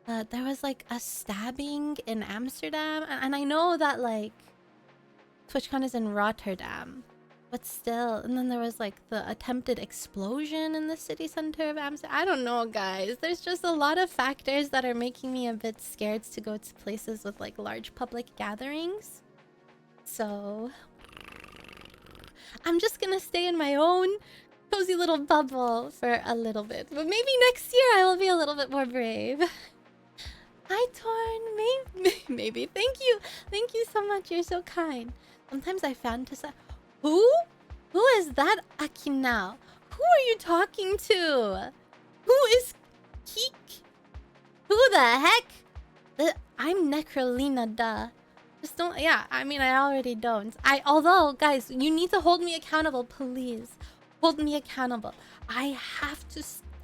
But there was like a stabbing in Amsterdam, and I know that like TwitchCon is in Rotterdam, but still. And then there was like the attempted explosion in the city center of Amsterdam. I don't know, guys. There's just a lot of factors that are making me a bit scared to go to places with like large public gatherings. So I'm just gonna stay in my own cozy little bubble for a little bit. But maybe next year I will be a little bit more brave. Hi, Torn. Maybe. Thank you. Thank you so much. You're so kind. Sometimes I fantasize. Who? Who is that Akinao? Who are you talking to? Who is Keek? Who the heck? I'm Nekrolina, duh. Just don't... Yeah, I mean, I already don't. Although, guys, you need to hold me accountable, please. Hold me accountable. I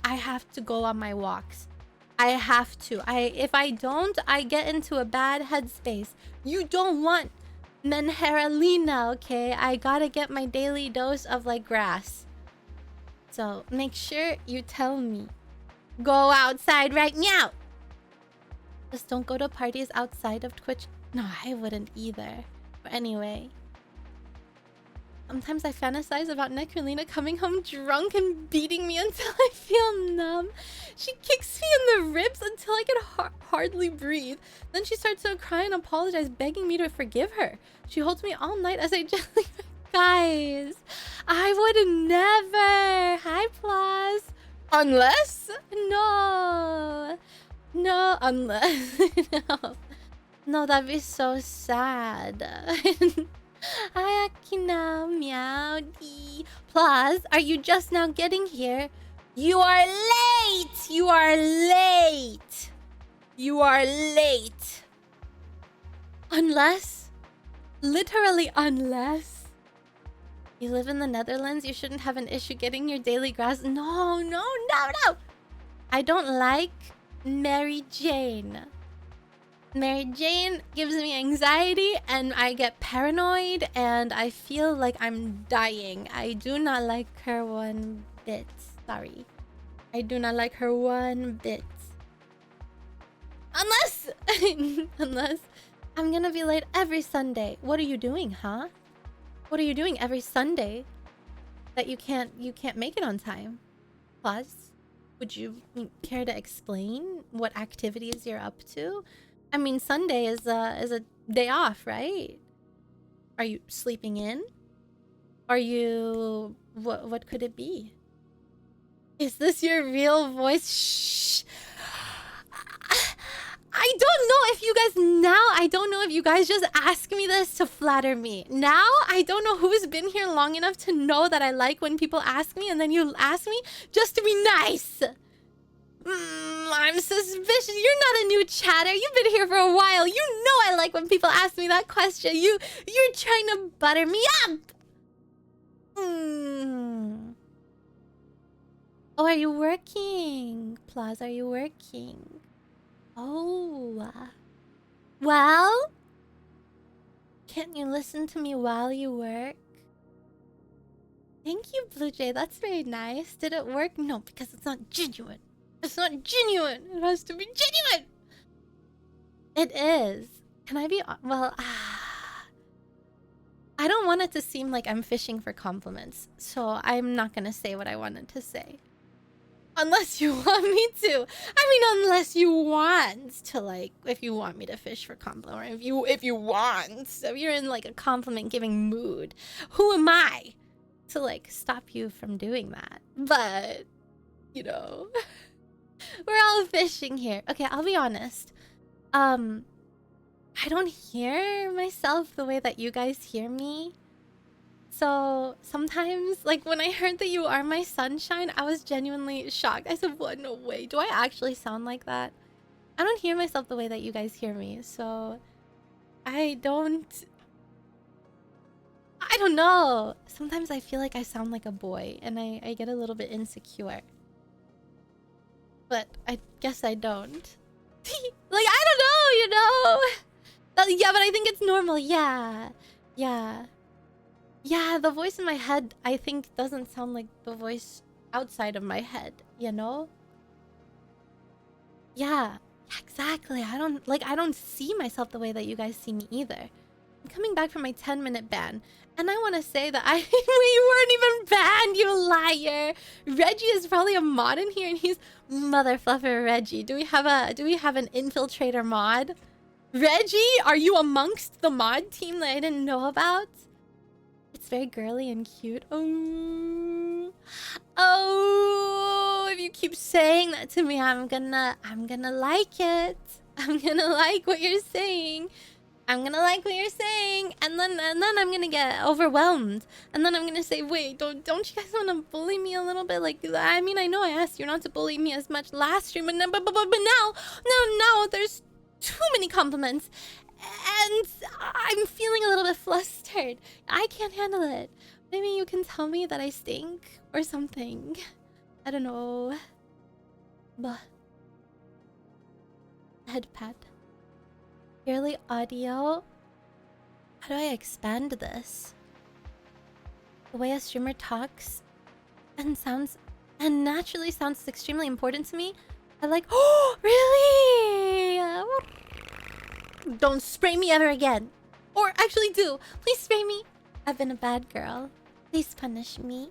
have to go on my walks. I have to. If I don't, I get into a bad headspace. You don't want Menheralina, okay? I gotta get my daily dose of like grass. So make sure you tell me. Go outside right now. Just don't go to parties outside of Twitch. No, I wouldn't either. But anyway. Sometimes I fantasize about Nekrolina coming home drunk and beating me until I feel numb. She kicks me in the ribs until I can hardly breathe. Then she starts to cry and apologize, begging me to forgive her. She holds me all night as I gently... Guys, I would never. Hi, Plus. Unless? No. No, unless... no. No, that'd be so sad. Ayakina meowdy. Plus, are you just now getting here? You are late! You are late! You are late! Unless? Literally unless? You live in the Netherlands, you shouldn't have an issue getting your daily grass. No, no, no, no! I don't like Mary Jane. Mary Jane gives me anxiety and I get paranoid and I feel like I'm dying. I do not like her one bit. Sorry. I do not like her one bit. Unless... unless I'm gonna be late every Sunday. What are you doing, huh? What are you doing every Sunday that you can't make it on time? Plus, would you care to explain what activities you're up to? I mean, Sunday is a day off, right? Are you sleeping in? Are you... What could it be? Is this your real voice? Shh! I don't know if you guys... Now, I don't know if you guys just ask me this to flatter me. Now, I don't know who's been here long enough to know that I like when people ask me and then you ask me just to be nice. I'm suspicious. You're not a new chatter. You've been here for a while. You know I like when people ask me that question. You're trying to butter me up. Oh, are you working? Plus, are you working? Oh. Well? Can't you listen to me while you work? Thank you, Blue Jay. That's very nice. Did it work? No, because it's not genuine. It's not genuine. It has to be genuine. It is. Can I be... Well, I don't want it to seem like I'm fishing for compliments. So I'm not going to say what I wanted to say. Unless you want me to. I mean, unless you want to, like... If you want me to fish for compliments. Or if you want. So if you're in, like, a compliment-giving mood. Who am I to, like, stop you from doing that? But, you know... We're all fishing here. Okay, I'll be honest. I don't hear myself the way that you guys hear me. So sometimes, like when I heard that you are my sunshine, I was genuinely shocked. I said, what? No way. Do I actually sound like that? I don't hear myself the way that you guys hear me. So I don't know. Sometimes I feel like I sound like a boy and I get a little bit insecure. But I guess I don't. Like, I don't know, you know? Yeah, but I think it's normal. Yeah. Yeah. Yeah, the voice in my head, I think, doesn't sound like the voice outside of my head, you know? Yeah. Yeah, exactly. I don't see myself the way that you guys see me either. I'm coming back from my 10-minute ban. And I want to say that you weren't even banned, you liar. Reggie is probably a mod in here, and he's mother fluffer Reggie. Do we have an infiltrator mod? Reggie, are you amongst the mod team that I didn't know about? It's very girly and cute. Oh, if you keep saying that to me, I'm gonna like it. I'm gonna like what you're saying. I'm gonna like what you're saying, and then I'm gonna get overwhelmed, and then I'm gonna say, wait, don't you guys want to bully me a little bit? Like, I mean, I know I asked you not to bully me as much last stream, but now there's too many compliments, and I'm feeling a little bit flustered. I can't handle it. Maybe you can tell me that I stink or something. I don't know. But head pat. Purely audio. How do I expand this? The way a streamer talks and sounds and naturally sounds extremely important to me. I like, oh, really? Don't spray me ever again. Or actually do. Please spray me. I've been a bad girl. Please punish me.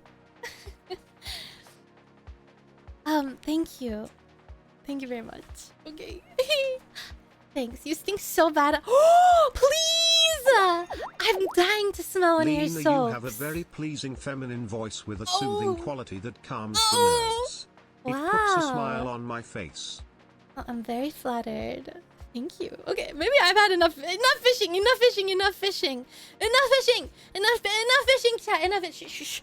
Thank you. Thank you very much. Okay. Thanks. You stink so bad. Oh, please! I'm dying to smell one of your Lena, soaps. you have a very pleasing feminine voice with a soothing quality that calms the nerves. It Wow. puts a smile on my face. Oh, I'm very flattered. Thank you. Okay, maybe I've had enough fishing, enough fishing, enough fishing. Enough fishing! Enough fishing, chat, enough fishing. Shh.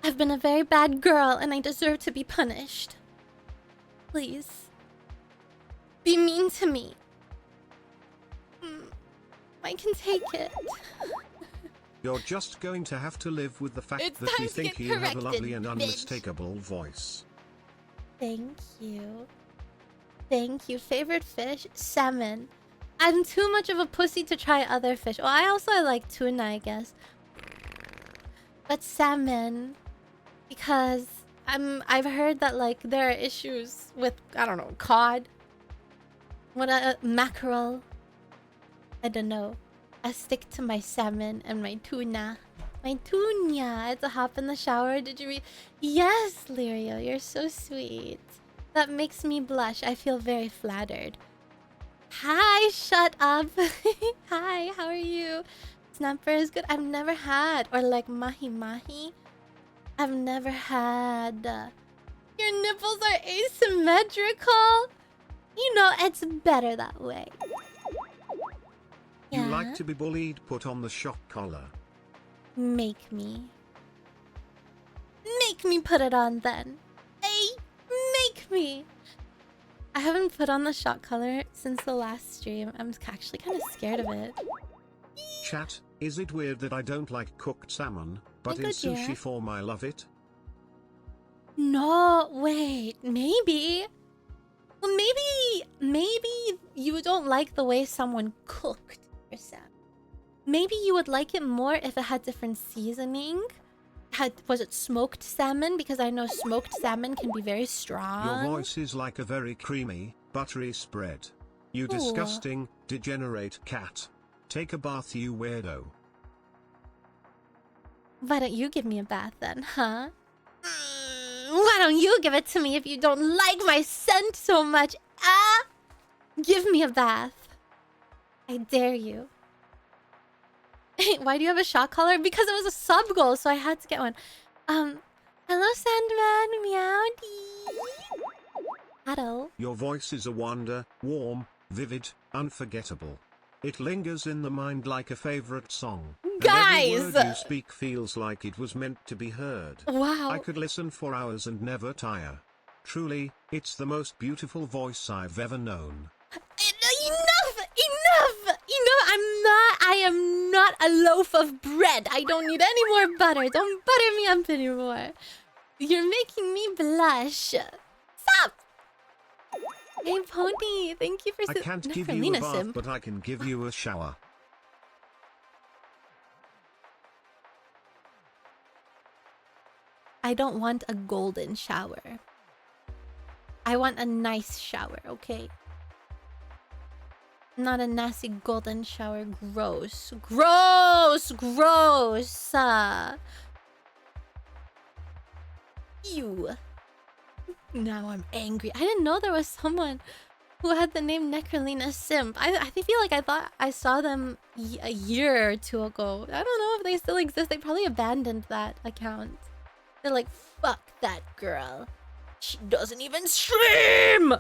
I've been a very bad girl and I deserve to be punished. Please. Be mean to me. I can take it. You're just going to have to live with the fact It's that we time to think get you have a corrected, lovely and bitch. unmistakable voice. Thank you. Thank you. Favorite fish? Salmon. I'm too much of a pussy to try other fish. Well, I like tuna, I guess. But salmon. Because I've heard that like there are issues with, I don't know, cod. Mackerel. I don't know. I stick to my salmon and my tuna. My tuna. It's a hop in the shower. Did you read? Yes, Lirio, you're so sweet. That makes me blush. I feel very flattered. Hi, shut up. Hi, how are you? Snapper is good. I've never had. Or like mahi mahi. I've never had. Your nipples are asymmetrical. You know, it's better that way. You like to be bullied? Put on the shock collar. Make me. Make me put it on then. Hey, make me. I haven't put on the shock collar since the last stream. I'm actually kind of scared of it. Chat, is it weird that I don't like cooked salmon, but in Good, sushi yeah. form I love it? No, wait, maybe. Well, maybe you don't like the way someone cooked your salmon. Maybe you would like it more if it had different seasoning. Was it smoked salmon? Because I know smoked salmon can be very strong. Your voice is like a very creamy, buttery spread. You disgusting, degenerate cat. Take a bath, you weirdo. Why don't you give me a bath then, huh? Why don't you give it to me if you don't like my scent so much? Ah! Give me a bath. I dare you. Why do you have a shock collar? Because it was a sub goal, so I had to get one. Hello, Sandman. Meowdy. Hello. Your voice is a wonder, warm, vivid, unforgettable. It lingers in the mind like a favorite song. Guys! And every word you speak feels like it was meant to be heard. Wow. I could listen for hours and never tire. Truly, it's the most beautiful voice I've ever known. Enough! I am not a loaf of bread. I don't need any more butter. Don't butter me up anymore. You're making me blush. Stop! Hey, Pony, thank you for... I can't give you a bath, but I can give you a shower. I don't want a golden shower. I want a nice shower, okay? Not a nasty golden shower. Gross. Gross! Gross! Ew. Now I'm angry. I didn't know there was someone who had the name Nekrolina Simp. I feel like I thought I saw them a year or two ago. I don't know if they still exist. They probably abandoned that account. They're like, fuck that girl. She doesn't even stream!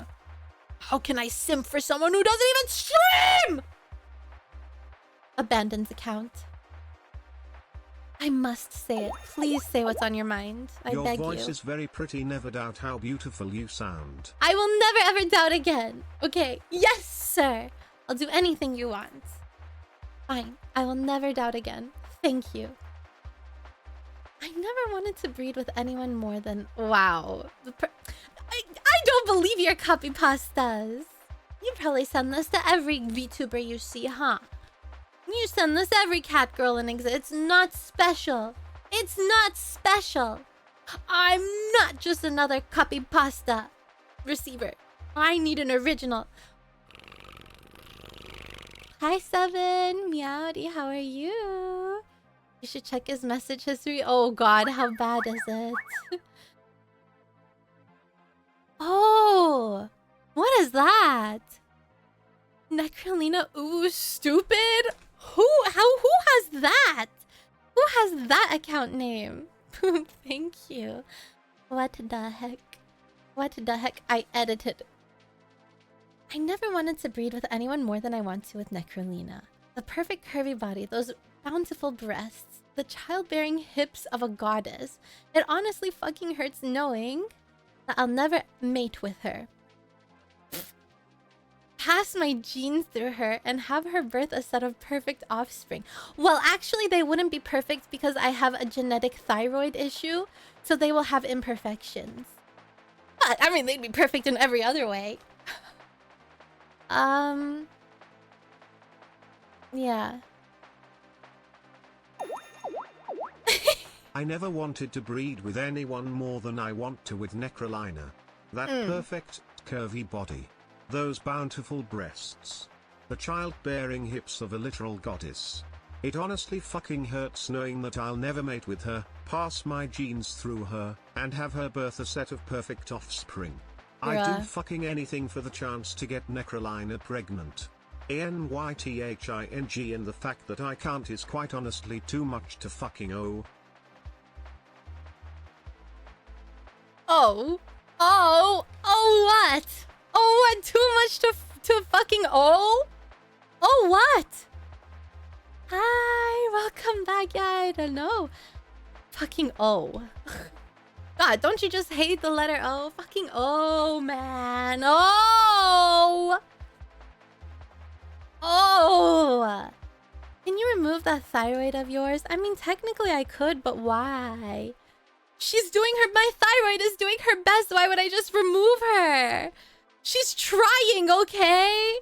How can I simp for someone who doesn't even stream? Abandoned account. I must say it. Please say what's on your mind. I beg you. Your voice is very pretty. Never doubt how beautiful you sound. I will never ever doubt again. Okay. Yes, sir. I'll do anything you want. Fine. I will never doubt again. Thank you. I never wanted to breed with anyone more than... Wow. I don't believe your copy pastas. You probably send this to every VTuber you see, huh? You send this to every cat girl in exist. It's not special. It's not special. I'm not just another copy pasta receiver. I need an original. Hi, Seven. Meowdy, how are you? You should check his message history. Oh god, how bad is it? Oh, what is that? Nekrolina, ooh, stupid? Who has that? Who has that account name? Thank you. What the heck? What the heck? I edited. I never wanted to breed with anyone more than I want to with Nekrolina. The perfect curvy body, those bountiful breasts, the childbearing hips of a goddess. It honestly fucking hurts knowing that I'll never mate with her. Pass my genes through her and have her birth a set of perfect offspring. Well, actually, they wouldn't be perfect because I have a genetic thyroid issue, so they will have imperfections. But, I mean, they'd be perfect in every other way. Yeah. I never wanted to breed with anyone more than I want to with Nekrolina. That perfect, curvy body. Those bountiful breasts. The childbearing hips of a literal goddess. It honestly fucking hurts knowing that I'll never mate with her, pass my genes through her, and have her birth a set of perfect offspring. I'd do fucking anything for the chance to get Nekrolina pregnant. ANYTHING, and the fact that I can't is quite honestly too much to fucking owe. Oh what? Oh what? Too much to fucking owe? Oh what? Hi, welcome back. Yeah, I don't know. Fucking O. God, don't you just hate the letter O? Fucking O, man. Oh! Oh! Can you remove that thyroid of yours? I mean, technically I could, but why? She's doing her... My thyroid is doing her best. Why would I just remove her? She's trying, okay?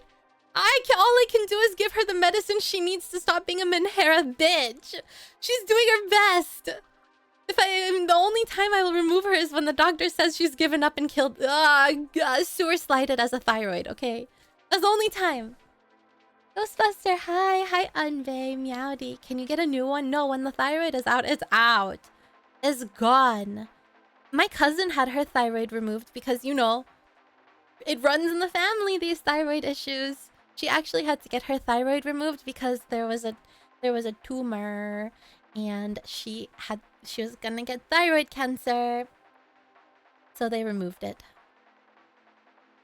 All I can do is give her the medicine she needs to stop being a Menhera bitch. She's doing her best. The only time I will remove her is when the doctor says she's given up and killed... sewer slided as a thyroid, okay? That's the only time. Ghostbuster, hi. Hi, Unbay, Meowdy. Can you get a new one? No, when the thyroid is out, it's out. It's gone. My cousin had her thyroid removed because, you know, it runs in the family, these thyroid issues. She actually had to get her thyroid removed because there was a tumor and she was gonna get thyroid cancer. So they removed it.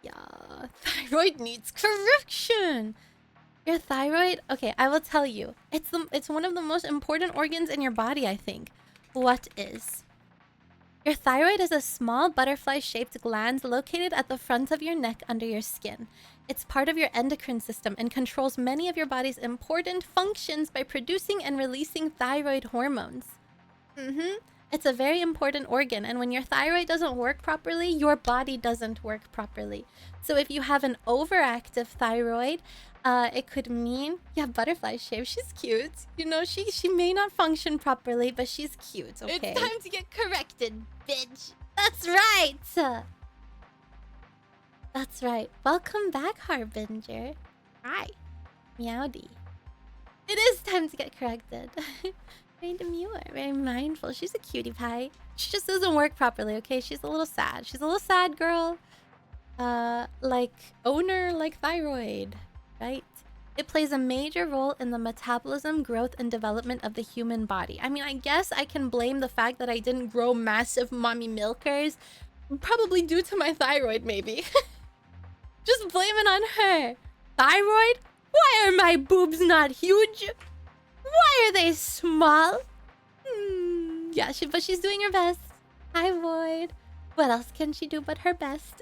Yeah, thyroid needs correction. Your thyroid? Okay, I will tell you. It's one of the most important organs in your body, I think. What is? Your thyroid is a small butterfly-shaped gland located at the front of your neck under your skin. It's part of your endocrine system and controls many of your body's important functions by producing and releasing thyroid hormones. It's a very important organ, and when your thyroid doesn't work properly, your body doesn't work properly. So if you have an overactive thyroid, it could mean... Yeah, butterfly shape. She's cute. You know, she may not function properly, but she's cute, okay? It's time to get corrected, bitch. That's right! That's right. Welcome back, Harbinger. Hi. Meowdy. It is time to get corrected. Very demure, very mindful. She's a cutie pie. She just doesn't work properly, okay? She's a little sad. She's a little sad girl. Like owner, like thyroid, right? It plays a major role in the metabolism, growth, and development of the human body. I mean, I guess I can blame the fact that I didn't grow massive mommy milkers. Probably due to my thyroid, maybe. Just blame it on her. Thyroid? Why are my boobs not huge? Why are they small? Yeah, but she's doing her best. Hi, Void. What else can she do but her best?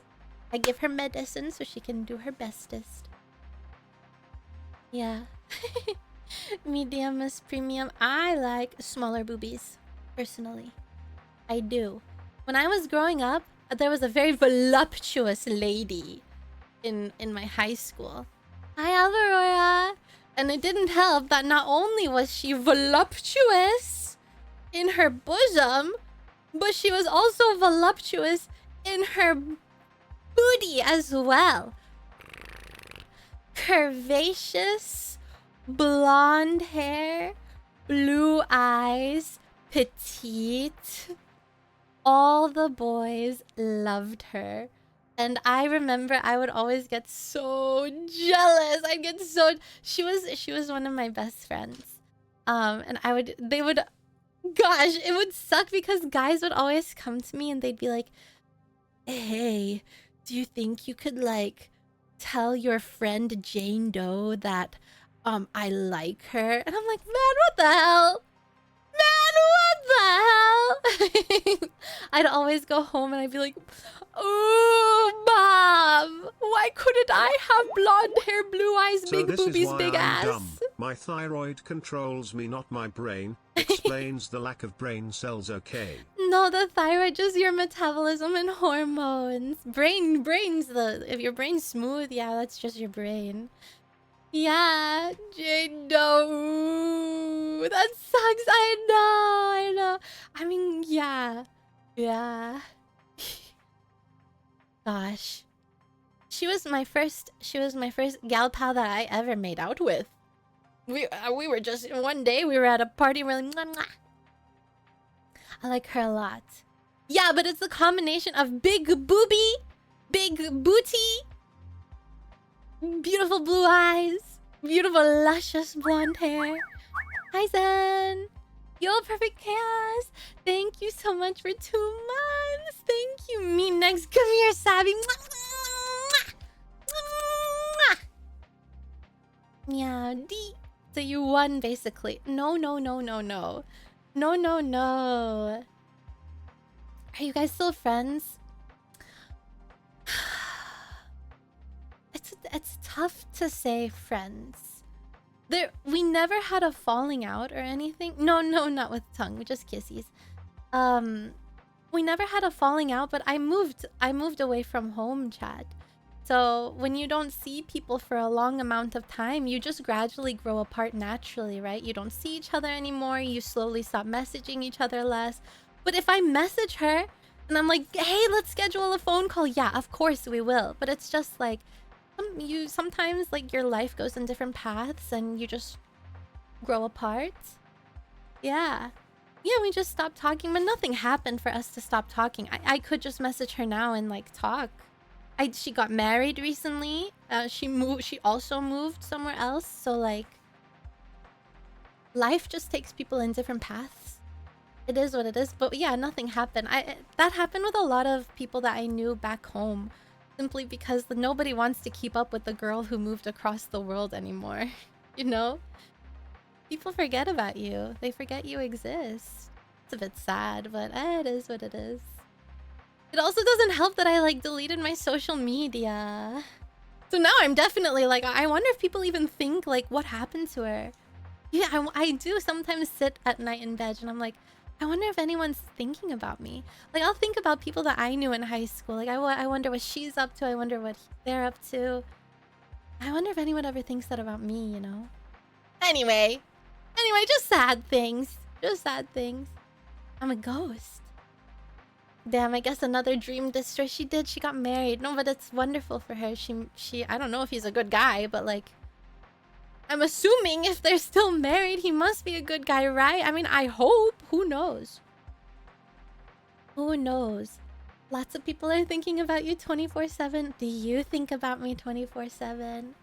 I give her medicine so she can do her bestest. Yeah. Medium is premium. I like smaller boobies, personally. I do. When I was growing up, there was a very voluptuous lady in my high school. Hi, Alvarora. And it didn't help that not only was she voluptuous in her bosom, but she was also voluptuous in her booty as well. Curvaceous, blonde hair, blue eyes, petite. All the boys loved her. And I remember I would always get so jealous. I'd get so... She was one of my best friends. And they would... Gosh, it would suck because guys would always come to me and they'd be like, hey, do you think you could, like, tell your friend Jane Doe that, I like her? And I'm like, man, what the hell? Man, what the hell? I'd always go home and I'd be like, oh, Mom, why couldn't I have blonde hair, blue eyes, So big this boobies, is why big I'm ass? dumb. My thyroid controls me, not my brain. Explains the lack of brain cells, okay? No, the thyroid, just your metabolism and hormones. Brain's if your brain's smooth, yeah, that's just your brain. Yeah, Jane Doe. That sucks. I know. I mean, yeah. Gosh. She was my first gal pal that I ever made out with. We were just one day we were at a party, really. Mwah, mwah. I like her a lot. Yeah, but it's the combination of big booby, big booty, beautiful blue eyes, beautiful luscious blonde hair. Hi Zen. Yo, perfect chaos. Thank you so much for 2 months. Thank you. Me next. Come here, Savvy. Yeah, D. So you won basically. No. Are you guys still friends? It's tough to say friends. We never had a falling out or anything. No, not with tongue. We just kissies. We never had a falling out, but I moved away from home, Chad. So when you don't see people for a long amount of time, you just gradually grow apart naturally, right? You don't see each other anymore. You slowly stop messaging each other less. But if I message her and I'm like, hey, let's schedule a phone call. Yeah, of course we will. But it's just like, sometimes like your life goes in different paths and you just grow apart. Yeah, we just stopped talking, but nothing happened for us to stop talking. I could just message her now and like talk. She got married recently. She also moved somewhere else. So like, life just takes people in different paths. It is what it is. But yeah, nothing happened. That happened with a lot of people that I knew back home. Simply because nobody wants to keep up with the girl who moved across the world anymore. You know? People forget about you. They forget you exist. It's a bit sad, but it is what it is. It also doesn't help that I like deleted my social media. So now I'm definitely like, I wonder if people even think like, what happened to her? Yeah, I do sometimes sit at night in bed and I'm like, I wonder if anyone's thinking about me. Like, I'll think about people that I knew in high school. Like, I wonder what she's up to. I wonder what they're up to. I wonder if anyone ever thinks that about me, you know? Anyway, just sad things. I'm a ghost. Damn, I guess another dream destroy. She got married. No, but it's wonderful for her. She I don't know if he's a good guy, but like, I'm assuming if they're still married, he must be a good guy, right? I mean, I hope. Who knows? Who knows? Lots of people are thinking about you 24/7. Do you think about me 24/7?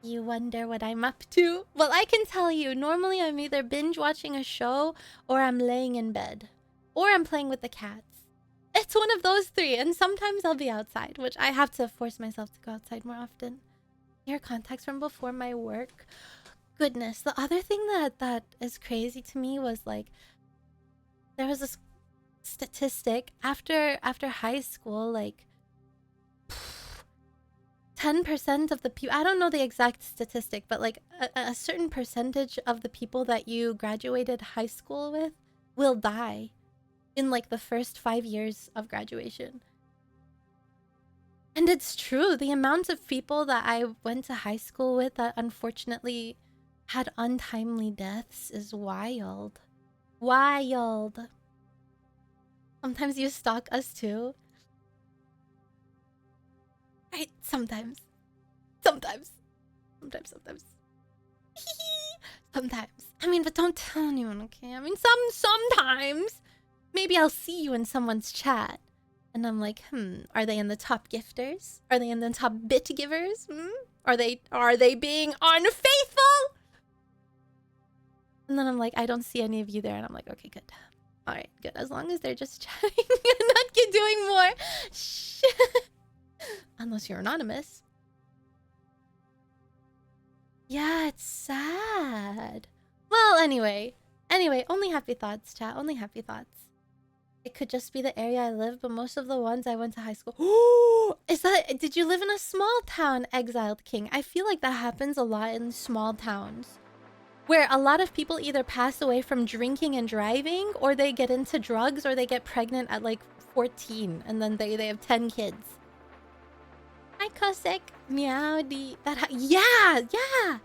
You wonder what I'm up to? Well, I can tell you, normally I'm either binge watching a show or I'm laying in bed. Or I'm playing with the cats. It's one of those three, and sometimes I'll be outside, which I have to force myself to go outside more often. Your contacts from before my work. Goodness, the other thing that is crazy to me was like, there was this statistic after high school, like 10% of the people, I don't know the exact statistic, but like a certain percentage of the people that you graduated high school with will die in like the first 5 years of graduation. And it's true. The amount of people that I went to high school with that unfortunately had untimely deaths is wild. Wild. Sometimes you stalk us too. Right? Sometimes. Sometimes. Sometimes. Sometimes. I mean, but don't tell anyone, okay? I mean, sometimes. Maybe I'll see you in someone's chat. And I'm like, are they in the top gifters? Are they in the top bit givers? Are they being unfaithful? And then I'm like, I don't see any of you there. And I'm like, okay, good. All right, good. As long as they're just chatting and not doing more shit. Unless you're anonymous. Yeah, it's sad. Well, anyway, only happy thoughts, chat. Only happy thoughts. It could just be the area I live, but most of the ones I went to high school. Did you live in a small town, Exiled King? I feel like that happens a lot in small towns, where a lot of people either pass away from drinking and driving, or they get into drugs, or they get pregnant at like 14, and then they have 10 kids. Hi, Kosek. Meowdy. Yeah.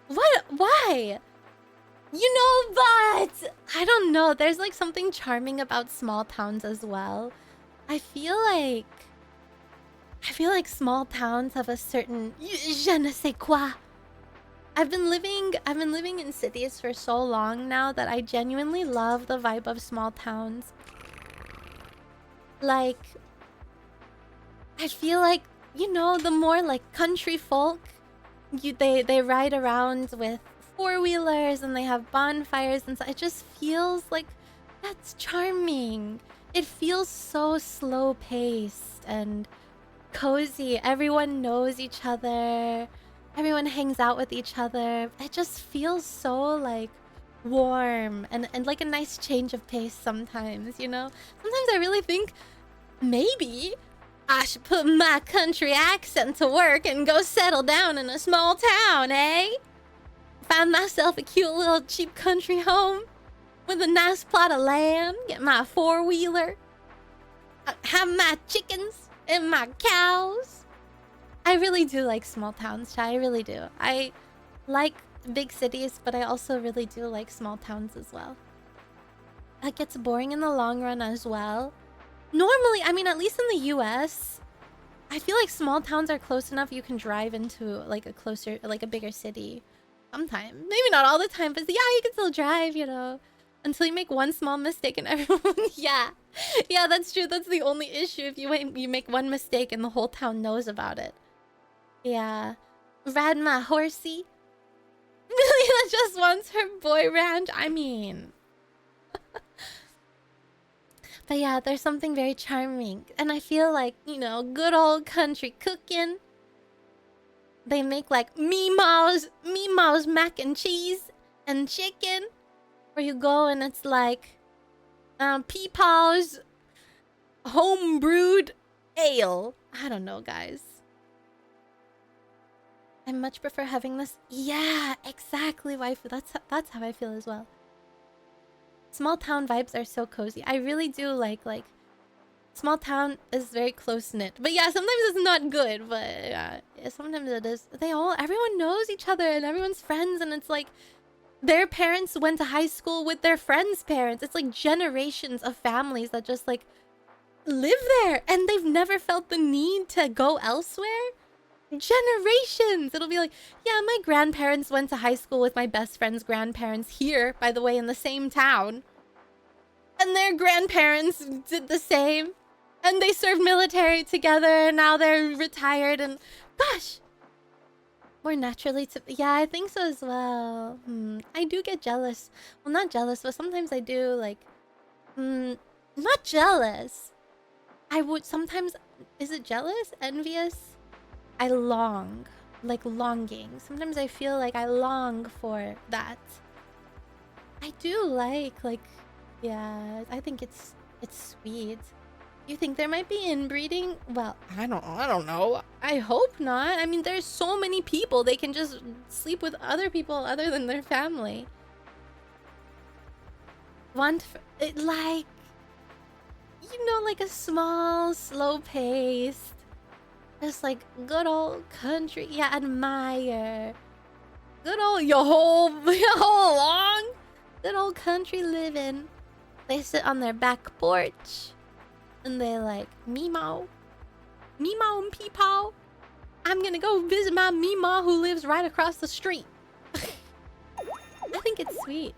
What? Why? You know, but I don't know. There's like something charming about small towns as well. I feel like small towns have a certain je ne sais quoi. I've been living in cities for so long now that I genuinely love the vibe of small towns. Like, I feel like, you know, the more like country folk, they ride around with four-wheelers and they have bonfires and so it just feels like that's charming. It feels so slow-paced and cozy. Everyone knows each other. Everyone hangs out with each other. It just feels so like warm and like a nice change of pace sometimes, you know? Sometimes I really think maybe I should put my country accent to work and go settle down in a small town, eh? Find myself a cute little cheap country home with a nice plot of land, get my four-wheeler, have my chickens and my cows. I really do like small towns, Chai. I really do. I like big cities, but I also really do like small towns as well. It gets boring in the long run as well. Normally, I mean, at least in the US, I feel like small towns are close enough you can drive into like a bigger city. Sometimes. Maybe not all the time, but yeah, you can still drive, you know. Until you make one small mistake and everyone... Yeah, that's true. That's the only issue. If you make one mistake and the whole town knows about it. Yeah. Ride my horsey. That just wants her boy ranch. I mean... But yeah, there's something very charming. And I feel like, you know, good old country cooking. They make like Meemaw's mac and cheese and chicken. Where you go and it's like Peepaw's home brewed ale. I don't know, guys. I much prefer having this. Yeah, exactly, waifu. That's how I feel as well. Small town vibes are so cozy. I really do like small town is very close knit. But yeah, sometimes it's not good, but yeah, sometimes it is. Everyone knows each other and everyone's friends, and it's like their parents went to high school with their friends' parents. It's like generations of families that just like live there and they've never felt the need to go elsewhere. Generations. It'll be like, yeah, my grandparents went to high school with my best friend's grandparents here, by the way, in the same town. And their grandparents did the same. And they served military together, and now they're retired, and gosh. More naturally to... Yeah, I think so as well. I do get jealous. Well, not jealous, but sometimes I do, like... not jealous. I would sometimes... Is it jealous? Envious? I long. Like longing. Sometimes I feel like I long for that. I do like... Yeah, I think it's sweet. You think there might be inbreeding? Well, I don't know. I hope not. I mean, there's so many people. They can just sleep with other people other than their family. Like, you know, like a small, slow-paced, just like good old country. Yeah, admire. Good old your whole long. Good old country living. They sit on their back porch and they like, Meemaw, Meemaw and Peepaw, I'm gonna go visit my Meemaw who lives right across the street. I think it's sweet.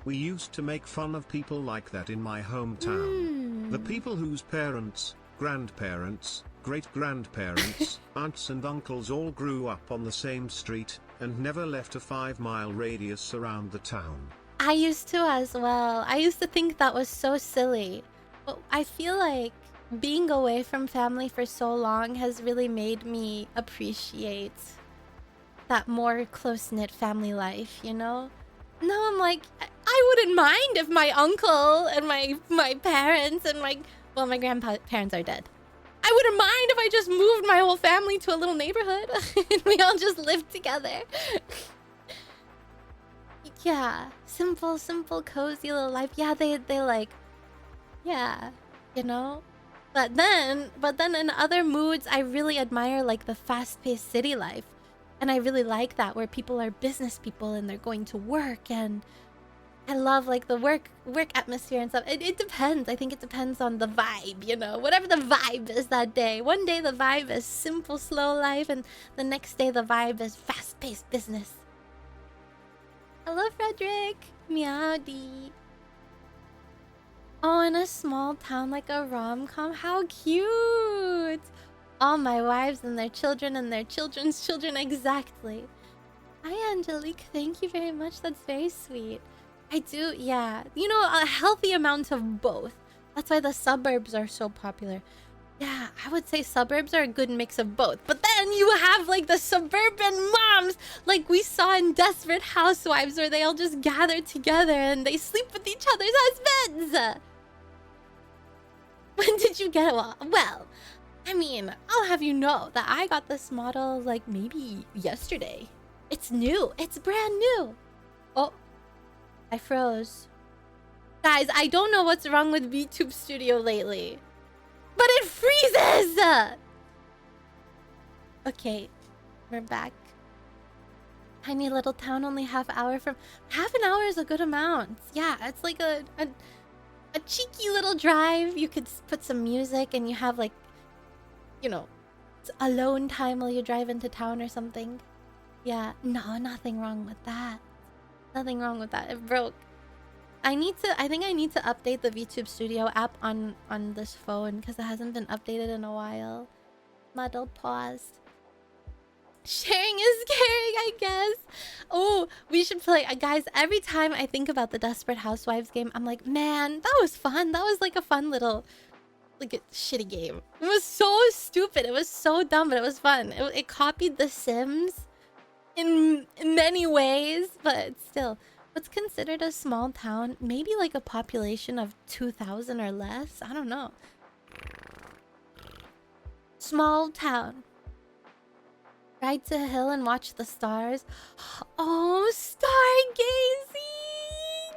We used to make fun of people like that in my hometown. The people whose parents, grandparents, great-grandparents, aunts and uncles all grew up on the same street, and never left a 5-mile radius around the town. I used to as well. I used to think that was so silly. But I feel like being away from family for so long has really made me appreciate that more close-knit family life, you know? Now I'm like, I wouldn't mind if my uncle and my parents and my grandparents are dead. I wouldn't mind if I just moved my whole family to a little neighborhood and we all just lived together. Yeah, simple, cozy little life. Yeah, they like, yeah, you know? But then in other moods, I really admire like the fast-paced city life. And I really like that, where people are business people and they're going to work, and I love like the work atmosphere and stuff. It depends. I think it depends on the vibe, you know? Whatever the vibe is that day. One day the vibe is simple, slow life, and the next day the vibe is fast-paced business. Hello, Frederick. Meowdy. Oh, in a small town like a rom-com. How cute! All my wives and their children's children, exactly. Hi, Angelique. Thank you very much. That's very sweet. I do, yeah. You know, a healthy amount of both. That's why the suburbs are so popular. Yeah, I would say suburbs are a good mix of both. But then you have like the suburban moms, like we saw in Desperate Housewives, where they all just gather together and they sleep with each other's husbands. When did you get it? Well, I mean, I'll have you know that I got this model like maybe yesterday. It's new. It's brand new. Oh, I froze. Guys, I don't know what's wrong with VTube Studio lately, but it freezes! Okay, we're back. Tiny little town, only half hour from... Half an hour is a good amount. Yeah, it's like a cheeky little drive. You could put some music and you have like, you know, alone time while you drive into town or something. Yeah, no, nothing wrong with that. Nothing wrong with that. It broke. I think I need to update the VTube Studio app on this phone because it hasn't been updated in a while. Model paused. Sharing is caring, I guess. Oh, we should play. Guys, every time I think about the Desperate Housewives game, I'm like, man, that was fun. That was like a fun little, like a shitty game. It was so stupid. It was so dumb, but it was fun. It copied The Sims in many ways, but still. What's considered a small town? Maybe like a population of 2,000 or less? I don't know. Small town. Ride to a hill and watch the stars. Oh, stargazing!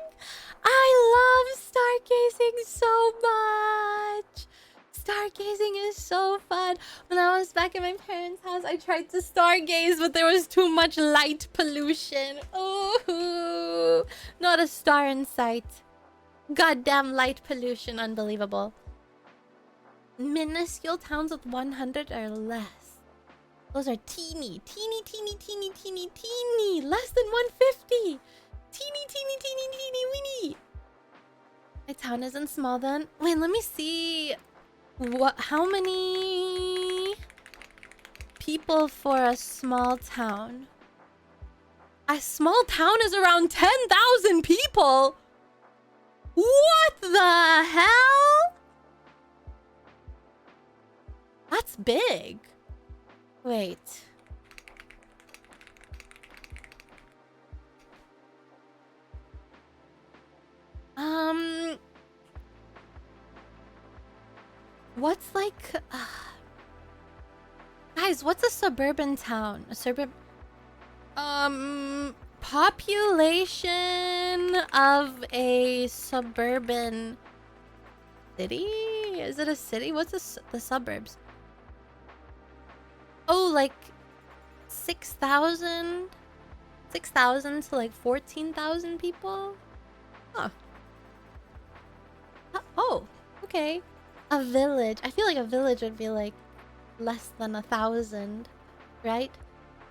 I love stargazing so much! Stargazing is so fun. When I was back at my parents' house, I tried to stargaze, but there was too much light pollution. Oh, not a star in sight. Goddamn light pollution, unbelievable. Minuscule towns with 100 or less. Those are teeny, less than 150. Teeny, weeny. My town isn't small then. Wait, let me see. How many people for a small town? A small town is around 10,000 people. What the hell? That's big. Wait. What's like... Guys, what's a suburban town? A suburb... Population of a suburban city? Is it a city? What's the suburbs? Oh, like 6,000? 6,000 to like 14,000 people? Huh. Oh, okay. A village. I feel like a village would be like less than 1,000, right?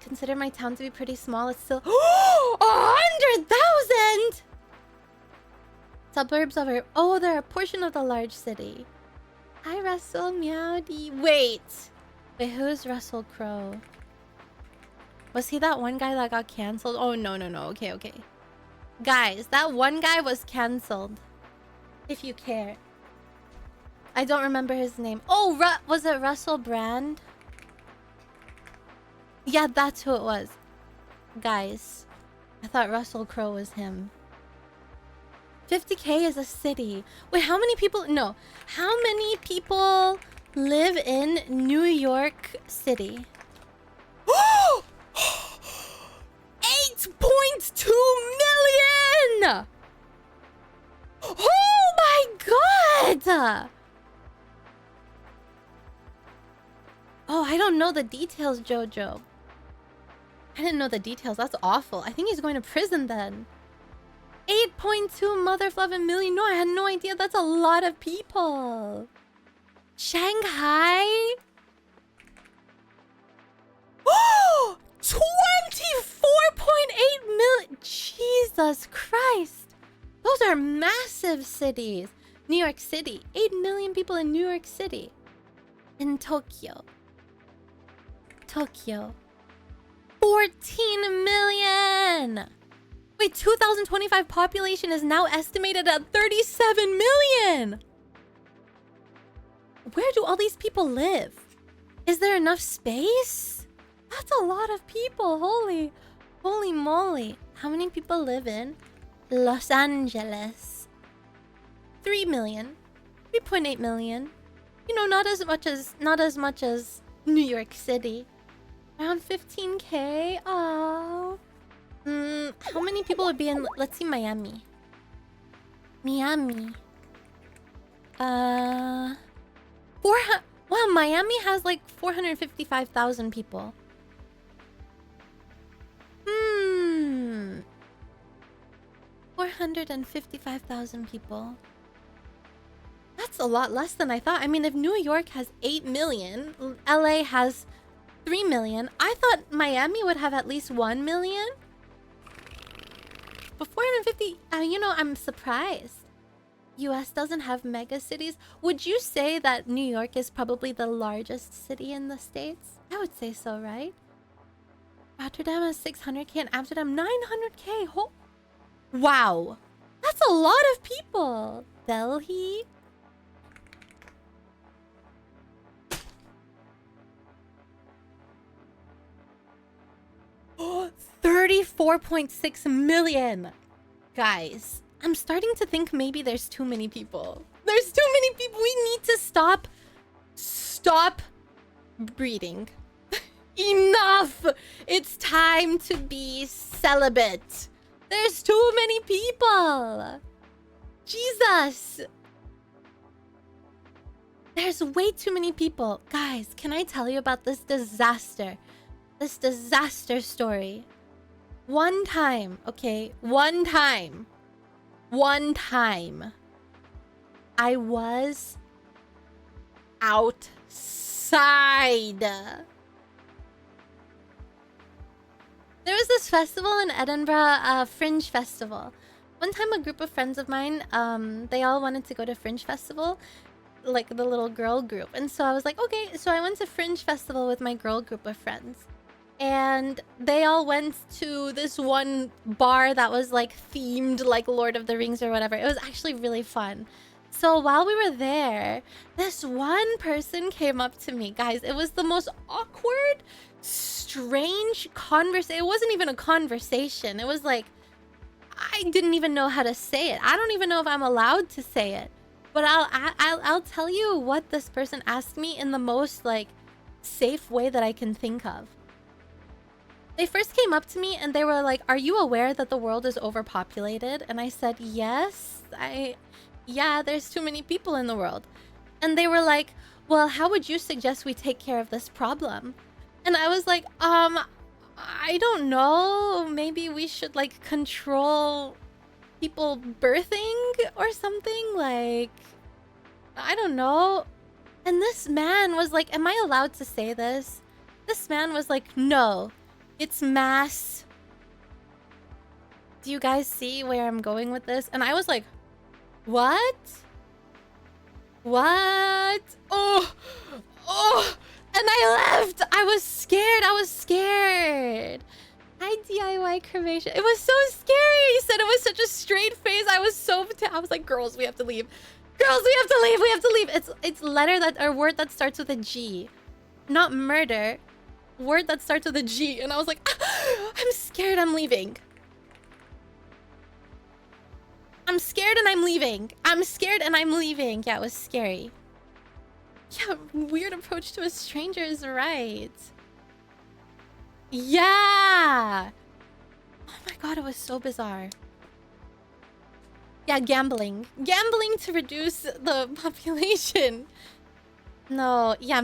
Consider my town to be pretty small. It's still 100,000. Suburbs of oh, they're a portion of the large city. Hi, Russell Meowdy. Wait, who's Russell Crowe? Was he that one guy that got canceled? Oh no. Okay. Guys, that one guy was canceled. If you care. I don't remember his name. Oh, was it Russell Brand? Yeah, that's who it was. Guys, I thought Russell Crowe was him. 50K is a city. Wait, how many people? No. How many people live in New York City? 8.2 million! Oh my god! Oh, I don't know the details, Jojo. I didn't know the details. That's awful. I think he's going to prison then. 8.2 motherfluffing million. No, I had no idea. That's a lot of people. Shanghai? Oh! 24.8 million. Jesus Christ. Those are massive cities. New York City. 8 million people in New York City. In Tokyo. 14 million. Wait, 2025 population is now estimated at 37 million. Where do all these people live? Is there enough space? That's a lot of people. Holy moly. How many people live in Los Angeles? 3 million. 3.8 million. You know, not as much as New York City. Around 15K. Oh. How many people would be in? Let's see, Miami. Wow, Miami has like 455,000 people. 455,000 people. That's a lot less than I thought. I mean, if New York has 8 million, LA has 3 million. I thought Miami would have at least 1 million. But 450, you know, I'm surprised. US doesn't have mega cities. Would you say that New York is probably the largest city in the States? I would say so, right? Rotterdam has 600K and Amsterdam 900K. Wow. That's a lot of people. Delhi. Oh, 34.6 million. Guys, I'm starting to think maybe there's too many people. There's too many people. We need to stop breeding. Enough. It's time to be celibate. There's too many people. Jesus. There's way too many people. Guys, can I tell you about this disaster? This disaster story. One time, okay? One time. I was outside. There was this festival in Edinburgh, Fringe Festival. One time a group of friends of mine, they all wanted to go to Fringe Festival, like the little girl group. And so I was like, okay. So I went to Fringe Festival with my girl group of friends. And they all went to this one bar that was like themed like Lord of the Rings or whatever. It was actually really fun. So while we were there, this one person came up to me. Guys, it was the most awkward, strange conversation. It wasn't even a conversation. It was like, I didn't even know how to say it. I don't even know if I'm allowed to say it. But I'll tell you what this person asked me in the most like safe way that I can think of. They first came up to me and they were like, "Are you aware that the world is overpopulated?" And I said, "Yes, yeah, there's too many people in the world." And they were like, "Well, how would you suggest we take care of this problem?" And I was like, I don't know. Maybe we should like control people birthing or something. Like, I don't know. And this man was like, am I allowed to say this? This man was like, no, it's mass. Do you guys see where I'm going with this? And I was like, what? What? Oh, oh. And I left. I was scared. I was scared. Hi, DIY cremation. It was so scary. He said it was such a straight face. I was like, girls, we have to leave. Girls, we have to leave. We have to leave. It's letter that or word that starts with a G. Not murder. Word that starts with a G. And I was like, ah, I'm scared. I'm leaving. I'm scared and I'm leaving. I'm scared and I'm leaving. Yeah, it was scary. Yeah, weird approach to a stranger is right. Yeah. Oh my god, it was so bizarre. Yeah, gambling. Gambling to reduce the population. No, yeah,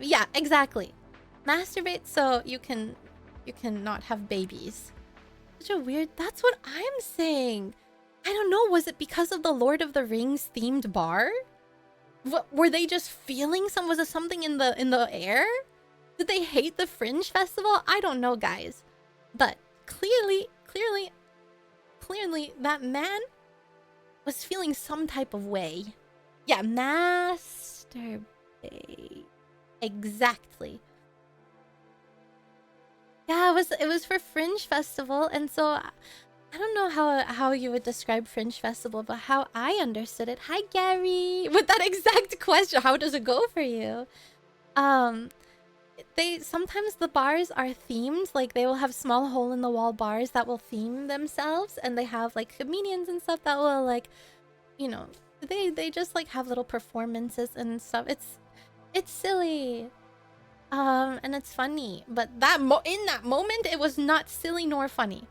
yeah, exactly. Masturbate so you can not have babies. Such a weird... That's what I'm saying. I don't know, was it because of the Lord of the Rings themed bar? Were they just feeling some... Was it something in the air? Did they hate the Fringe Festival? I don't know, guys. But clearly, that man was feeling some type of way. Yeah, masturbate. Exactly. Yeah, it was for Fringe Festival, and so I don't know how you would describe Fringe Festival, but how I understood it. Hi, Gary. With that exact question, how does it go for you? They sometimes the bars are themed, like they will have small hole in the wall bars that will theme themselves, and they have like comedians and stuff that will like, you know, they just like have little performances and stuff. It's silly. And it's funny, but in that moment it was not silly nor funny.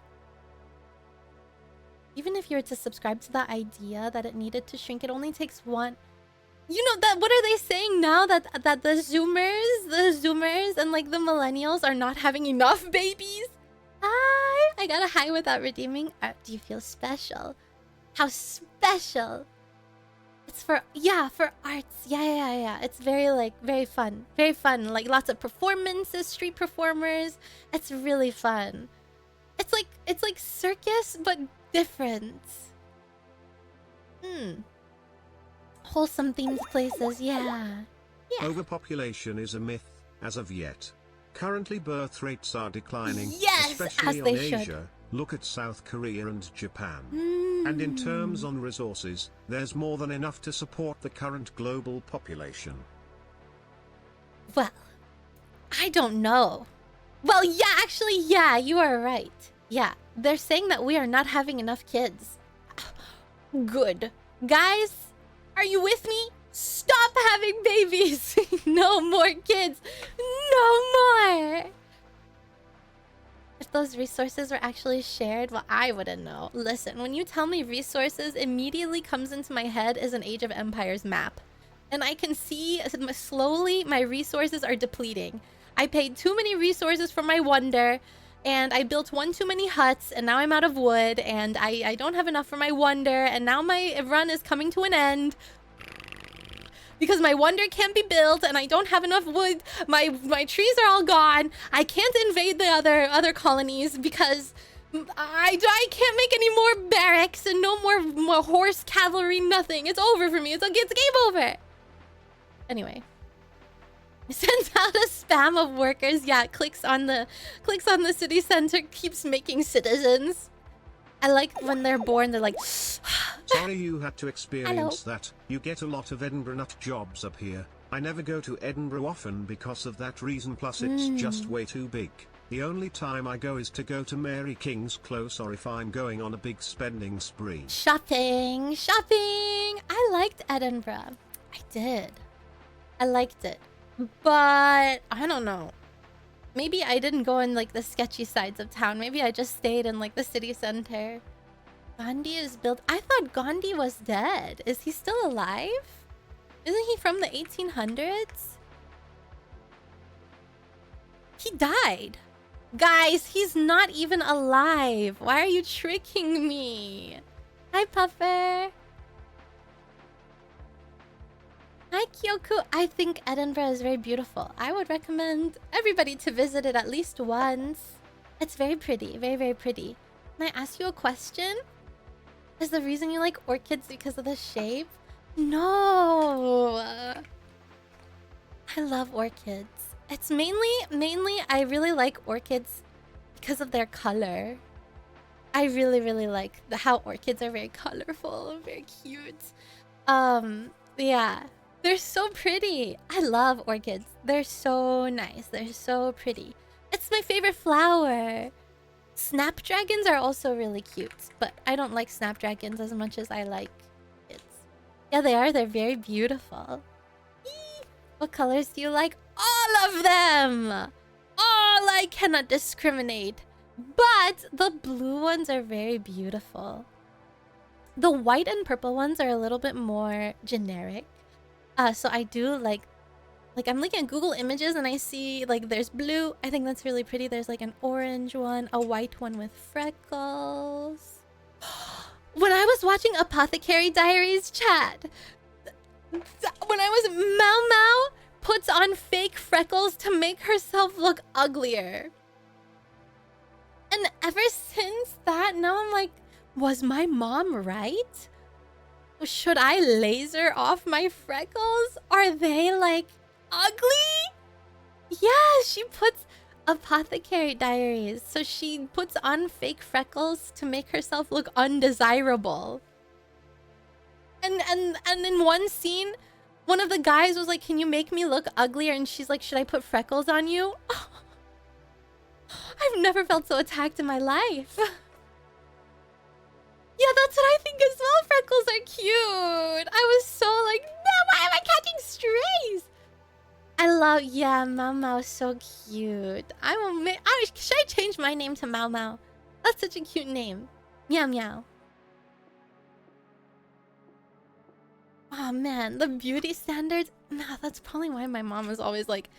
Even if you were to subscribe to the idea that it needed to shrink, it only takes one. You know that what are they saying now that the zoomers and like the millennials are not having enough babies? Hi, I got a hi without redeeming. Do you feel special? How special? It's for arts. Yeah. It's very fun. Very fun. Like lots of performances, street performers. It's really fun. It's like circus but different. Wholesome themed places, yeah. Overpopulation is a myth, as of yet. Currently birth rates are declining, Yes, especially as they on should. Asia. Look at South Korea and Japan. And in terms on resources, there's more than enough to support the current global population. Well, I don't know. Well, yeah, actually, yeah, you are right. Yeah, they're saying that we are not having enough kids. Good. Guys, are you with me? Stop having babies. No more kids. No more. If those resources were actually shared, well, I wouldn't know. Listen, when you tell me resources, immediately comes into my head is an Age of Empires map. And I can see slowly my resources are depleting. I paid too many resources for my wonder, and I built one too many huts, and now I'm out of wood, and I don't have enough for my wonder, and now my run is coming to an end. Because my wonder can't be built, and I don't have enough wood. My trees are all gone. I can't invade the other colonies because I can't make any more barracks and no more horse cavalry. Nothing. It's over for me. It's game over. Anyway, sends out a spam of workers. Yeah, clicks on the city center. Keeps making citizens. I like when they're born. They're like. Sorry you had to experience that. You get a lot of Edinburgh nut jobs up here. I never go to Edinburgh often because of that reason, plus it's just way too big. The only time I go is to go to Mary King's Close or if I'm going on a big spending spree. Shopping! I liked Edinburgh. I did. I liked it. But I don't know. Maybe I didn't go in like the sketchy sides of town. Maybe I just stayed in like the city center. Gandhi is built. I thought Gandhi was dead. Is he still alive? Isn't he from the 1800s? He died. Guys, he's not even alive. Why are you tricking me? Hi, Puffer. Hi, Kyoku. I think Edinburgh is very beautiful. I would recommend everybody to visit it at least once. It's very pretty. Very, very pretty. Can I ask you a question? Is the reason you like orchids because of the shape? No. I love orchids. It's mainly I really like orchids because of their color. I really like how orchids are very colorful, very cute. Yeah. They're so pretty. I love orchids. They're so nice. They're so pretty. It's my favorite flower. Snapdragons are also really cute, but I don't like snapdragons as much as I like kids. Yeah, they are. They're very beautiful. Eee! What colors do you like? All of them! All! I cannot discriminate. But the blue ones are very beautiful. The white and purple ones are a little bit more generic. So I do like I'm looking at Google Images and I see like there's blue. I think that's really pretty. There's like an orange one, a white one with freckles. When I was watching Apothecary Diaries chat, when I was Mau Mau puts on fake freckles to make herself look uglier. And ever since that, now I'm like, was my mom right? Should I laser off my freckles? Are they like ugly? Yeah, she puts Apothecary Diaries. So she puts on fake freckles to make herself look undesirable. And in one scene, one of the guys was like, "Can you make me look uglier?" And she's like, "Should I put freckles on you?" I've never felt so attacked in my life. Yeah, that's what I think as well. Freckles are cute. I was so like, no, why am I catching strays? I love, yeah, Mau Mau is so cute. I will make, should I change my name to Mau Mau? That's such a cute name. Meow Meow. Oh man, the beauty standards. Nah, that's probably why my mom was always like,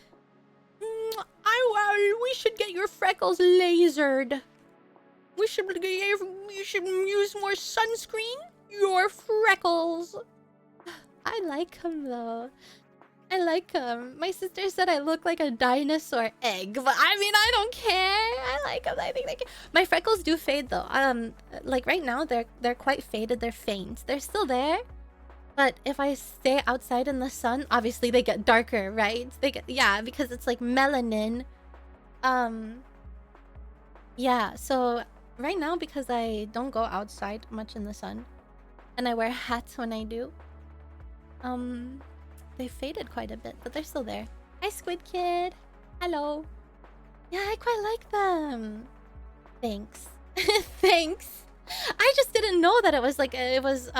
we should get your freckles lasered. You should use more sunscreen. Your freckles. I like them though. I like them. My sister said I look like a dinosaur egg, but I mean I don't care. I like them. I think they can. My freckles do fade though. Like right now they're quite faded. They're faint. They're still there, but if I stay outside in the sun, obviously they get darker, right? They get, yeah, because it's like melanin. Yeah. So right now, because I don't go outside much in the sun, and I wear hats when I do, they faded quite a bit, but they're still there. Hi, Squid Kid. Hello. Yeah, I quite like them. Thanks. Thanks. I just didn't know that it was like it was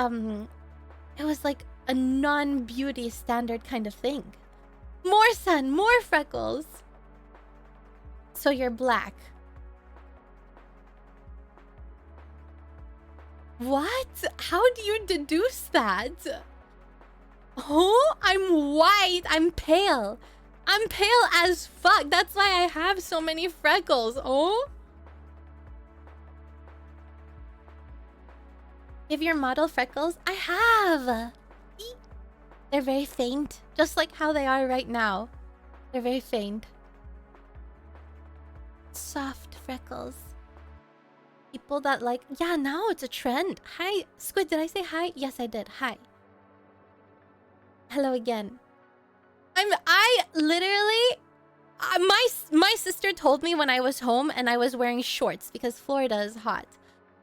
like a non-beauty standard kind of thing. More sun, more freckles. So you're black. What? How do you deduce that? Oh, I'm white. I'm pale. I'm pale as fuck. That's why I have so many freckles. Oh? Give your model freckles? I have. Eek. They're very faint. Just like how they are right now. They're very faint. Soft freckles. People that like... Yeah, now it's a trend. Hi. Squid, did I say hi? Yes, I did. Hi. Hello again. I literally... my sister told me when I was home and I was wearing shorts because Florida is hot.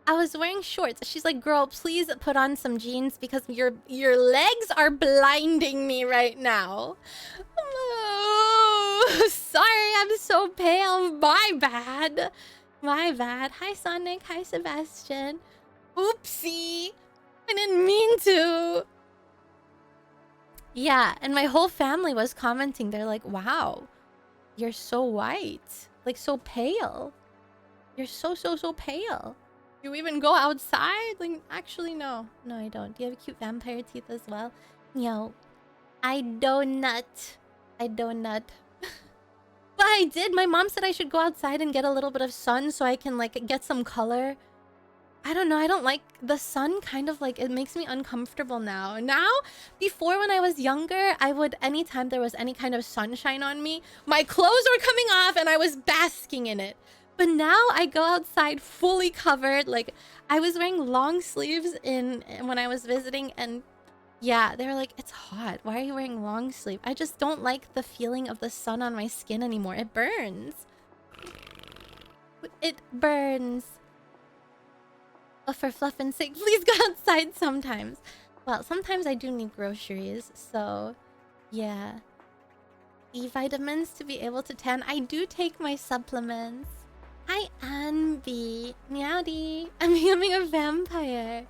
I was wearing shorts. She's like, girl, please put on some jeans because your legs are blinding me right now. Oh, sorry, I'm so pale. My bad. My bad. Hi, Sonic. Hi, Sebastian. Oopsie. I didn't mean to. Yeah, and my whole family was commenting. They're like, wow, you're so white. Like, so pale. You're so pale. You even go outside? Like, actually, no. No, I don't. Do you have cute vampire teeth as well? No. I donut. I donut. But I did. My mom said I should go outside and get a little bit of sun so I can, like, get some color. I don't know. I don't like the sun. Kind of like it makes me uncomfortable now. Before when I was younger, I would anytime there was any kind of sunshine on me, my clothes were coming off and I was basking in it. But now I go outside fully covered. Like I was wearing long sleeves when I was visiting, and yeah, they were like, "It's hot. Why are you wearing long sleeve?" I just don't like the feeling of the sun on my skin anymore. It burns. It burns. But for fluff and sake, please go outside sometimes. Well, sometimes I do need groceries, so yeah. E vitamins to be able to tan. I do take my supplements. Hi, Anby. Meowdy. I'm becoming a vampire.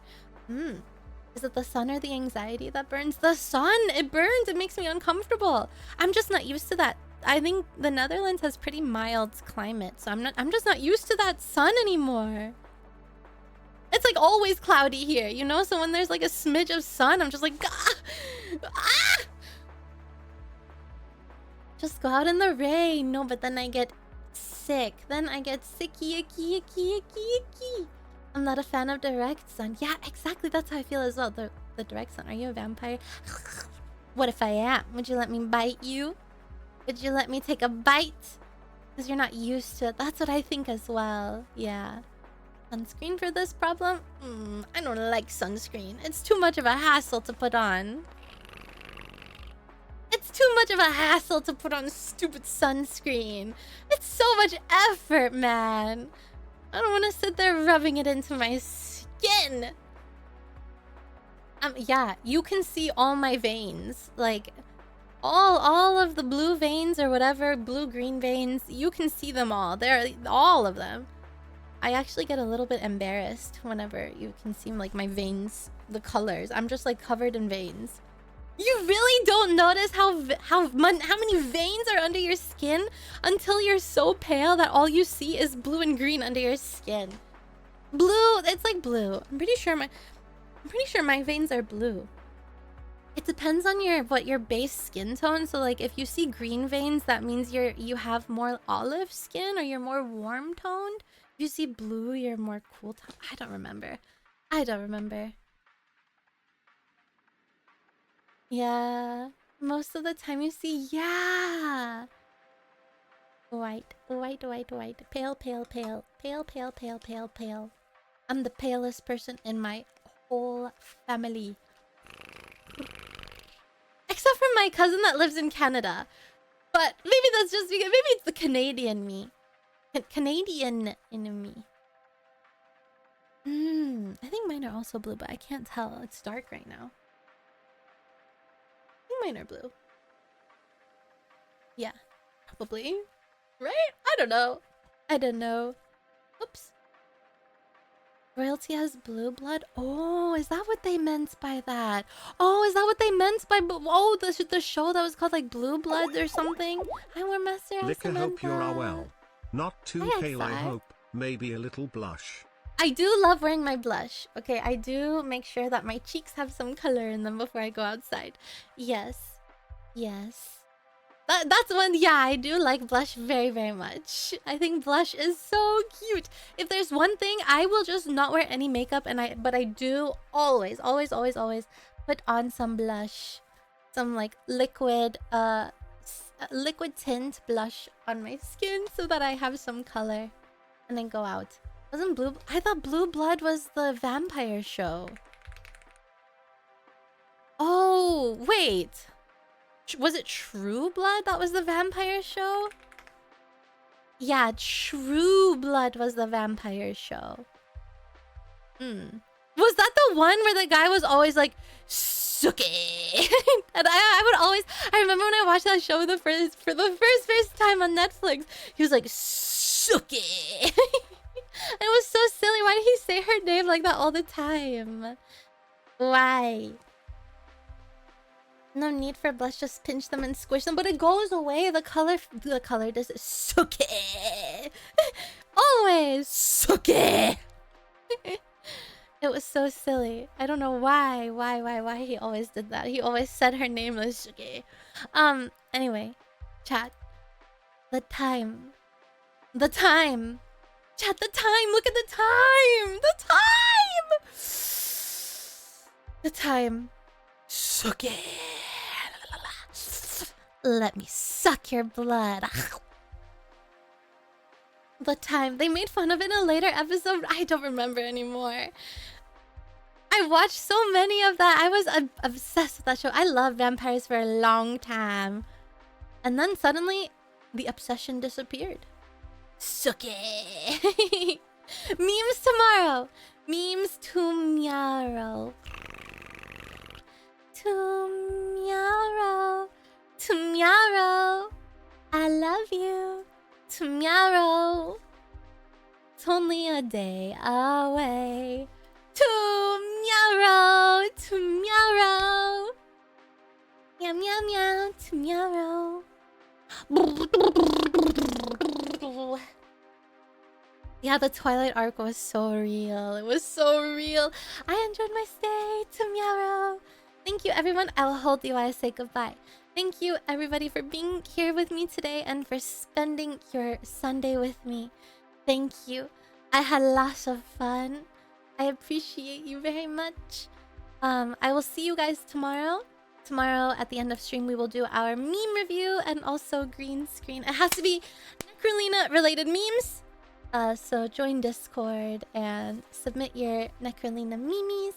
Is it the sun or the anxiety that burns? The sun! It burns! It makes me uncomfortable. I'm just not used to that. I think the Netherlands has pretty mild climate, so I'm just not used to that sun anymore. It's like always cloudy here, you know? So when there's like a smidge of sun, I'm just like, ah! Ah! Just go out in the rain. No, but then I get sick. Then I get sicky, icky, icky, icky, icky. I'm not a fan of direct sun. Yeah, exactly. That's how I feel as well. The direct sun. Are you a vampire? What if I am? Would you let me bite you? Would you let me take a bite? Because you're not used to it. That's what I think as well. Yeah. Sunscreen for this problem? I don't like sunscreen. It's too much of a hassle to put on. It's too much of a hassle to put on stupid sunscreen. It's so much effort, man. I don't want to sit there rubbing it into my skin. Yeah, you can see all my veins. Like, all of the blue veins or whatever, blue-green veins, you can see them all. They're all of them. I actually get a little bit embarrassed whenever you can see like my veins, the colors. I'm just like covered in veins. You really don't notice how many veins are under your skin until you're so pale that all you see is blue and green under your skin. Blue, it's like blue. I'm pretty sure my veins are blue. It depends on your base skin tone. So like if you see green veins, that means you have more olive skin or you're more warm toned. If you see blue, you're more cool toned. I don't remember. Yeah. Most of the time you see, yeah. White. Pale. Pale. I'm the palest person in my whole family. Except for my cousin that lives in Canada. But maybe that's just because maybe it's the Canadian me. Canadian in me. I think mine are also blue, but I can't tell. It's dark right now. I think mine are blue. Yeah, probably. Right? I don't know. Oops. Royalty has blue blood? Oh, is that what they meant by that? Oh, is that what they meant by... Oh, the show that was called like Blue Blood or something? Hi, War Master. Liquor, hope you are well. Not too Hi, pale, I Xi. hope. Maybe a little blush. I do love wearing my blush. Okay, I do make sure that my cheeks have some color in them before I go outside. Yes. That's one. Yeah, I do like blush very, very much. I think blush is so cute. If there's one thing, I will just not wear any makeup, but I do always put on some blush, some like liquid tint blush on my skin so that I have some color, and then go out. I thought Blue Blood was the vampire show. Oh, wait. Was it True Blood that was the vampire show? Yeah, True Blood was the vampire show. Was that the one where the guy was always like, "Suki"? And I remember when I watched that show for the first time on Netflix, he was like, "Suki." And it was so silly. Why did he say her name like that all the time? Why? No need for blush, just pinch them and squish them, but it goes away. The color does it. Suke. Always suke. It was so silly. I don't know why he always did that. He always said her name as Suke. Anyway, chat. The time. Chat, the time. Look at the time. The time. The time. Suck it. Let me suck your blood. The time. They made fun of it in a later episode. I don't remember anymore. I watched so many of that. I was obsessed with that show. I loved vampires for a long time. And then suddenly, the obsession disappeared. Suck it. Memes tomorrow. Memes tomorrow. Tomorrow. Tomorrow. I love you. Tomorrow. It's only a day away. Tomorrow. Tomorrow. Meow meow meow. Tomorrow. Yeah, the Twilight arc was so real. It was so real. I enjoyed my stay. Tomorrow. Thank you, everyone. I will hold you while I say goodbye. Thank you, everybody, for being here with me today and for spending your Sunday with me. Thank you. I had lots of fun. I appreciate you very much. I will see you guys tomorrow. Tomorrow, at the end of stream, we will do our meme review and also green screen. It has to be Nekrolina-related memes. So join Discord and submit your Nekrolina memes.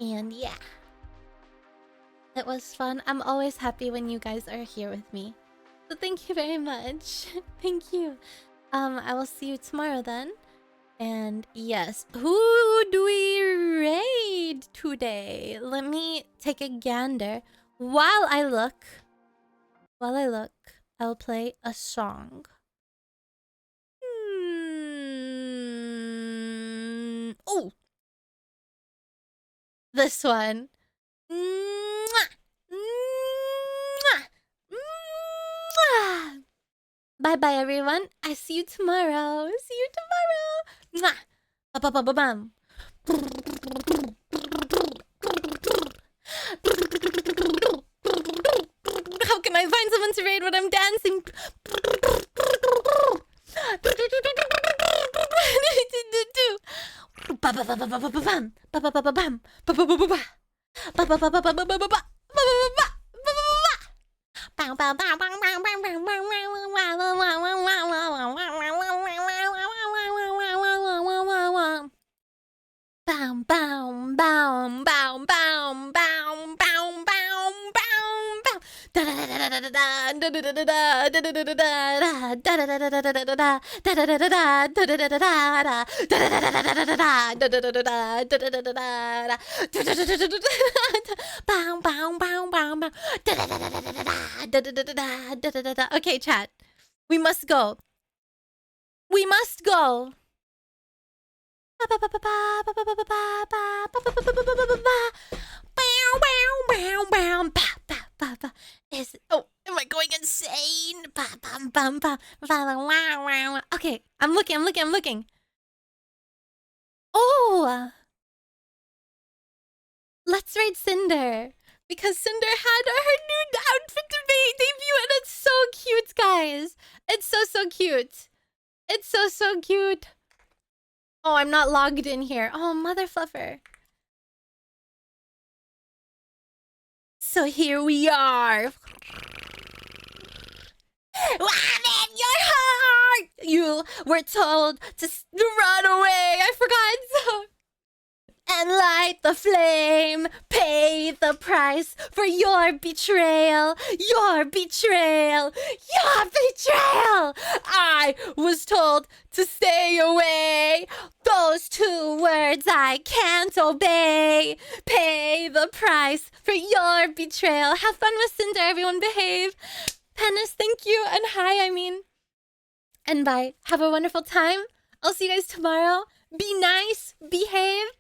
And yeah. It was fun. I'm always happy when you guys are here with me. So thank you very much. Thank you. I will see you tomorrow then. And yes, who do we raid today? Let me take a gander. While I look, I'll play a song. Oh, this one. Mwah! Mwah! Mwah! Bye bye, everyone. I see you tomorrow. See you tomorrow. Mwah! Ba-ba-ba-ba-bam. How can I find someone to raid when I'm dancing? Ba-ba-ba-ba-ba-ba-bam. Ba-ba-ba-ba-bam. Ba-ba-ba-ba-ba. Ba-ba-ba-ba-ba-ba-ba-ba. Okay, chat. We must go. We must go. Is am I going insane? Okay, I'm looking. Oh, let's raid Cinder because Cinder had her new outfit debut, and it's so cute, guys. It's so cute. It's so cute. Oh, I'm not logged in here. Oh, mother fluffer. So here we are. Wham in your heart! You were told to run away. I forgot. So. And light the flame. Pay the price for your betrayal. Your betrayal. Your betrayal. I was told to stay away. Those 2 words I can't obey. Pay the price for your betrayal. Have fun with Cinder, everyone. Behave. Penis, thank you. And hi, I mean. And bye. Have a wonderful time. I'll see you guys tomorrow. Be nice. Behave.